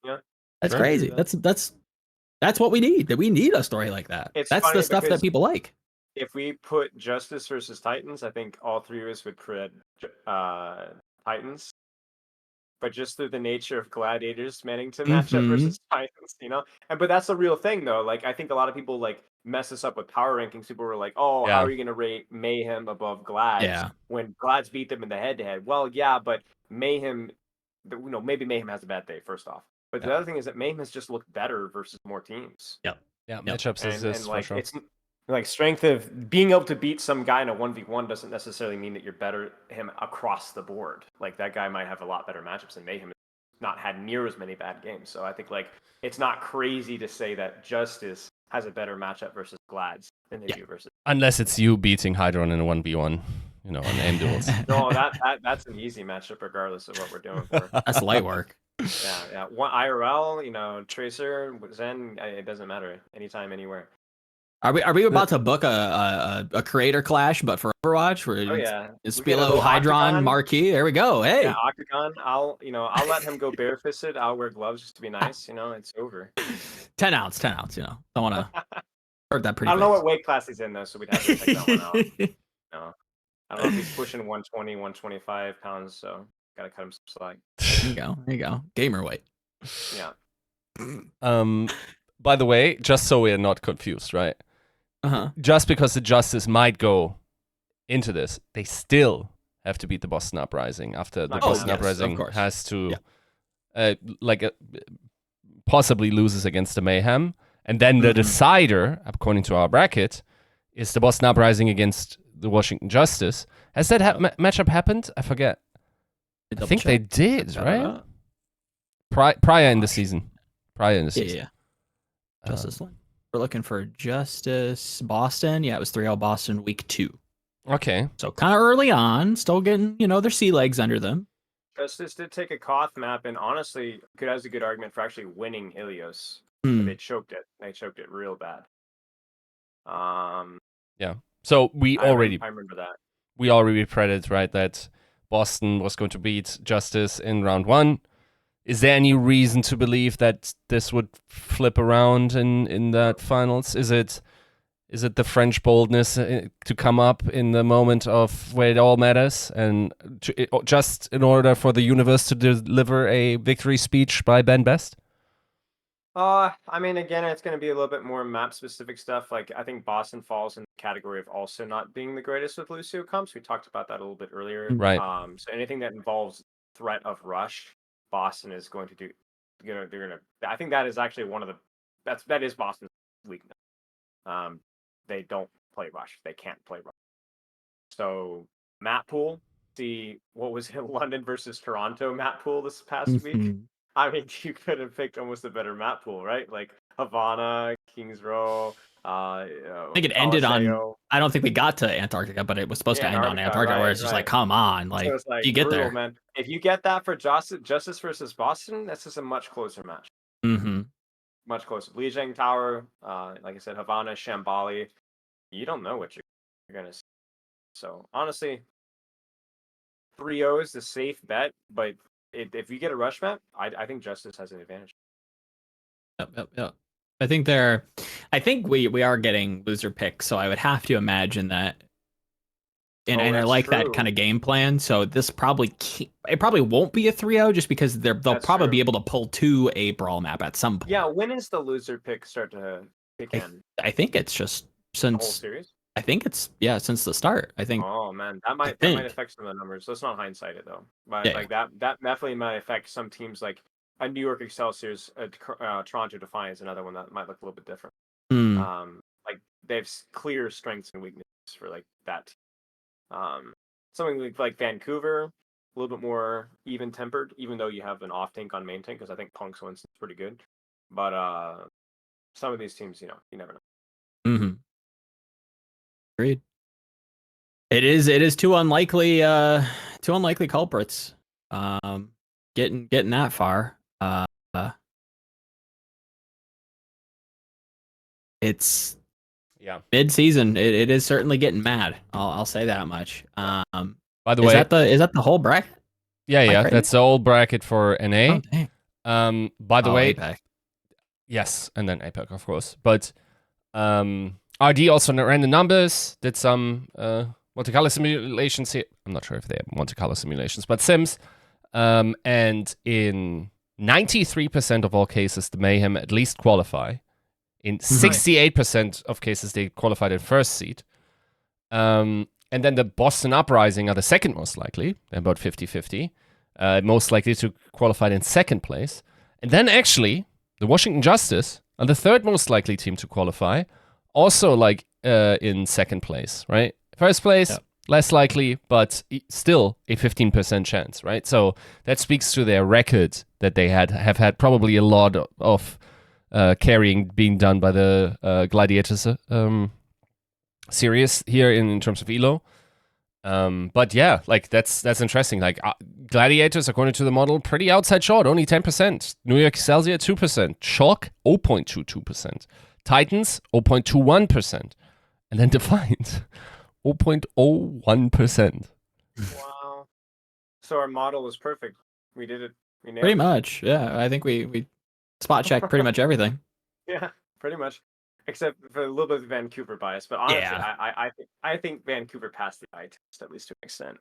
Yeah.
That's crazy. That's what we need. We need a story like that. That's the stuff that people like.
if we put Justice versus Titans, I think all three of us would pred Titans. But just through the nature of gladiators manning to match up versus Titans, but that's the real thing though. Like I think a lot of people like mess us up with power rankings. People were like, "Oh, how are you going to rate Mayhem above Glads when Glads beat them in the head-to-head?" Well, yeah, but Mayhem, maybe Mayhem has a bad day first off. But the other thing is that Mayhem has just looked better versus more teams.
Matchups is
like
for sure.
it's like strength of being able to beat some guy in a 1v1 doesn't necessarily mean that you're better him across the board. Like that guy might have a lot better matchups than Mayhem, not had near as many bad games. So I think like it's not crazy to say that Justice has a better matchup versus Glads than they do versus.
Unless it's you beating Hydron in a 1v1, on aim duels.
No, that's an easy matchup regardless of what we're doing for.
That's light work.
Yeah. One IRL, Tracer, Zen, it doesn't matter. Anytime, anywhere.
Are we about to book a creator clash, but for Overwatch? It's Spilo, Hydron, Marquee. There we go. Hey,
yeah, Octagon. I'll let him go barefisted. I'll wear gloves just to be nice. It's over.
10 ounce. Don't want to hurt that pretty.
I don't know what weight class he's in though, so we'd have to check that one out. I don't know if he's pushing 120, 125 pounds, so gotta cut him some slack.
There you go. Gamer weight.
Yeah.
By the way, just so we're not confused, right? Just because the Justice might go into this, they still have to beat the Boston Uprising after the Boston Uprising has to, possibly loses against the Mayhem. And then the decider, according to our bracket, is the Boston Uprising against the Washington Justice. Has that matchup happened? I forget. I think they did, right? Prior in the season.
Yeah. Justice League. We're looking for Justice Boston. Yeah, it was 3-0 Boston week 2.
Okay.
So kind of early on, still getting, their sea legs under them.
Justice did take a Koth map, and honestly, has a good argument for actually winning Ilios. They choked it. They choked it real bad.
Yeah. So I
remember that.
We already predicted, right, that Boston was going to beat Justice in round 1. Is there any reason to believe that this would flip around in that finals? Is it the French boldness to come up in the moment of where it all matters, and just in order for the universe to deliver a victory speech by Ben Best?
I mean, again, it's going to be a little bit more map-specific stuff. Like, I think Boston falls in the category of also not being the greatest with Lucio comps. We talked about that a little bit earlier.
Right.
So anything that involves threat of rush, Boston is going to do. They're gonna. I think that is actually one of the. That is Boston's weakness. They don't play rush. They can't play rush. So map pool. See what was in London versus Toronto map pool this past week. I mean, you could have picked almost a better map pool, right? Like Havana, Kings Row.
I think it ended on. I don't think we got to Antarctica, but it was supposed to end on Antarctica, where it's just like, come on, like, so you get brutal, there,
man. If you get that for Justice versus Boston, that's just a much closer match. Much closer. Lijiang Tower, like I said, Havana, Shambali. You don't know what you're gonna see. So honestly, 3-0 is the safe bet, but if you get a rush map, I think Justice has an advantage.
Yep. I think we are getting loser picks, so I would have to imagine that. And I like that kind of game plan. So this probably won't be a 3-0 just because they'll probably be able to pull to a brawl map at some point.
Yeah, when is the loser pick start to kick in?
I think it's just since
the whole series.
I think it's since the start. I think.
Oh man, that might affect some of the numbers. Let's not hindsight it though. But like that definitely might affect some teams like a New York Excelsior's, Toronto Defiant is another one that might look a little bit different. Like they have clear strengths and weaknesses for like that team. Something like Vancouver, a little bit more even tempered, even though you have an off tank on main tank, because I think Punk's Winston's pretty good. But some of these teams, you never know.
Agreed. It is two unlikely culprits. Getting that far. It's mid-season. It is certainly getting mad. I'll say that much. By
the way,
is that the whole bracket?
Yeah, that's the whole bracket for NA.
Oh,
by the way,
APAC.
Yes, and then APAC, of course. But RD also ran the numbers, did some Monte Carlo simulations here. I'm not sure if they have Monte Carlo simulations, but sims. And in 93% of all cases, the Mayhem at least qualify. In 68% of cases, they qualified in first seed. And then the Boston Uprising are the second most likely, about 50-50. Most likely to qualify in second place. And then actually, the Washington Justice are the third most likely team to qualify, also like in second place, right? First place, less likely, but still a 15% chance, right? So that speaks to their record that they have had probably a lot of carrying being done by the Gladiators series here in terms of Elo. But yeah, like that's interesting. Like Gladiators, according to the model, pretty outside short, only 10%. New York Excelsior 2%. Chalk 0.22%. Titans 0.21%. And then Defiant 0.01%.
Wow. So our model was perfect. We did it. We nailed
Pretty
it.
much, yeah. I think we spot checked pretty much everything.
Yeah, pretty much. Except for a little bit of Vancouver bias, but honestly, I think Vancouver passed the eye test at least to an extent.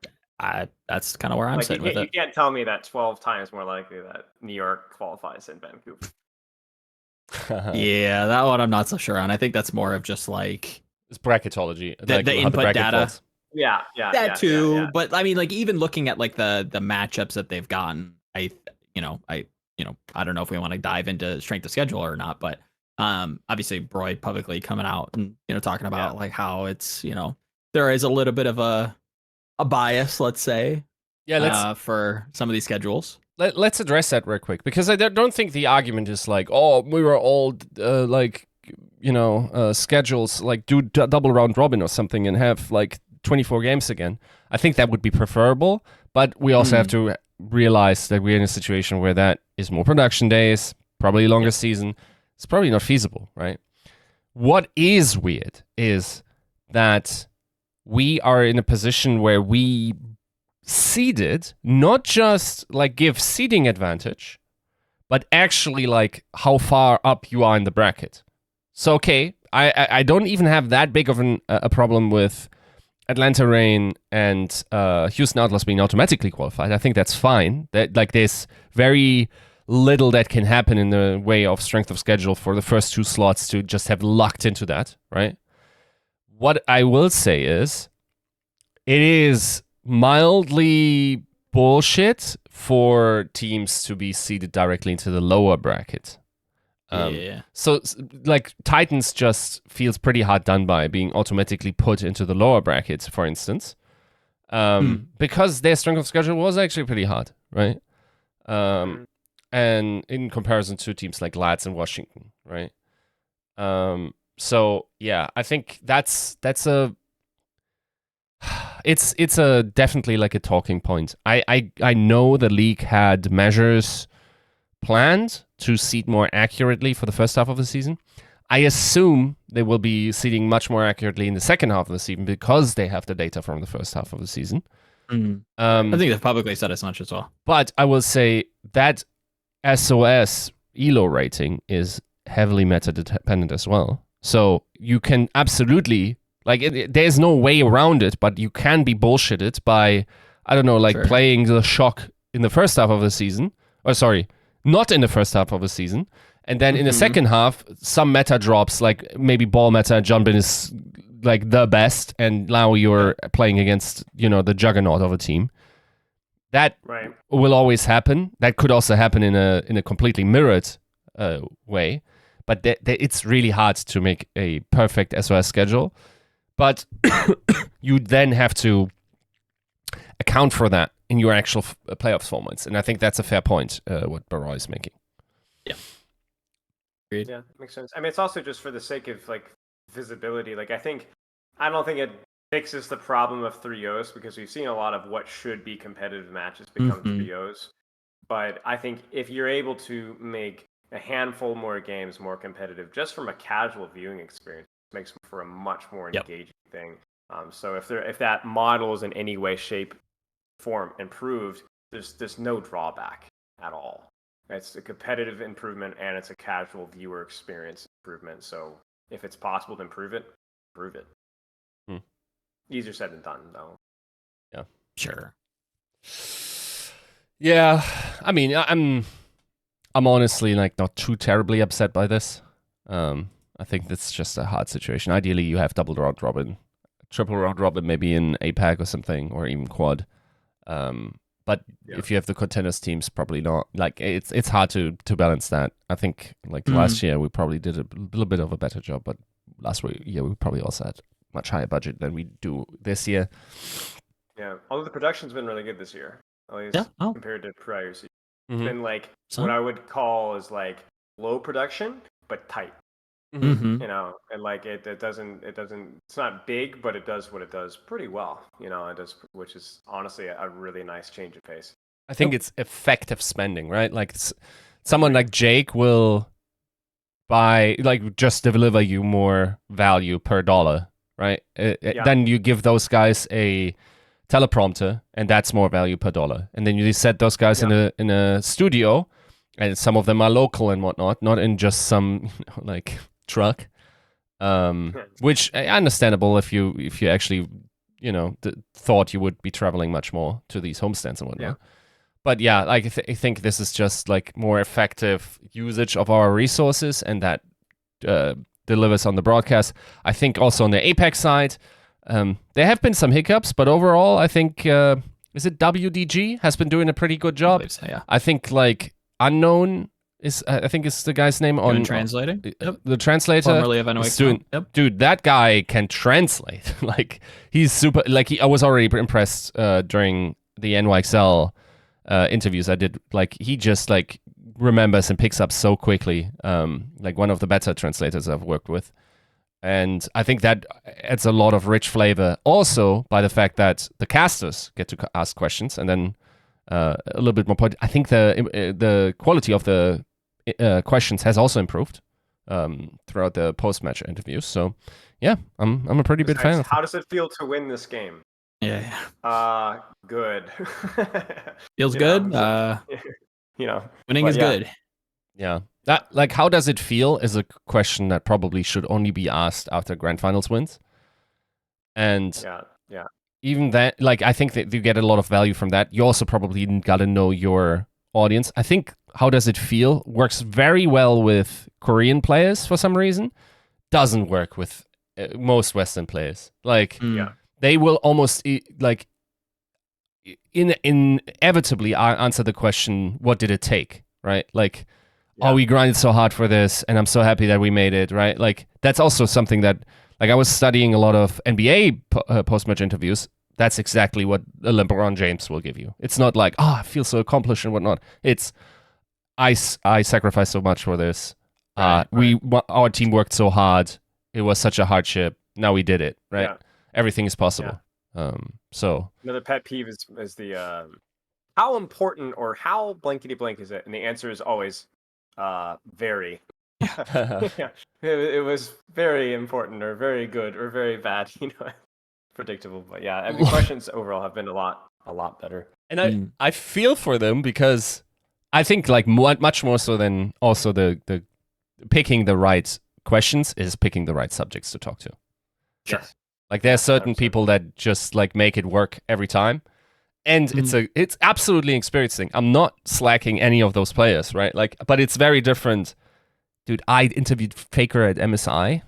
That's kind of where I'm
Like
sitting with
you
it.
can't tell me that 12 times more likely that New York qualifies than Vancouver.
Yeah, that one I'm not so sure on. I think that's more of just like
it's bracketology.
The input data.
Falls.
Yeah,
that too.
Yeah.
But I mean, like even looking at like the matchups that they've gotten, I don't know if we want to dive into strength of schedule or not, but obviously Broyd publicly coming out and talking about like how it's there is a little bit of a bias, let's say, for some of these schedules.
Let's address that real quick, because I don't think the argument is like, oh, we were all schedules like do double round robin or something and have like 24 games again. I think that would be preferable, but we also have to realize that we're in a situation where that is more production days, probably longer season. It's probably not feasible, right? What is weird is that we are in a position where we seeded, not just like give seeding advantage, but actually like how far up you are in the bracket. So, okay, I don't even have that big of a problem with Atlanta Reign and Houston Outlaws being automatically qualified. I think that's fine. That like there's very little that can happen in the way of strength of schedule for the first two slots to just have lucked into that, right? What I will say is, it is mildly bullshit for teams to be seeded directly into the lower bracket. So, like, Titans just feels pretty hard done by being automatically put into the lower brackets, for instance, because their strength of schedule was actually pretty hard, right? And in comparison to teams like Lads and Washington, right? So yeah, I think that's a it's a definitely like a talking point. I know the league had measures planned to seed more accurately for the first half of the season. I assume they will be seeding much more accurately in the second half of the season because they have the data from the first half of the season.
I think they've publicly said as much as well.
But I will say that SOS ELO rating is heavily meta dependent as well. So you can absolutely, like, there's no way around it, but you can be bullshitted by, I don't know, like playing the shock in the first half of the season. Or sorry, not in the first half of the season. And then in the second half, some meta drops, like maybe ball meta and Jumpin is like the best, and now you're playing against, the juggernaut of a team. That will always happen. That could also happen in a completely mirrored way. But it's really hard to make a perfect SOS schedule. But you then have to account for that in your actual playoffs formats. And I think that's a fair point, what Baroy is making.
Yeah.
Agreed. Yeah, makes sense. I mean, it's also just for the sake of like visibility. Like, I don't think it fixes the problem of 3-0s, because we've seen a lot of what should be competitive matches become 3-0s. But I think if you're able to make a handful more games more competitive, just from a casual viewing experience, it makes for a much more engaging thing. So if that model is in any way, shape, form improved, there's no drawback at all. It's a competitive improvement and it's a casual viewer experience improvement. So if it's possible to improve it, improve it.
Hmm.
Easier said than done, though.
Yeah,
sure.
Yeah, I mean, I'm honestly like not too terribly upset by this. I think that's just a hard situation. Ideally, you have double round robin, triple round robin, maybe in APAC or something, or even quad. But if you have the contenders teams, probably not. Like it's hard to balance that. I think like last year we probably did a little bit of a better job, but last year we probably also had much higher budget than we do this year.
Yeah, although the production's been really good this year, at least compared to prior seasons. It's been like what I would call is like low production but tight.
Mm-hmm.
You know, and like it doesn't it's not big, but it does what it does pretty well. You know, it does, which is honestly a really nice change of pace.
I think it's effective spending, right? Like someone like Jake will buy, like, just deliver you more value per dollar, right? Then you give those guys a teleprompter, and that's more value per dollar. And then you set those guys in a studio, and some of them are local and whatnot, not in just some like truck. Which understandable if you actually thought you would be traveling much more to these homestands and whatnot. But yeah, like I think this is just like more effective usage of our resources, and that delivers on the broadcast. I think also on the Apex side, there have been some hiccups, but overall, I think is it WDG has been doing a pretty good job.
I believe so, yeah.
I think like Unknown is I think it's the guy's name on
translating.
The translator.
Formerly of NOX.
Dude, that guy can translate. Like he's super. Like I was already impressed during the NYXL interviews I did. Like he just like remembers and picks up so quickly. Like one of the better translators I've worked with. And I think that adds a lot of rich flavor. Also, by the fact that the casters get to ask questions, and then a little bit more point. I think the quality of the questions has also improved throughout the post-match interviews. So, yeah, I'm a pretty big fan of it.
How does it feel to win this game?
Yeah.
Good.
Feels good. Winning is good.
Yeah. That, like, how does it feel is a question that probably should only be asked after grand finals wins. And even that, like, I think that you get a lot of value from that. You also probably got to know your audience. I think how does it feel works very well with Korean players for some reason. Doesn't work with most Western players. Like, they will almost like inevitably answer the question, "What did it take?" Right? Like, oh, we grinded so hard for this, and I'm so happy that we made it. Right? Like, that's also something that, like, I was studying a lot of NBA post-match interviews. That's exactly what LeBron James will give you. It's not like, oh, I feel so accomplished and whatnot. It's, I sacrificed so much for this. Our team worked so hard. It was such a hardship. Now we did it. Right? Yeah. Everything is possible. So
another pet peeve is the how important or how blankety blank is it? And the answer is always very. It was very important or very good or very bad. Predictable. But yeah, the questions overall have been a lot better.
And I feel for them because I think like much more so than also the picking the right questions is picking the right subjects to talk to.
Sure. Yes.
Like there are certain 100%. People that just like make it work every time. And it's absolutely an experience thing. I'm not slacking any of those players, right? Like, but it's very different. Dude, I interviewed Faker at MSI.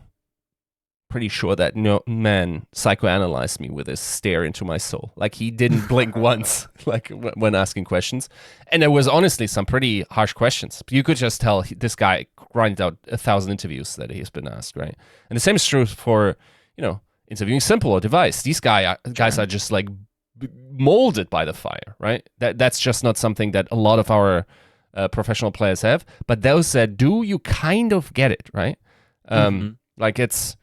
Pretty sure that man psychoanalyzed me with his stare into my soul. Like he didn't blink once, like when asking questions. And there was honestly some pretty harsh questions. You could just tell this guy grinded out 1,000 interviews that he's been asked, right? And the same is true for, interviewing Simple or Device. These guys are just like molded by the fire, right? That's just not something that a lot of our professional players have. But those that do, you kind of get it, right? Like it's,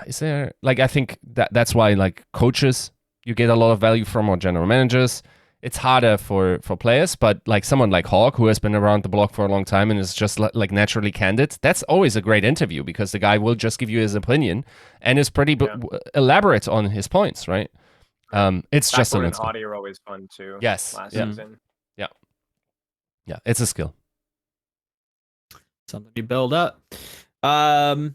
is there, like, I think that's why like coaches you get a lot of value from, or general managers. It's harder for players, but like someone like Hawk, who has been around the block for a long time and is just like naturally candid, that's always a great interview because the guy will just give you his opinion and is pretty elaborate on his points, right? It's just
and Hottie are always fun too.
Yes.
Last season.
Yeah. It's a skill.
Something you build up. Not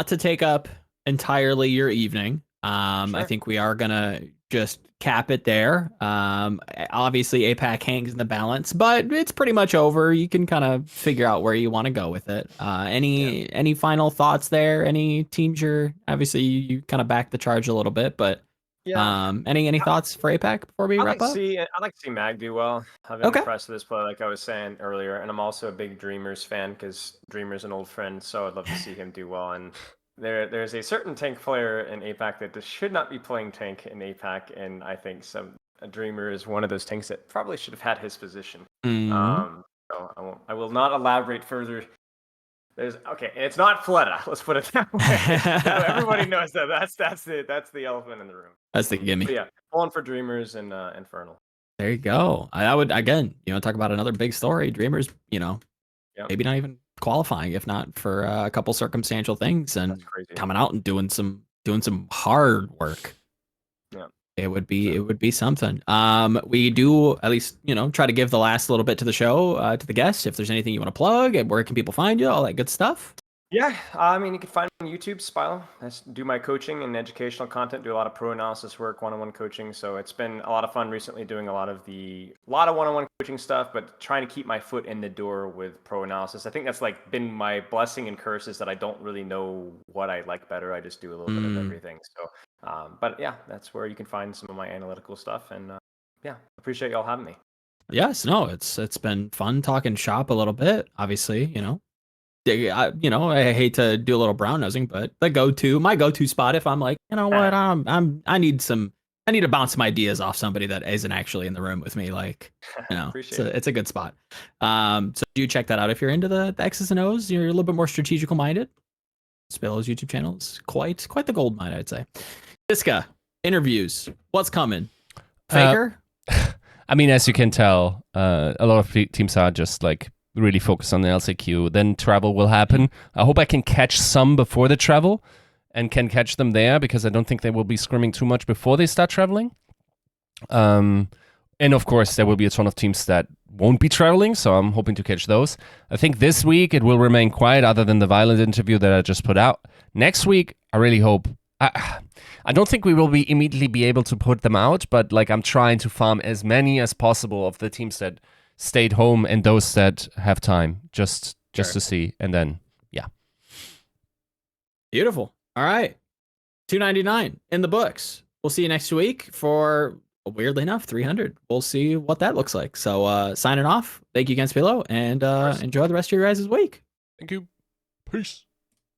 to take up entirely your evening. I think we are gonna just cap it there. Obviously APAC hangs in the balance, but it's pretty much over. You can kind of figure out where you want to go with it. Any final thoughts there? Any teams you're obviously you kind of back the charge a little bit, but any thoughts for APAC before we wrap up?
I'd like to see Mag do well. I've been impressed with this play, like I was saying earlier, and I'm also a big Dreamers fan because Dreamer's an old friend, so I'd love to see him do well. And there's a certain tank player in APAC that just should not be playing tank in APAC, and I think a Dreamer is one of those tanks that probably should have had his position. So I will not elaborate further. It's not Fleta. Let's put it that way. Everybody knows that. That's the elephant in the room.
That's the gimme.
But yeah, pulling for Dreamers and Infernal.
There you want to talk about another big story. Dreamers, maybe not even qualifying, if not for a couple circumstantial things, and coming out and doing some hard work.
Yeah,
it would be something. We do at least try to give the last little bit to the show to the guests. If there's anything you want to plug, and where can people find you, all that good stuff.
Yeah, I mean, you can find me on YouTube, Spilo. I do my coaching and educational content, do a lot of pro analysis work, one-on-one coaching. So it's been a lot of fun recently doing a lot of one-on-one coaching stuff, but trying to keep my foot in the door with pro analysis. I think that's like been my blessing and curse, is that I don't really know what I like better. I just do a little bit of everything. So, but yeah, that's where you can find some of my analytical stuff. And yeah, appreciate y'all having me.
Yes, no, it's been fun talking shop a little bit. Obviously, I hate to do a little brown nosing, but my go-to spot, if I'm like, what, I need to bounce some ideas off somebody that isn't actually in the room with me. Like, it's a good spot. So do check that out if you're into the X's and O's. You're a little bit more strategical minded. Spilo's YouTube channel is quite the gold mine, I'd say. Iska, interviews, what's coming? Faker?
I mean, as you can tell, a lot of teams are just like really focus on the LCQ. Then travel will happen. I hope I can catch some before the travel and can catch them there, because I don't think they will be scrimming too much before they start traveling. And of course, there will be a ton of teams that won't be traveling, so I'm hoping to catch those. I think this week it will remain quiet, other than the Violent interview that I just put out. Next week, I really hope... I don't think we will immediately be able to put them out, but like I'm trying to farm as many as possible of the teams that stayed home and those that have time, just to see, and then
beautiful. All right, $299 in the books. We'll see you next week for, weirdly enough, 300. We'll see what that looks like. So signing off, thank you again, Spilo, and enjoy the rest of your guys' week.
Thank you. Peace.